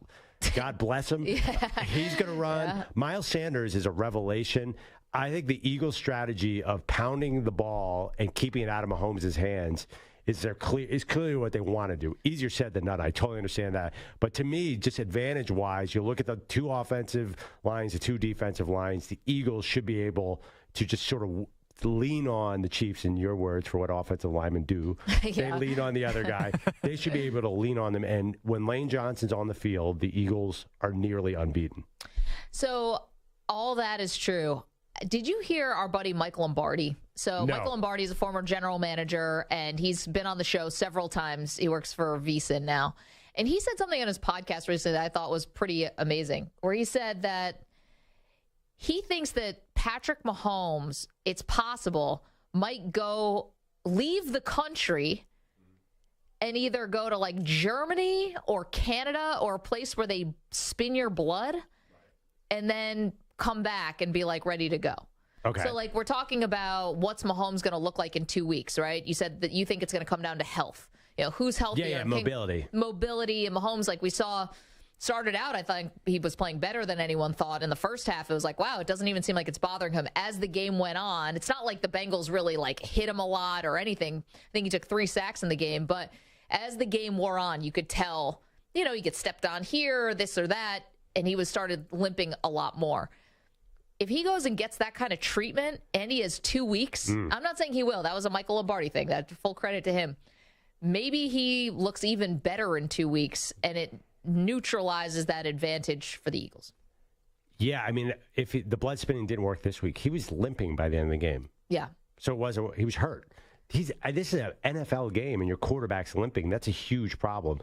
God bless him, he's going to run. Yeah. Miles Sanders is a revelation. I think the Eagles' strategy of pounding the ball and keeping it out of Mahomes' hands is clearly what they want to do. Easier said than done. I totally understand that. But to me, just advantage-wise, you look at the two offensive lines, the two defensive lines, the Eagles should be able to just sort of lean on the Chiefs, in your words, for what offensive linemen do. They lean on the other guy. They should be able to lean on them. And when Lane Johnson's on the field, the Eagles are nearly unbeaten. So all that is true. Did you hear our buddy Mike Lombardi? So no. Michael Lombardi is a former general manager, and he's been on the show several times. He works for VSiN now. And he said something on his podcast recently that I thought was pretty amazing, where he said that he thinks that Patrick Mahomes, it's possible, might leave the country and either go to like Germany or Canada or a place where they spin your blood and then come back and be like ready to go. Okay. So like we're talking about what's Mahomes going to look like in 2 weeks, right? You said that you think it's going to come down to health. Who's healthier? Yeah, mobility. Mobility and Mahomes, like we saw, started out, I think he was playing better than anyone thought. In the first half, it was like, wow, it doesn't even seem like it's bothering him. As the game went on, it's not like the Bengals really like hit him a lot or anything. I think he took 3 sacks in the game. But as the game wore on, you could tell, he gets stepped on here, this or that, and he started limping a lot more. If he goes and gets that kind of treatment and he has 2 weeks, I'm not saying he will. That was a Michael Lombardi thing. That full credit to him. Maybe he looks even better in 2 weeks, and it neutralizes that advantage for the Eagles. Yeah, I mean, if the blood spinning didn't work this week, he was limping by the end of the game. Yeah. So he was hurt. This is an NFL game, and your quarterback's limping. That's a huge problem.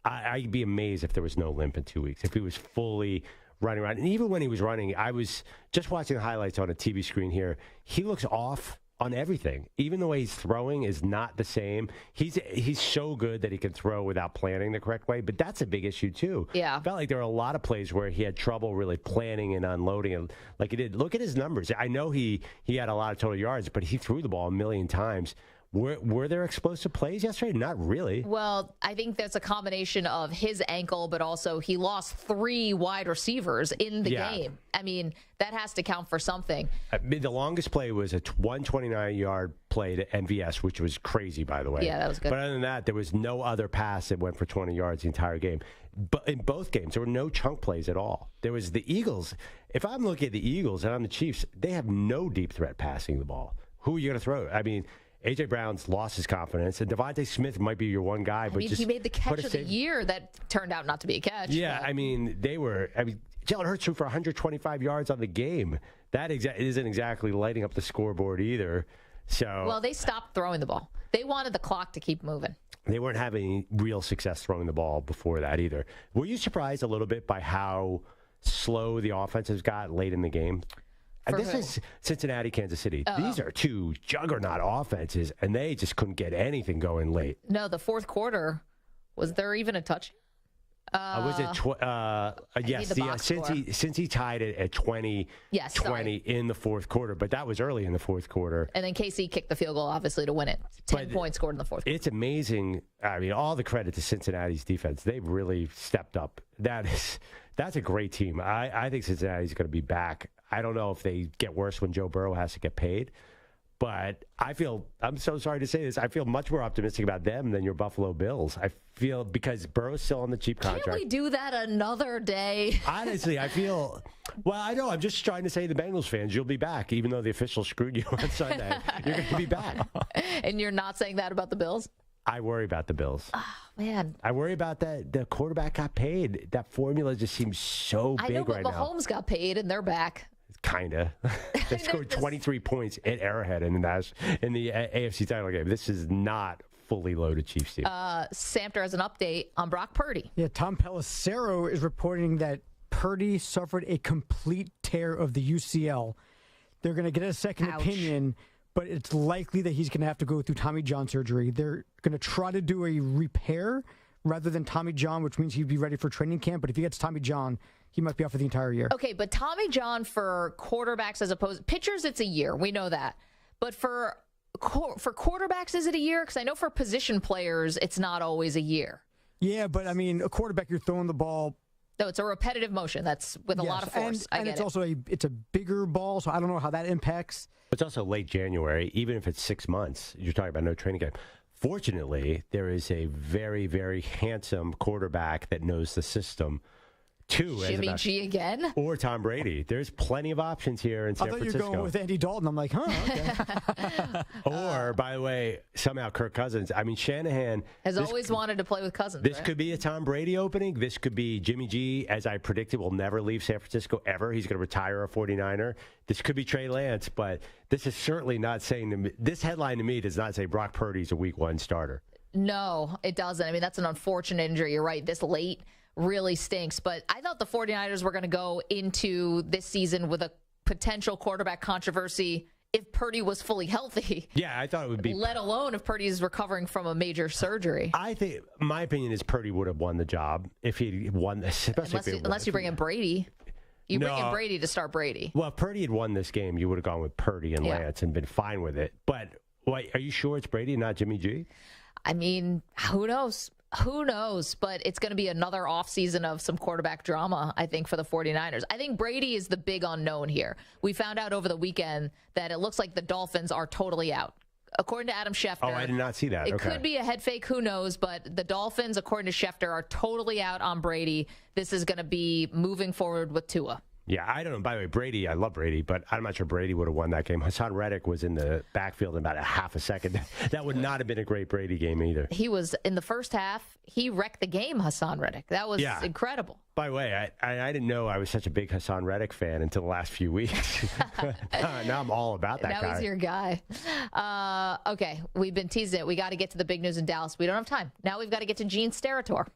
I'd be amazed if there was no limp in 2 weeks, if he was fully running around. And even when he was running, I was just watching the highlights on a TV screen here. He looks off on everything. Even the way he's throwing is not the same. He's so good that he can throw without planning the correct way, but that's a big issue too. Yeah. I felt like there were a lot of plays where he had trouble really planning and unloading it like he did. Look at his numbers. I know he had a lot of total yards, but he threw the ball a million times. Were there explosive plays yesterday? Not really. Well, I think that's a combination of his ankle, but also he lost 3 wide receivers in the game. I mean, that has to count for something. The longest play was a 129-yard play to MVS, which was crazy, by the way. Yeah, that was good. But other than that, there was no other pass that went for 20 yards the entire game. But in both games, there were no chunk plays at all. There was the Eagles. If I'm looking at the Eagles and I'm the Chiefs, they have no deep threat passing the ball. Who are you going to throw? I mean, A.J. Brown's lost his confidence, and Devontae Smith might be your one guy. But he made the catch of the year that turned out not to be a catch. Yeah, but. I mean, Jalen Hurts threw for 125 yards on the game. That isn't exactly lighting up the scoreboard either. So, well, they stopped throwing the ball. They wanted the clock to keep moving. They weren't having real success throwing the ball before that either. Were you surprised a little bit by how slow the offenses got late in the game? This is Cincinnati, Kansas City. These are 2 juggernaut offenses, and they just couldn't get anything going late. No, the fourth quarter, was there even a touch? Was it? Yes. Since he tied it at 20 in the fourth quarter, but that was early in the fourth quarter. And then KC kicked the field goal, obviously, to win it. 10 points scored in the fourth quarter. It's amazing. I mean, all the credit to Cincinnati's defense. They've really stepped up. That's a great team. I think Cincinnati's going to be back. I don't know if they get worse when Joe Burrow has to get paid, but I'm so sorry to say this, I feel much more optimistic about them than your Buffalo Bills. I feel because Burrow's still on the cheap contract. Can't we do that another day? Honestly, I know. I'm just trying to say to the Bengals fans, you'll be back, even though the officials screwed you on Sunday. You're going to be back. And you're not saying that about the Bills? I worry about the Bills. Oh, man. I worry about that. The quarterback got paid. That formula just seems so big right now. I know, but Mahomes got paid, and they're back. Kind of. They scored 23 points at Arrowhead in the AFC title game. This is not fully loaded Chiefs team. Samter has an update on Brock Purdy. Yeah, Tom Pelissero is reporting that Purdy suffered a complete tear of the UCL. They're going to get a second opinion, but it's likely that he's going to have to go through Tommy John surgery. They're going to try to do a repair rather than Tommy John, which means he'd be ready for training camp. But if he gets Tommy John, he might be out for the entire year. Okay, but Tommy John for quarterbacks as opposed pitchers, it's a year. We know that. But for quarterbacks, is it a year? Because I know for position players, it's not always a year. Yeah, but I mean, a quarterback, you're throwing the ball. No, it's a repetitive motion. That's with a lot of force. And it's also it's a bigger ball, so I don't know how that impacts. It's also late January. Even if it's 6 months, you're talking about no training camp. Fortunately, there is a very, very handsome quarterback that knows the system. Jimmy G again? Or Tom Brady. There's plenty of options here in San Francisco. I thought you were going with Andy Dalton. I'm like, okay. Or, by the way, somehow Kirk Cousins. I mean, Shanahan has always wanted to play with Cousins. This could be a Tom Brady opening. This could be Jimmy G, as I predicted, will never leave San Francisco ever. He's going to retire a 49er. This could be Trey Lance, but this is certainly not saying to me. This headline to me does not say Brock Purdy's a week 1 starter. No, it doesn't. I mean, that's an unfortunate injury. You're right. This late really stinks. But I thought the 49ers were going to go into this season with a potential quarterback controversy if Purdy was fully healthy. Yeah, I thought it would be. Let alone if Purdy's recovering from a major surgery. I think, my opinion is Purdy would have won the job if he won this. Unless you bring in Brady. You bring in Brady to start Brady. Well, if Purdy had won this game, you would have gone with Purdy and Lance and been fine with it. But wait, are you sure it's Brady and not Jimmy G? I mean, who knows? Who knows? But it's going to be another offseason of some quarterback drama, I think, for the 49ers. I think Brady is the big unknown here. We found out over the weekend that it looks like the Dolphins are totally out. According to Adam Schefter. Oh, I did not see that. It could be a head fake. Who knows? But the Dolphins, according to Schefter, are totally out on Brady. This is going to be moving forward with Tua. Yeah, I don't know. By the way, Brady, I love Brady, but I'm not sure Brady would have won that game. Hassan Reddick was in the backfield in about a half a second. That would not have been a great Brady game either. He was, in the first half, he wrecked the game, Hassan Reddick. That was incredible. By the way, I didn't know I was such a big Hassan Reddick fan until the last few weeks. Now I'm all about that guy. Now he's your guy. Okay, we've been teasing it. We got to get to the big news in Dallas. We don't have time. Now we've got to get to Gene Steratore.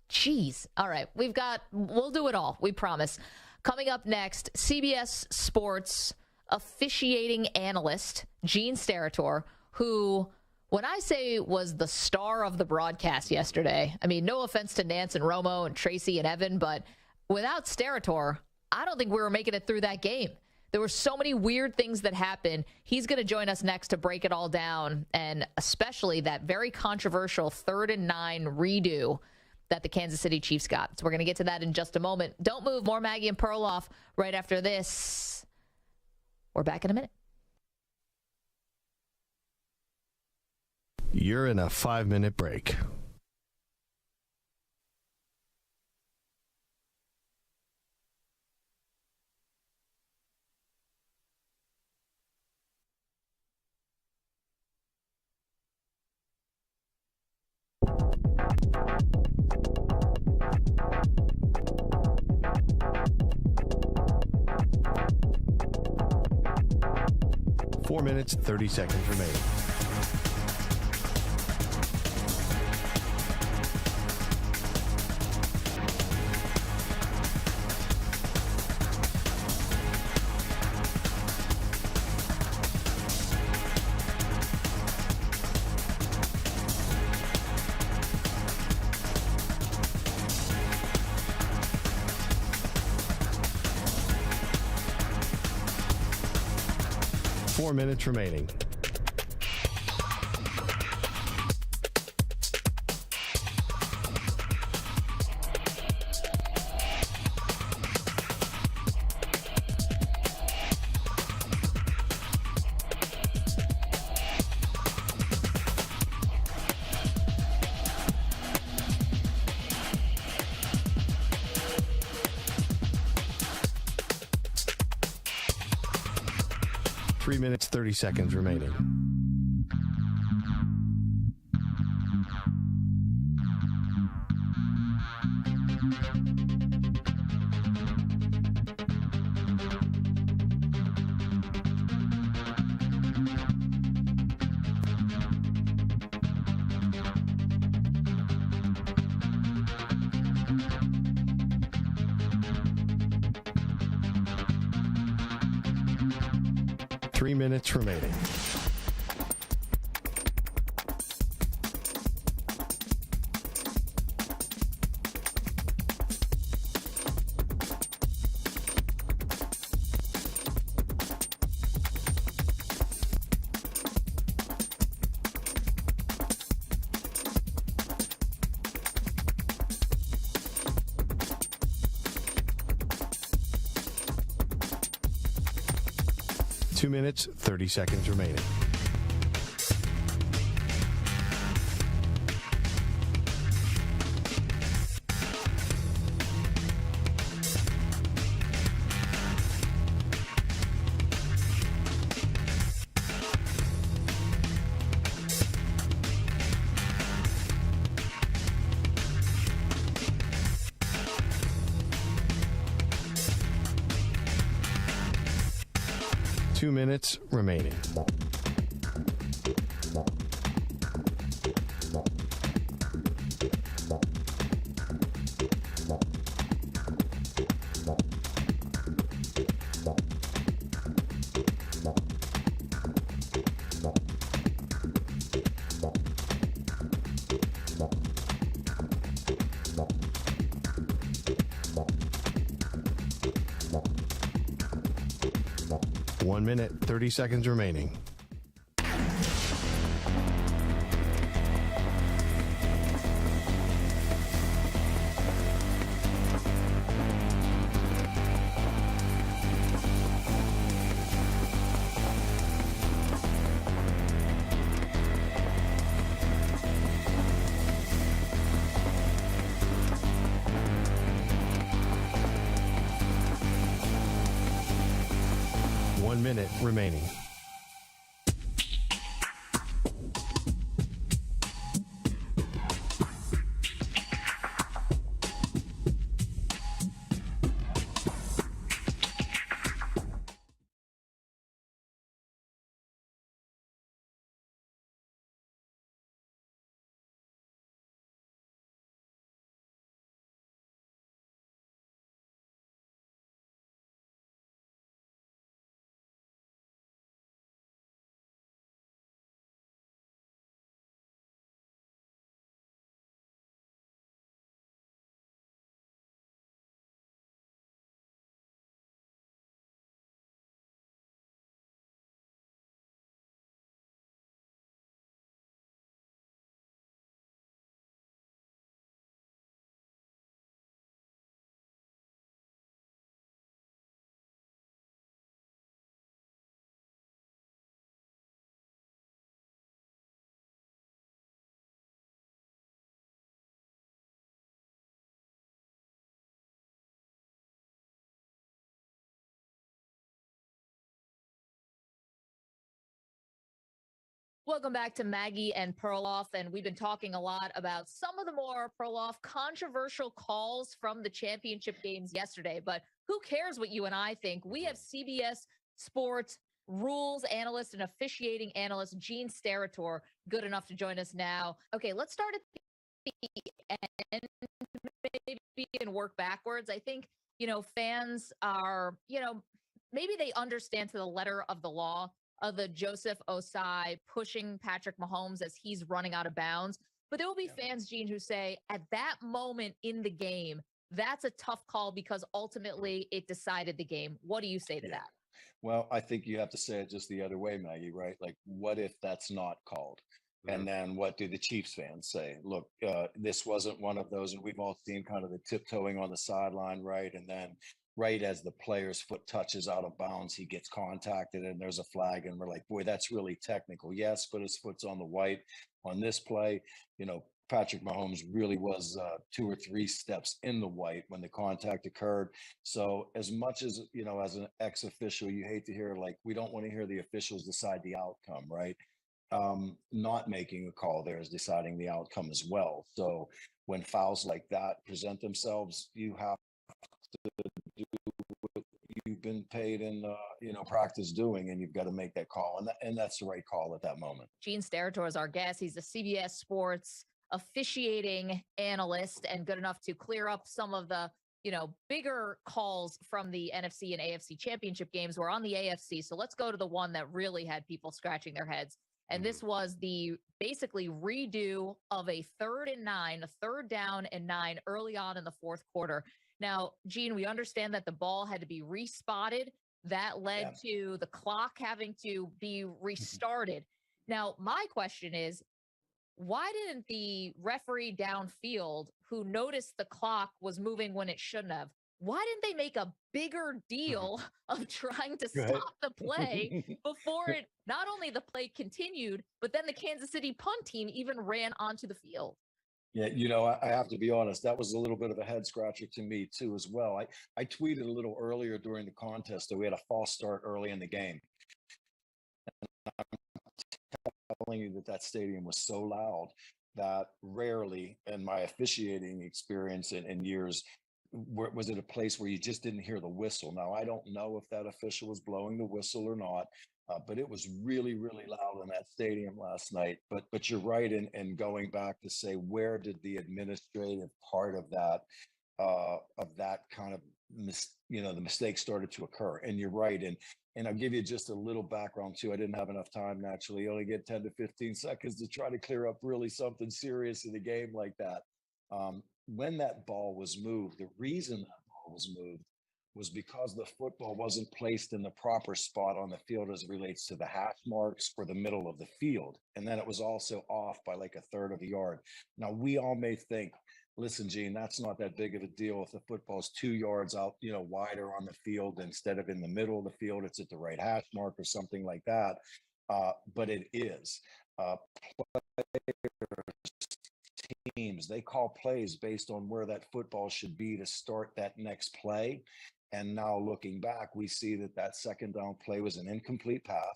Jeez. All right, we'll do it all. We promise. Coming up next, CBS Sports officiating analyst, Gene Steratore, who, when I say was the star of the broadcast yesterday, I mean, no offense to Nance and Romo and Tracy and Evan, but without Steratore, I don't think we were making it through that game. There were so many weird things that happened. He's going to join us next to break it all down, and especially that very controversial 3rd and 9 redo that the Kansas City Chiefs got. So we're going to get to that in just a moment. Don't move. More Maggie and Perloff right after this. We're back in a minute. You're in a 5-minute break. Four minutes, 30 seconds remaining. Four minutes remaining. Three minutes, 30 seconds remaining. Three minutes remaining. Two minutes, 30 seconds remaining. Two minutes remaining. One minute, 30 seconds remaining. Minute remaining. Welcome back to Maggie and Perloff, and we've been talking a lot about some of the more Perloff controversial calls from the championship games yesterday, but who cares what you and I think? We have CBS Sports rules analyst and officiating analyst Gene Steratore good enough to join us now. Okay, let's start at the end, maybe, and work backwards. I think, fans are, maybe they understand to the letter of the law of the Joseph Osai pushing Patrick Mahomes as he's running out of bounds. But there will be fans, Gene, who say at that moment in the game, that's a tough call because ultimately it decided the game. What do you say to that? Well, I think you have to say it just the other way, Maggie, right? Like, what if that's not called? And then what do the Chiefs fans say? Look, this wasn't one of those, and we've all seen kind of the tiptoeing on the sideline, right? And then right as the player's foot touches out of bounds, he gets contacted and there's a flag, and we're like, boy, that's really technical. Yes, but his foot's on the white. On this play, Patrick Mahomes really was 2 or 3 steps in the white when the contact occurred. So as much as, as an ex-official, you hate to hear, like, we don't want to hear the officials decide the outcome, right? Not making a call there is deciding the outcome as well. So when fouls like that present themselves, you have to do what you've been paid in, practice doing, and you've got to make that call. And that's the right call at that moment. Gene Steratore is our guest. He's the CBS Sports officiating analyst and good enough to clear up some of the, bigger calls from the NFC and AFC championship games. We're on the AFC. So let's go to the one that really had people scratching their heads. And this was the basically redo of a 3rd and 9, a 3rd down and 9 early on in the 4th quarter. Now, Gene, we understand that the ball had to be respotted. That led to the clock having to be restarted. Now, my question is, why didn't the referee downfield, who noticed the clock was moving when it shouldn't have, why didn't they make a bigger deal of trying to stop the play before it, not only the play continued, but then the Kansas City punt team even ran onto the field? Yeah, I have to be honest, that was a little bit of a head scratcher to me too as well. I tweeted a little earlier during the contest that we had a false start early in the game. And I'm telling you that stadium was so loud that rarely in my officiating experience in years was it a place where you just didn't hear the whistle. Now, I don't know if that official was blowing the whistle or not, but it was really, really loud in that stadium last night. But you're right in going back to say, where did the administrative part of that kind of the mistake started to occur? And you're right. And I'll give you just a little background too. I didn't have enough time naturally. You only get 10 to 15 seconds to try to clear up really something serious in the game like that. When that ball was moved, the reason that ball was moved was because the football wasn't placed in the proper spot on the field as it relates to the hash marks or the middle of the field. And then it was also off by like 1/3 of a yard. Now, we all may think, listen, Gene, that's not that big of a deal. If the football's 2 yards out, wider on the field instead of in the middle of the field, it's at the right hash mark or something like that. But it is. Teams, they call plays based on where that football should be to start that next play. And now looking back, we see that 2nd down play was an incomplete pass.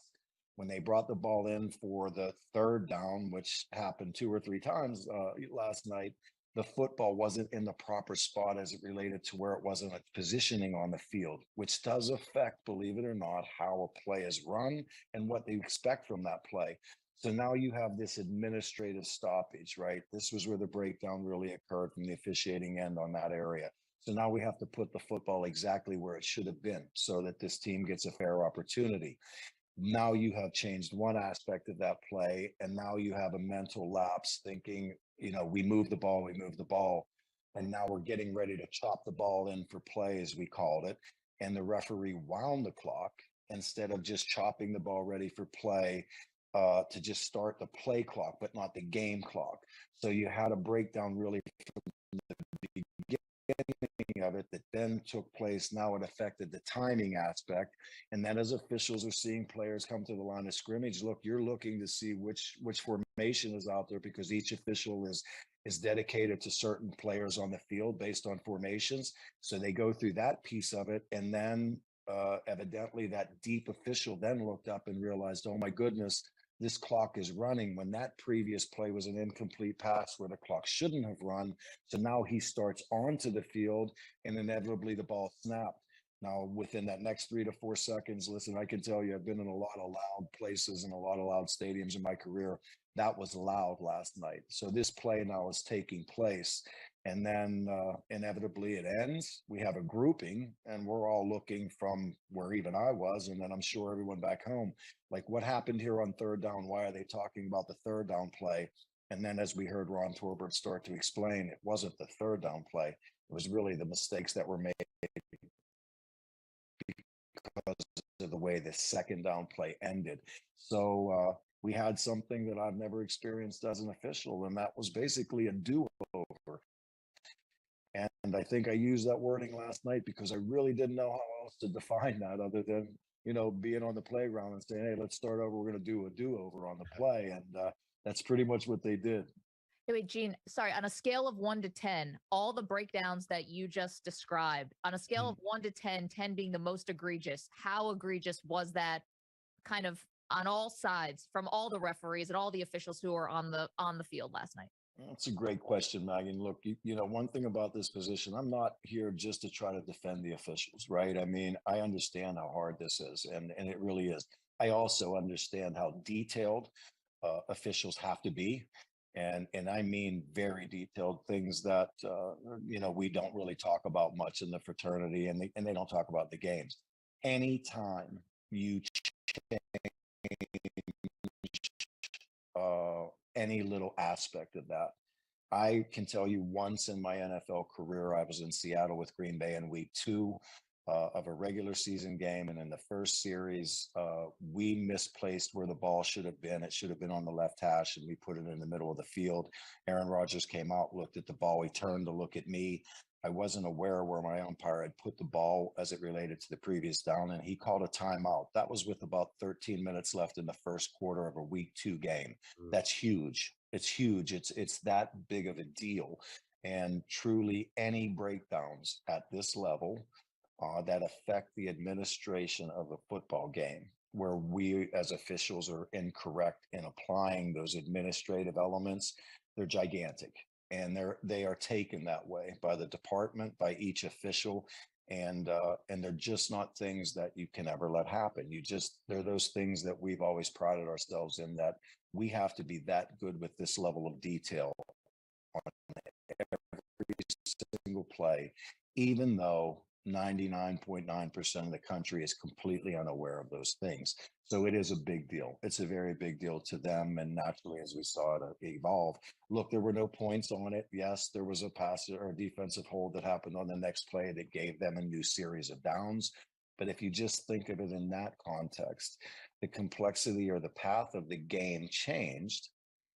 When they brought the ball in for the 3rd down, which happened 2 or 3 times last night, the football wasn't in the proper spot as it related to where it was in its positioning on the field, which does affect, believe it or not, how a play is run and what they expect from that play. So now you have this administrative stoppage, right? This was where the breakdown really occurred from the officiating end on that area. So now we have to put the football exactly where it should have been so that this team gets a fair opportunity. Now you have changed one aspect of that play, and now you have a mental lapse thinking, we move the ball, and now we're getting ready to chop the ball in for play, as we called it, and the referee wound the clock instead of just chopping the ball ready for play to just start the play clock, but not the game clock. So you had a breakdown really from the beginning of it that then took place. Now it affected the timing aspect. And then as officials are seeing players come to the line of scrimmage, look, you're looking to see which formation is out there because each official is dedicated to certain players on the field based on formations. So they go through that piece of it. And then evidently that deep official then looked up and realized, oh my goodness, this clock is running when that previous play was an incomplete pass where the clock shouldn't have run. So now he starts onto the field and inevitably the ball snapped. Now, within that next 3 to 4 seconds, listen, I can tell you, I've been in a lot of loud places and a lot of loud stadiums in my career. That was loud last night. So this play now is taking place. And then inevitably it ends. We have a grouping and we're all looking from where even I was. And then I'm sure everyone back home, like what happened here on third down? Why are they talking about the third down play? And then as we heard Ron Torbert start to explain, it wasn't the third down play. It was really the mistakes that were made because of the way the second down play ended. So we had something that I've never experienced as an official, and that was basically a do-over. And I think I used that wording last night because I really didn't know how else to define that other than, being on the playground and saying, hey, let's start over. We're going to do a do-over on the play. And that's pretty much what they did. Hey, wait, Gene, sorry, on a scale of 1 to 10, all the breakdowns that you just described, on a scale of 1 to 10, 10 being the most egregious, how egregious was that kind of on all sides from all the referees and all the officials who were on the field last night? That's a great question, Megan. Look, one thing about this position, I'm not here just to try to defend the officials, right? I mean, I understand how hard this is, and it really is. I also understand how detailed officials have to be. And I mean very detailed things that, we don't really talk about much in the fraternity, and they don't talk about the games. Anytime you change any little aspect of that, I can tell you once in my NFL career, I was in Seattle with Green Bay in week 2 of a regular season game. And in the first series, we misplaced where the ball should have been. It should have been on the left hash, and we put it in the middle of the field. Aaron Rodgers came out, looked at the ball. He turned to look at me. I wasn't aware where my umpire had put the ball as it related to the previous down, and he called a timeout. That was with about 13 minutes left in the first quarter of a week 2 game. That's huge. It's huge. It's that big of a deal. And truly any breakdowns at this level that affect the administration of a football game, where we as officials are incorrect in applying those administrative elements, they're gigantic. And they are taken that way by the department, by each official, and they're just not things that you can ever let happen. They're those things that we've always prided ourselves in, that we have to be that good with this level of detail on every single play, even though 99.9% of the country is completely unaware of those things. So it is a big deal. It's a very big deal to them. And naturally, as we saw it evolve, look, there were no points on it. Yes, there was a pass or a defensive hold that happened on the next play that gave them a new series of downs. But if you just think of it in that context, the complexity or the path of the game changed,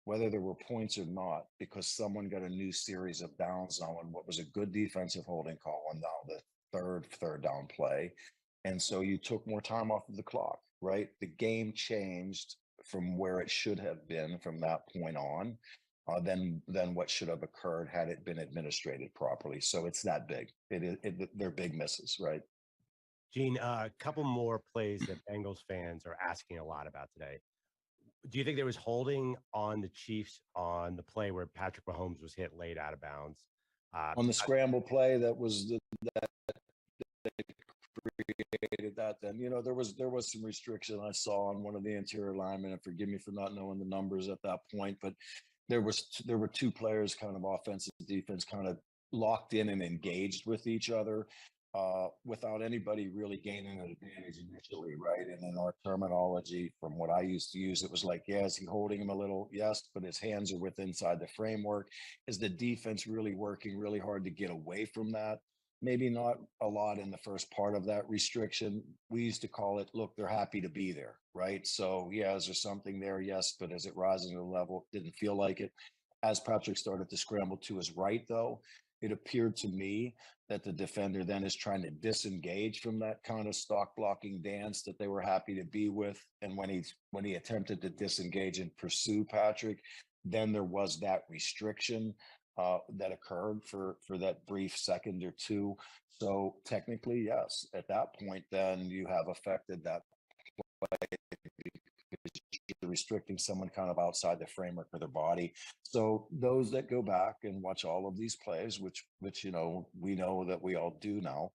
whether there were points or not, because someone got a new series of downs on what was a good defensive holding call on now the third down play. And so you took more time off of the clock, right? The game changed from where it should have been from that point on, than what should have occurred had it been administrated properly. So it's that big. They're big misses, right? Gene, a couple more plays that Bengals fans are asking a lot about today. Do you think there was holding on the Chiefs on the play where Patrick Mahomes was hit late out of bounds? On the scramble play, that was that created that. Then there was some restriction I saw on one of the interior linemen, and forgive me for not knowing the numbers at that point, but there were 2 players, kind of offense and defense, kind of locked in and engaged with each other without anybody really gaining an advantage initially, right? And in our terminology, from what I used to use, it was like, yeah, is he holding him a little? Yes, but his hands are inside the framework. Is the defense really working really hard to get away from that? Maybe not a lot in the first part of that restriction. We used to call it, look, they're happy to be there, right? So yeah, is there something there? Yes, but as it rises to the level, it didn't feel like it. As Patrick started to scramble to his right, though, it appeared to me that the defender then is trying to disengage from that kind of stock blocking dance that they were happy to be with. And when he attempted to disengage and pursue Patrick, then there was that restriction that occurred for that brief second or 2. So technically, yes, at that point, then you have affected that play because you're restricting someone kind of outside the framework of their body. So those that go back and watch all of these plays, which we know that we all do now,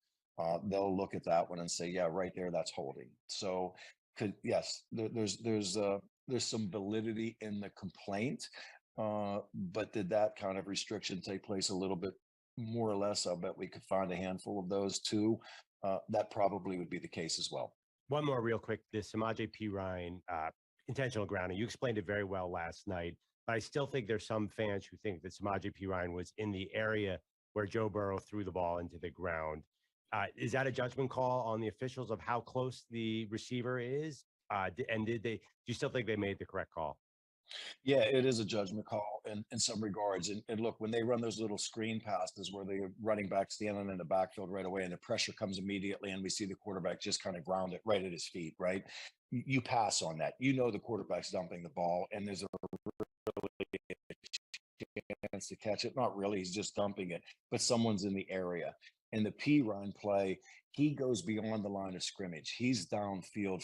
they'll look at that one and say, yeah, right there, that's holding. So yes, there's some validity in the complaint, but did that kind of restriction take place a little bit more or less? I bet we could find a handful of those too. That probably would be the case as well. One more real quick, this Samaje Perine intentional grounding. You explained it very well last night, but I still think there's some fans who think that Samaje Perine was in the area where Joe Burrow threw the ball into the ground. Is that a judgment call on the officials of how close the receiver is? And do you still think they made the correct call? Yeah, it is a judgment call in some regards. And look, when they run those little screen passes where the running back standing in the backfield right away and the pressure comes immediately and we see the quarterback just kind of ground it right at his feet, right? You pass on that. You know the quarterback's dumping the ball and there's a chance to catch it. Not really, he's just dumping it, but someone's in the area. In the Perine play, he goes beyond the line of scrimmage. He's downfield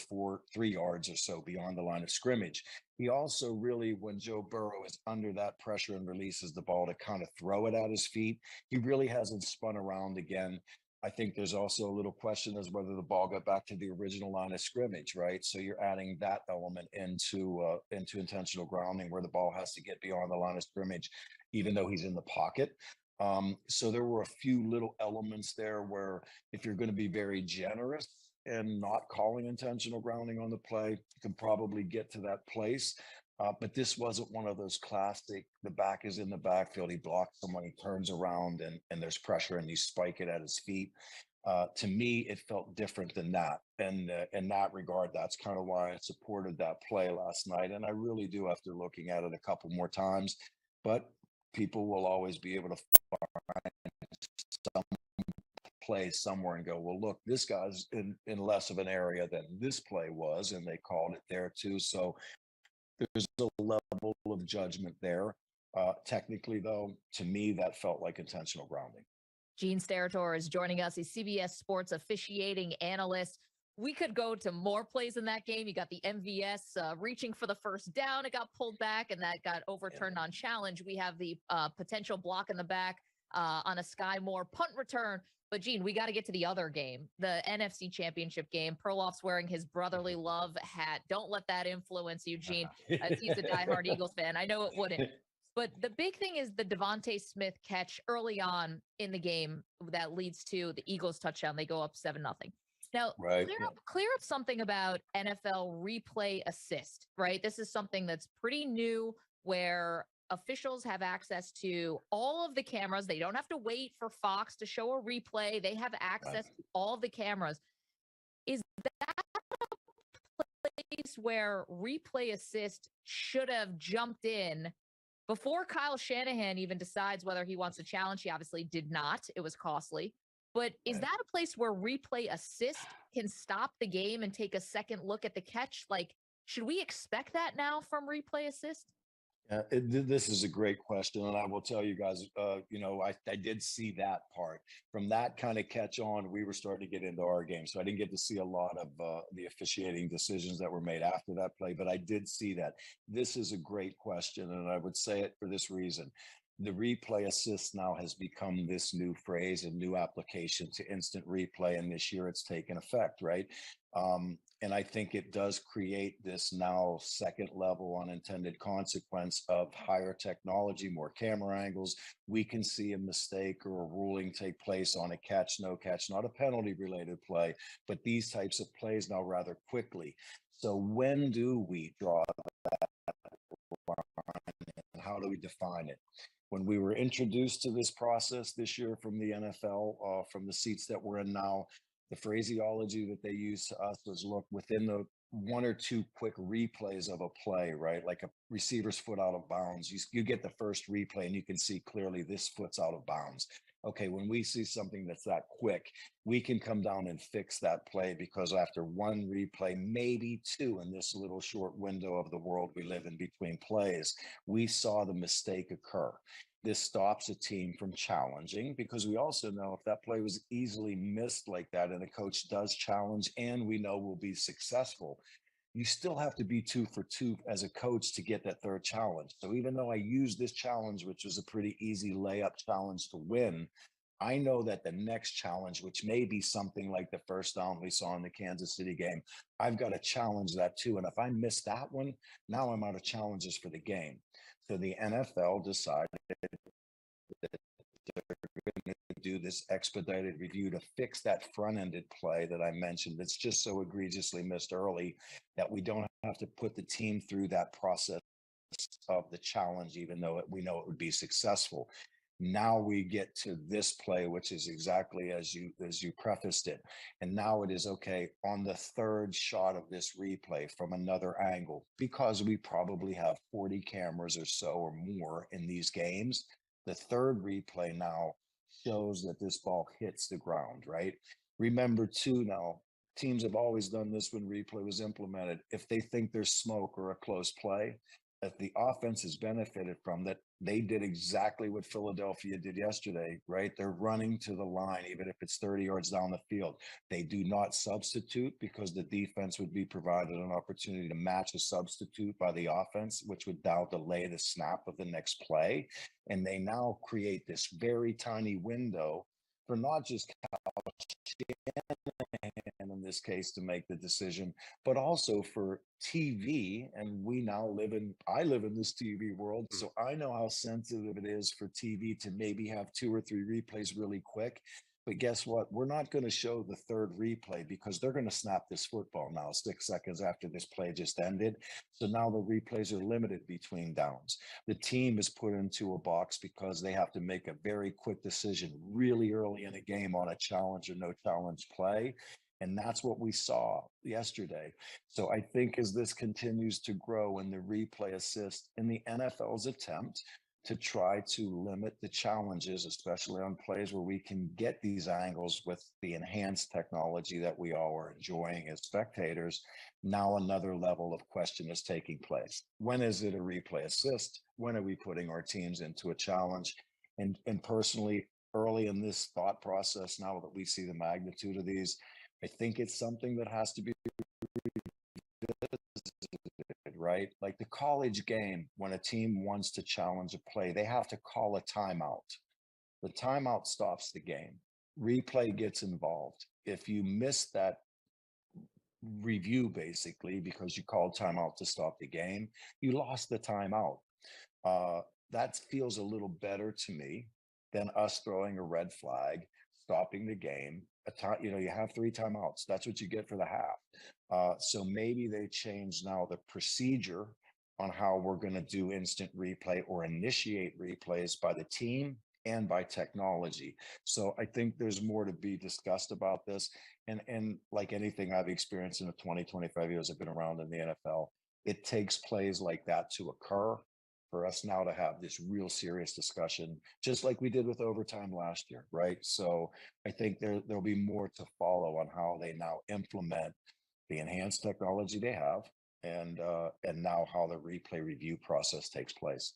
3 yards or so beyond the line of scrimmage. He also really, when Joe Burrow is under that pressure and releases the ball to kind of throw it at his feet, he really hasn't spun around again. I think there's also a little question as whether the ball got back to the original line of scrimmage, right? So you're adding that element into intentional grounding where the ball has to get beyond the line of scrimmage, even though he's in the pocket. So there were a few little elements there where if you're going to be very generous and not calling intentional grounding on the play, you can probably get to that place. But this wasn't one of those classic, the back is in the backfield, he blocks someone, he turns around and there's pressure and you spike it at his feet. To me, it felt different than that. And in that regard, that's kind of why I supported that play last night. And I really do after looking at it a couple more times. But people will always be able to find some play somewhere and go, well, look, this guy's in less of an area than this play was, and they called it there too. So there's a level of judgment there. Technically, though, to me, that felt like intentional grounding. Gene Steratore is joining us. He's CBS Sports officiating analyst. We could go to more plays in that game. You got the MVS reaching for the first down. It got pulled back, and that got overturned on challenge. We have the potential block in the back on a Sky Moore punt return. But, Gene, we got to get to the other game, the NFC Championship game. Perloff's wearing his brotherly love hat. Don't let that influence you, Gene, as he's a diehard Eagles fan. I know it wouldn't. But the big thing is the Devontae Smith catch early on in the game that leads to the Eagles touchdown. They go up 7-0. Now, clear up something about NFL replay assist, right? This is something that's pretty new where officials have access to all of the cameras. They don't have to wait for Fox to show a replay. They have access to all of the cameras. Is that a place where replay assist should have jumped in before Kyle Shanahan even decides whether he wants to challenge? He obviously did not. It was costly. But is that a place where replay assist can stop the game and take a second look at the catch? Like, should we expect that now from replay assist? This is a great question, and I will tell you guys, I did see that part. From that kind of catch on, we were starting to get into our game, so I didn't get to see a lot of the officiating decisions that were made after that play, but I did see that. This is a great question, and I would say it for this reason. The replay assist now has become this new phrase and new application to instant replay, and this year it's taken effect, right? And I think it does create this now second level unintended consequence of higher technology, more camera angles. We can see a mistake or a ruling take place on a catch, no catch, not a penalty related play, but these types of plays now rather quickly. So when do we draw that line and how do we define it? When we were introduced to this process this year from the NFL, from the seats that we're in now, the phraseology that they used to us was, look, within the 1 or 2 quick replays of a play, right? Like a receiver's foot out of bounds. You get the first replay and you can see clearly this foot's out of bounds. Okay, when we see something that's that quick, we can come down and fix that play because after 1 replay, maybe 2 in this little short window of the world we live in between plays, we saw the mistake occur. This stops a team from challenging because we also know if that play was easily missed like that and the coach does challenge and we know we'll be successful, you still have to be 2 for 2 as a coach to get that third challenge. So even though I used this challenge, which was a pretty easy layup challenge to win, I know that the next challenge, which may be something like the first down we saw in the Kansas City game, I've got to challenge that too. And if I miss that one, now I'm out of challenges for the game. So the NFL decided that they're going to do this expedited review to fix that front-ended play that I mentioned that's just so egregiously missed early that we don't have to put the team through that process of the challenge, even though we know it would be successful. Now we get to this play, which is exactly as you prefaced it. And now it is okay on the third shot of this replay from another angle, because we probably have 40 cameras or so or more in these games. The third replay now shows that this ball hits the ground, right? Remember too, now teams have always done this when replay was implemented. If they think there's smoke or a close play, if the offense has benefited from that, they did exactly what Philadelphia did yesterday, right? They're running to the line, even if it's 30 yards down the field. They do not substitute because the defense would be provided an opportunity to match a substitute by the offense, which would now delay the snap of the next play. And they now create this very tiny window for not just in this case to make the decision, but also for TV. And I live in this TV world, so I know how sensitive it is for TV to maybe have 2 or 3 replays really quick. But guess what? We're not going to show the third replay because they're going to snap this football now 6 seconds after this play just ended. So now the replays are limited between downs. The team is put into a box because they have to make a very quick decision really early in a game on a challenge or no challenge play. And that's what we saw yesterday. So I think as this continues to grow and the replay assist in the NFL's attempt to try to limit the challenges, especially on plays where we can get these angles with the enhanced technology that we all are enjoying as spectators, now another level of question is taking place. When is it a replay assist? When are we putting our teams into a challenge? And personally, early in this thought process, now that we see the magnitude of these, I think it's something that has to be right? Like the college game, when a team wants to challenge a play, they have to call a timeout. The timeout stops the game. Replay gets involved. If you miss that review, basically, because you called timeout to stop the game, you lost the timeout. That feels a little better to me than us throwing a red flag, stopping the game. You have 3 timeouts. That's what you get for the half. So maybe they change now the procedure on how we're going to do instant replay or initiate replays by the team and by technology. So I think there's more to be discussed about this. And like anything I've experienced in the 25 years I've been around in the NFL, it takes plays like that to occur for us now to have this real serious discussion, just like we did with overtime last year, right? So I think there'll be more to follow on how they now implement the enhanced technology they have, and now how the replay review process takes place.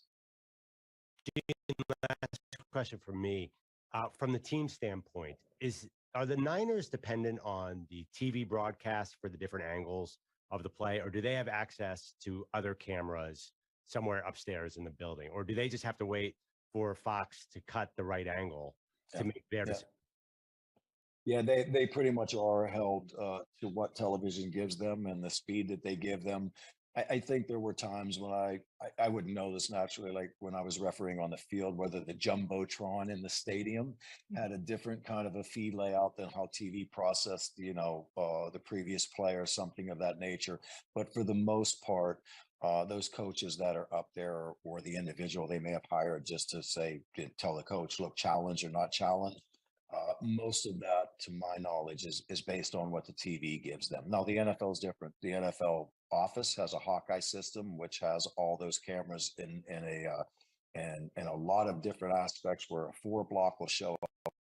Last question from me, from the team standpoint, are the Niners dependent on the TV broadcast for the different angles of the play, or do they have access to other cameras somewhere upstairs in the building, or do they just have to wait for Fox to cut the right angle to make their decision? Yeah, they pretty much are held to what television gives them and the speed that they give them. I think there were times when I wouldn't know this naturally, like when I was refereeing on the field, whether the Jumbotron in the stadium had a different kind of a feed layout than how TV processed, the previous play or something of that nature. But for the most part, those coaches that are up there, or the individual they may have hired just to tell the coach, look, challenge or not challenge. Most of that, to my knowledge, is based on what the TV gives them. Now, the NFL is different. The NFL office has a Hawkeye system, which has all those cameras in a lot of different aspects, where a 4-block will show up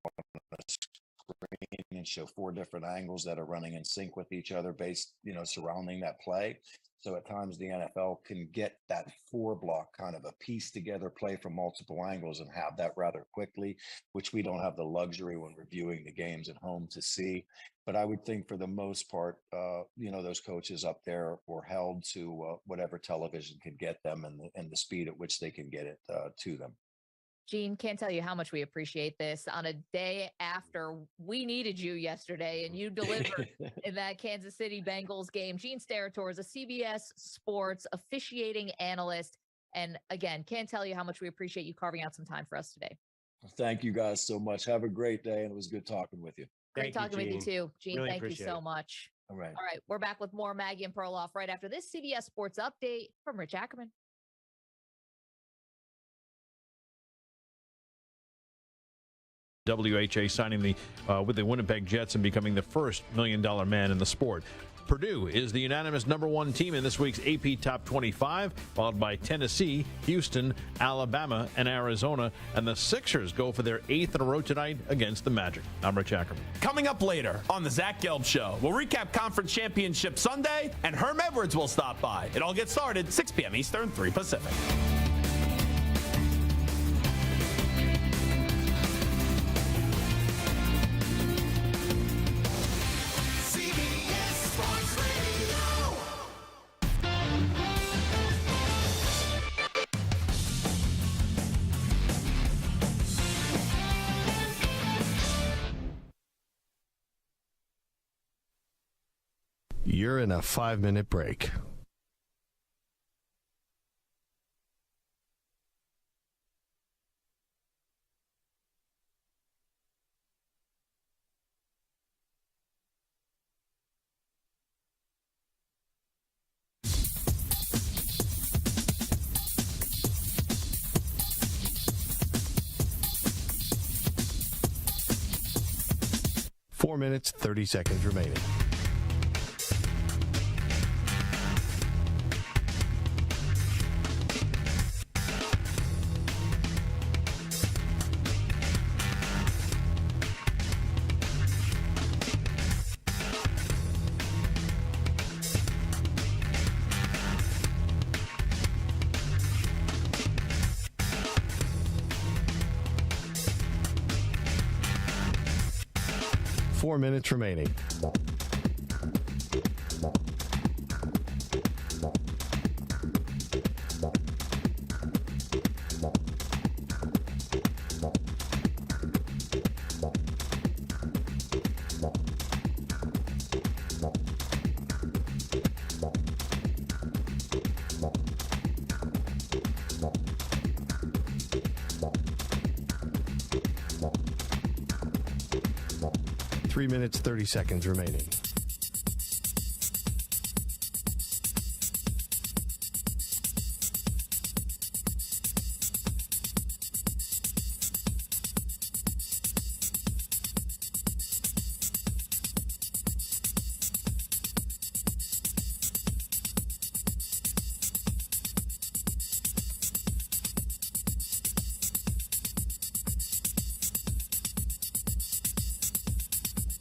on the screen and show 4 different angles that are running in sync with each other based, surrounding that play. So at times the NFL can get that 4-block kind of a piece together play from multiple angles and have that rather quickly, which we don't have the luxury when reviewing the games at home to see. But I would think for the most part, those coaches up there were held to whatever television could get them and the speed at which they can get it to them. Gene, can't tell you how much we appreciate this on a day after we needed you yesterday and you delivered in that Kansas City Bengals game. Gene Steratore is a CBS Sports officiating analyst. And again, can't tell you how much we appreciate you carving out some time for us today. Thank you guys so much. Have a great day. And it was good talking with you. Great talking with you too. Gene, Really thank you appreciate so it. much. All right. All right. We're back with more Maggie and Perloff right after this CBS Sports update from Rich Ackerman. WHA signing with the Winnipeg Jets and becoming the first $1 million man in the sport. Purdue is the unanimous #1 team in this week's AP Top 25, followed by Tennessee, Houston, Alabama, and Arizona. And the Sixers go for their 8th in a row tonight against the Magic. I'm Rich Ackerman. Coming up later on the Zach Gelb Show, we'll recap Conference Championship Sunday, and Herm Edwards will stop by. It all gets started 6 p.m. Eastern, 3 Pacific. You're in a 5-minute break. Four minutes, 30 seconds remaining. Four minutes remaining. Three minutes, 30 seconds remaining.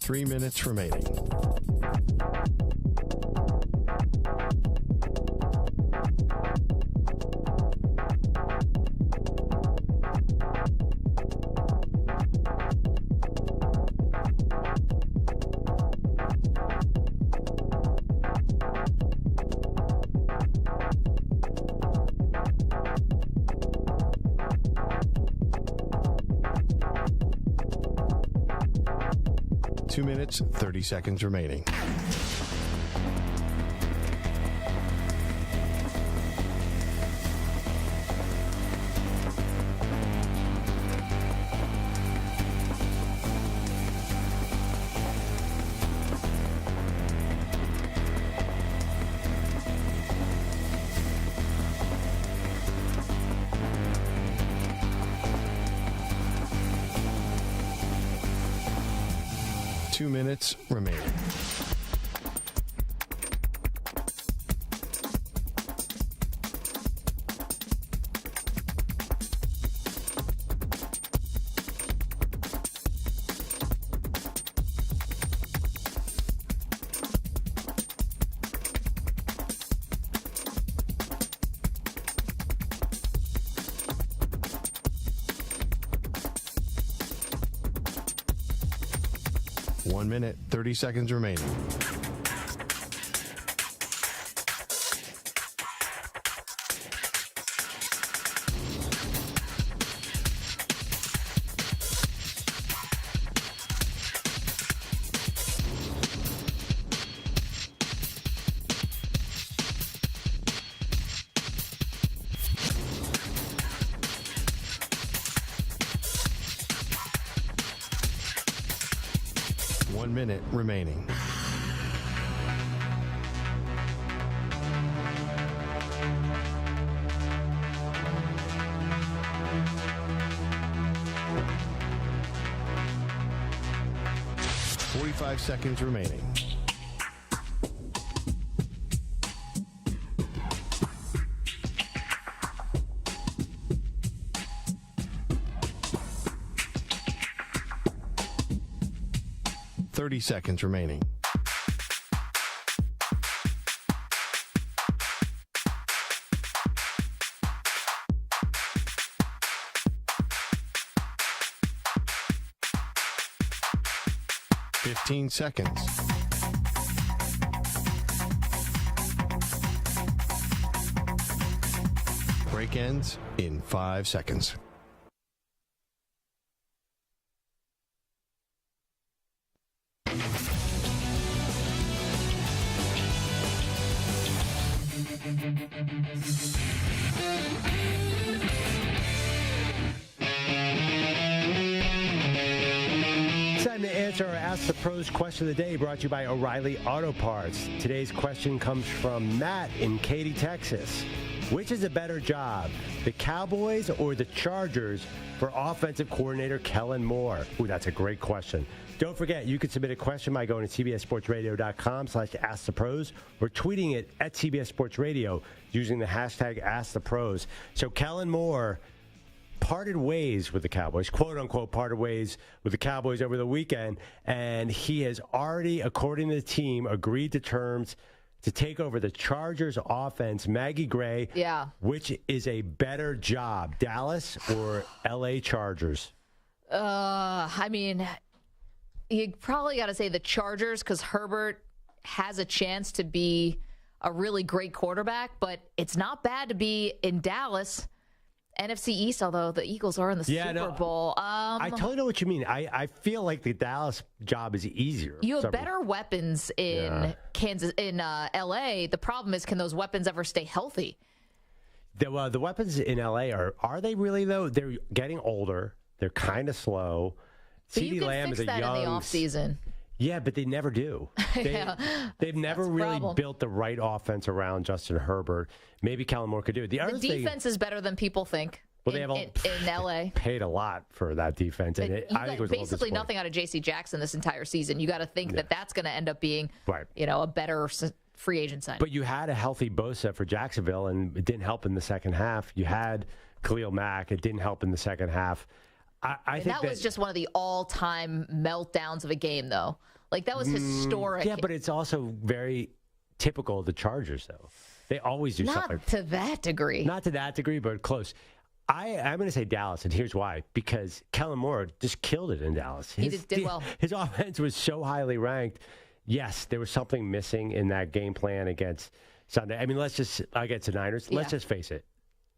Three minutes remaining. Two minutes, 30 seconds remaining. Two minutes remaining. 1 minute, 30 seconds remaining. Minute remaining. Five seconds remaining. Seconds remaining. Seconds. Break ends in 5 seconds. Time to answer our Ask the Pros question of the day, brought to you by O'Reilly Auto Parts. Today's question comes from Matt in Katy, Texas. Which is a better job, the Cowboys or the Chargers for offensive coordinator Kellen Moore? Ooh, that's a great question. Don't forget, you can submit a question by going to cbssportsradio.com/askthepros or tweeting it at CBS Sports Radio using the hashtag AskThePros. So Kellen Moore parted ways with the Cowboys, quote-unquote parted ways with the Cowboys over the weekend, and he has already, according to the team, agreed to terms to take over the Chargers offense. Maggie Gray, which is a better job, Dallas or L.A. Chargers? I mean, you probably got to say the Chargers because Herbert has a chance to be a really great quarterback, but it's not bad to be in Dallas. NFC East, although the Eagles are in the Super Bowl. I totally know what you mean. I feel like the Dallas job is easier. You have better weapons in L.A. The problem is, can those weapons ever stay healthy? The weapons in L.A. are they really, though? They're getting older. They're kind of slow. But you can fix that in the offseason. Yeah, but they never do. They've never really built the right offense around Justin Herbert. Maybe Kellen Moore could do it. The defense is better than people think. Well, they have in L.A. paid a lot for that defense, and I think it was basically nothing out of J.C. Jackson this entire season. You got to think that that's going to end up being, a better free agent sign. But you had a healthy Bosa for Jacksonville, and it didn't help in the second half. You had Khalil Mack; it didn't help in the second half. I think that was just one of the all-time meltdowns of a game, though. Like, that was historic. Yeah, but it's also very typical of the Chargers, though. They always do something. Not to that degree. Not to that degree, but close. I'm going to say Dallas, and here's why. Because Kellen Moore just killed it in Dallas. He did well. His offense was so highly ranked. Yes, there was something missing in that game plan against Sunday. I mean, against the Niners, let's just face it.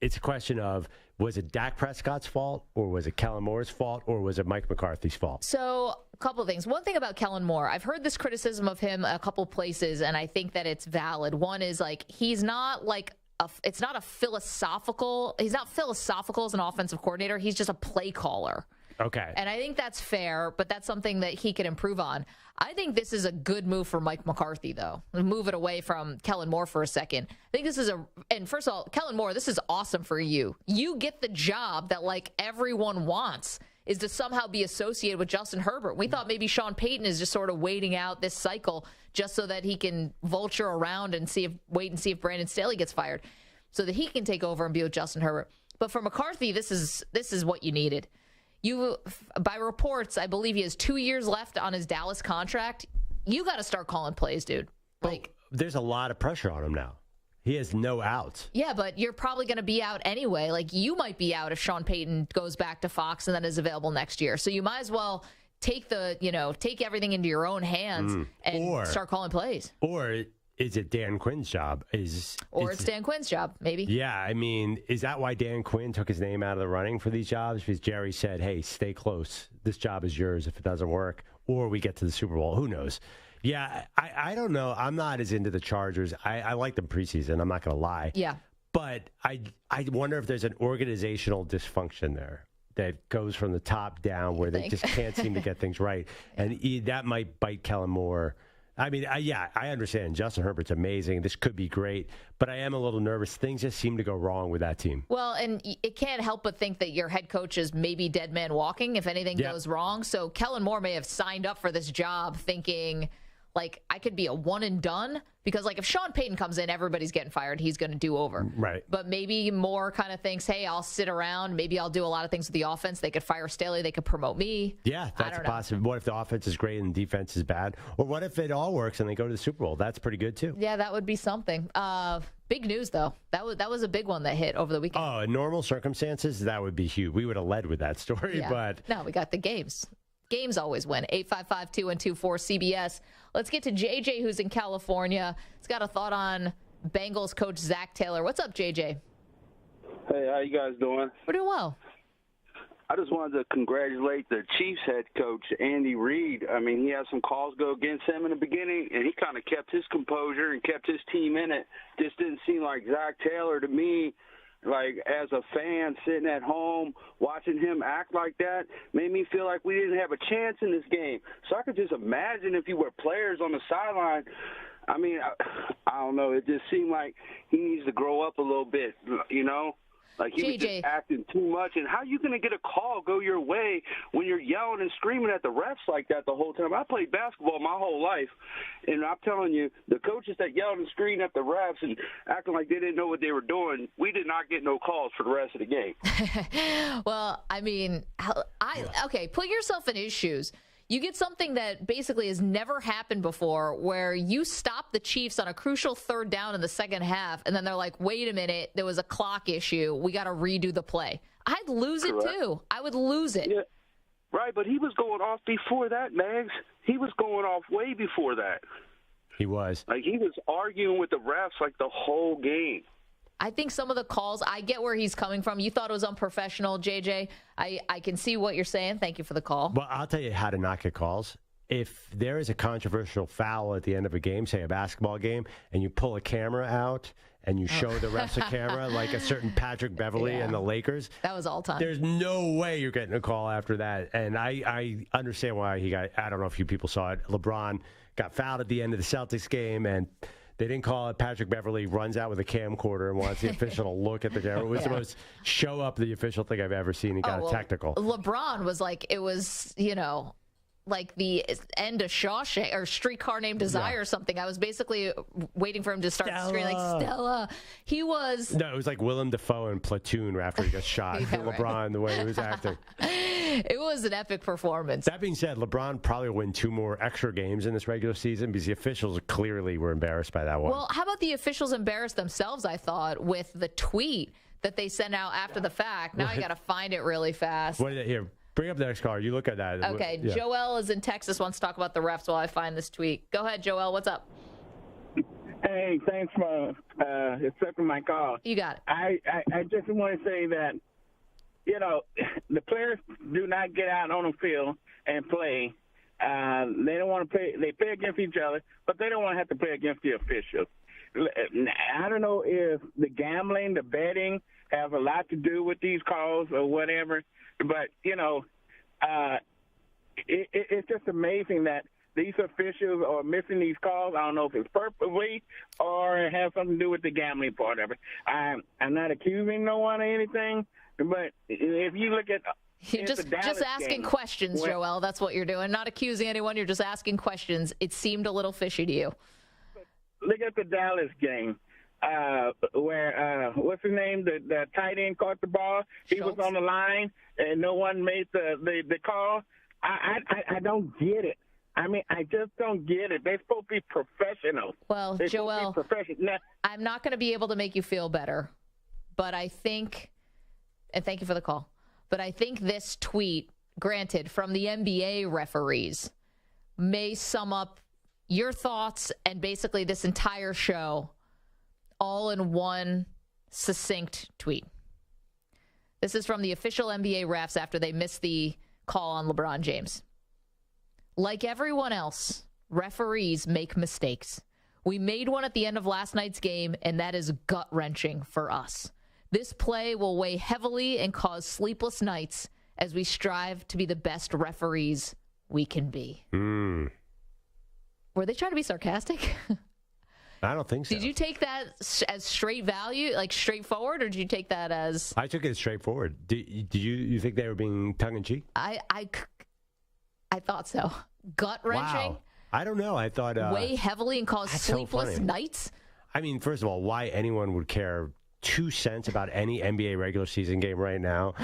It's a question of, was it Dak Prescott's fault, or was it Kellen Moore's fault, or was it Mike McCarthy's fault? So, a couple of things. One thing about Kellen Moore, I've heard this criticism of him a couple places, and I think that it's valid. One is, he's not he's not philosophical as an offensive coordinator. He's just a play caller. Okay. And I think that's fair, but that's something that he can improve on. I think this is a good move for Mike McCarthy, though. Move it away from Kellen Moore for a second. I think this is and first of all, Kellen Moore, this is awesome for you. You get the job that, everyone wants, is to somehow be associated with Justin Herbert. We thought maybe Sean Payton is just sort of waiting out this cycle just so that he can vulture around and wait and see if Brandon Staley gets fired so that he can take over and be with Justin Herbert. But for McCarthy, this is what you needed. By reports, I believe he has 2 years left on his Dallas contract. You got to start calling plays, dude. There's a lot of pressure on him now. He has no outs. Yeah, but you're probably going to be out anyway. You might be out if Sean Payton goes back to Fox and then is available next year. So you might as well take everything into your own hands and start calling plays. Or is it Dan Quinn's job? It's Dan Quinn's job, maybe. Yeah, I mean, is that why Dan Quinn took his name out of the running for these jobs? Because Jerry said, hey, stay close. This job is yours if it doesn't work. Or we get to the Super Bowl. Who knows? Yeah, I don't know. I'm not as into the Chargers. I like them preseason. I'm not going to lie. Yeah. But I wonder if there's an organizational dysfunction there that goes from the top down where they just can't seem to get things right. And that might bite Kellen more. I mean, I understand. Justin Herbert's amazing. This could be great. But I am a little nervous. Things just seem to go wrong with that team. Well, and it can't help but think that your head coach is maybe dead man walking if anything goes wrong. So Kellen Moore may have signed up for this job thinking, like, I could be a one and done. Because, like, if Sean Payton comes in, everybody's getting fired. He's going to do over. Right. But maybe Moore kind of thinks, hey, I'll sit around. Maybe I'll do a lot of things with the offense. They could fire Staley. They could promote me. Yeah, that's a possibility. What if the offense is great and the defense is bad? Or what if it all works and they go to the Super Bowl? That's pretty good, too. Yeah, that would be something. Big news, though. That was a big one that hit over the weekend. Oh, in normal circumstances, that would be huge. We would have led with that story. Yeah. But no, we got the games. Games always win. 855-212-4CBS. Let's get to JJ, who's in California. He's got a thought on Bengals coach Zach Taylor. What's up, JJ? Hey, how you guys doing? We're doing well. I just wanted to congratulate the Chiefs head coach, Andy Reid. I mean, he had some calls go against him in the beginning, and he kind of kept his composure and kept his team in it. Just didn't seem like Zach Taylor to me. Like, as a fan sitting at home watching him act like that made me feel like we didn't have a chance in this game. So I could just imagine if you were players on the sideline. I mean, I don't know. It just seemed like he needs to grow up a little bit, you know? Like, he was just acting too much. And how are you going to get a call go your way when you're yelling and screaming at the refs like that the whole time? I played basketball my whole life, and I'm telling you, the coaches that yelled and screamed at the refs and acting like they didn't know what they were doing, we did not get no calls for the rest of the game. Well, I mean, okay, put yourself in his shoes. You get something that basically has never happened before where you stop the Chiefs on a crucial third down in the second half, and then they're like, wait a minute, there was a clock issue. We got to redo the play. I'd lose it, too. I would lose it. Yeah. Right, but he was going off before that, Mags. He was going off way before that. He was. Like, he was arguing with the refs like the whole game. I think some of the calls, I get where he's coming from. You thought it was unprofessional, JJ. I can see what you're saying. Thank you for the call. Well, I'll tell you how to not get calls. If there is a controversial foul at the end of a game, say a basketball game, and you pull a camera out and you show the refs a camera, like a certain Patrick Beverly and the Lakers. That was all time. There's no way you're getting a call after that. And I understand why he got, I don't know if you people saw it, LeBron got fouled at the end of the Celtics game, and they didn't call it. Patrick Beverly runs out with a camcorder and wants the official to look at the camera. It was the most show up the official thing I've ever seen. He got a technical. LeBron was like, it was, like the end of Shawshank or Streetcar Named Desire or something. I was basically waiting for him to start screaming like Stella. He was. No, it was like Willem Dafoe in Platoon after he got shot. LeBron, the way he was acting. It was an epic performance. That being said, LeBron probably will win 2 more extra games in this regular season because the officials clearly were embarrassed by that one. Well, how about the officials embarrassed themselves, I thought, with the tweet that they sent out after the fact. Now I got to find it really fast. What is it here? Bring up the next caller. You look at that. Okay, yeah. Joel is in Texas, wants to talk about the refs while I find this tweet. Go ahead, Joel. What's up? Hey, thanks for accepting my call. You got it. I just want to say that, the players do not get out on the field and play. They don't want to play. They play against each other, but they don't want to have to play against the officials. I don't know if the gambling, the betting have a lot to do with these calls or whatever, but, it's just amazing that these officials are missing these calls. I don't know if it's purposely or it has something to do with the gambling part of it. I'm not accusing no one of anything, but if you look at you're just asking questions, Joel. That's what you're doing. Not accusing anyone. You're just asking questions. It seemed a little fishy to you. Look at the Dallas game where, what's his name? The tight end caught the ball. He was on the line, and no one made the call. I don't get it. I mean, I just don't get it. They're supposed to be professional. Well, Joel, I'm not going to be able to make you feel better, but I think, and thank you for the call, but I think this tweet granted, from the NBA referees, may sum up your thoughts and basically this entire show all in one succinct tweet. This is from the official NBA refs after they missed the call on LeBron James. Like everyone else, referees make mistakes. We made one at the end of last night's game, and that is gut-wrenching for us. This play will weigh heavily and cause sleepless nights as we strive to be the best referees we can be. Were they trying to be sarcastic? I don't think so. Did you take that as straight value, like straightforward, or did you take that as... I took it as straightforward. Did you think they were being tongue-in-cheek? I thought so. Gut-wrenching? Wow. I don't know. I thought... weigh heavily and cause sleepless nights? I mean, first of all, why anyone would care 2 cents about any NBA regular season game right now?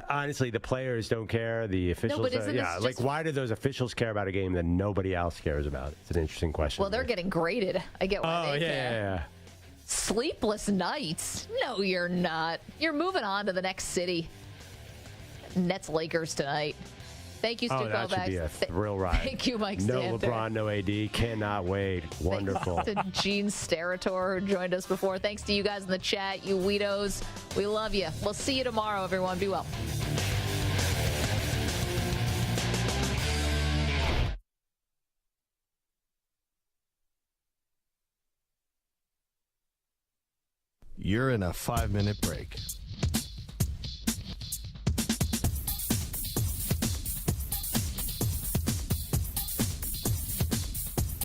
Honestly, the players don't care. The officials, why do those officials care about a game that nobody else cares about? It's an interesting question. Well, they're getting graded. I get why they care. Yeah. Sleepless nights? No, you're not. You're moving on to the next city. Nets Lakers tonight. Thank you, Stu that should be a thrill ride. Thank you, Mike No Stanton. LeBron, no AD. Cannot wait. Wonderful. Thanks to Gene Steratore, who joined us before. Thanks to you guys in the chat, you weirdos. We love you. We'll see you tomorrow, everyone. Be well. You're in a 5-minute break.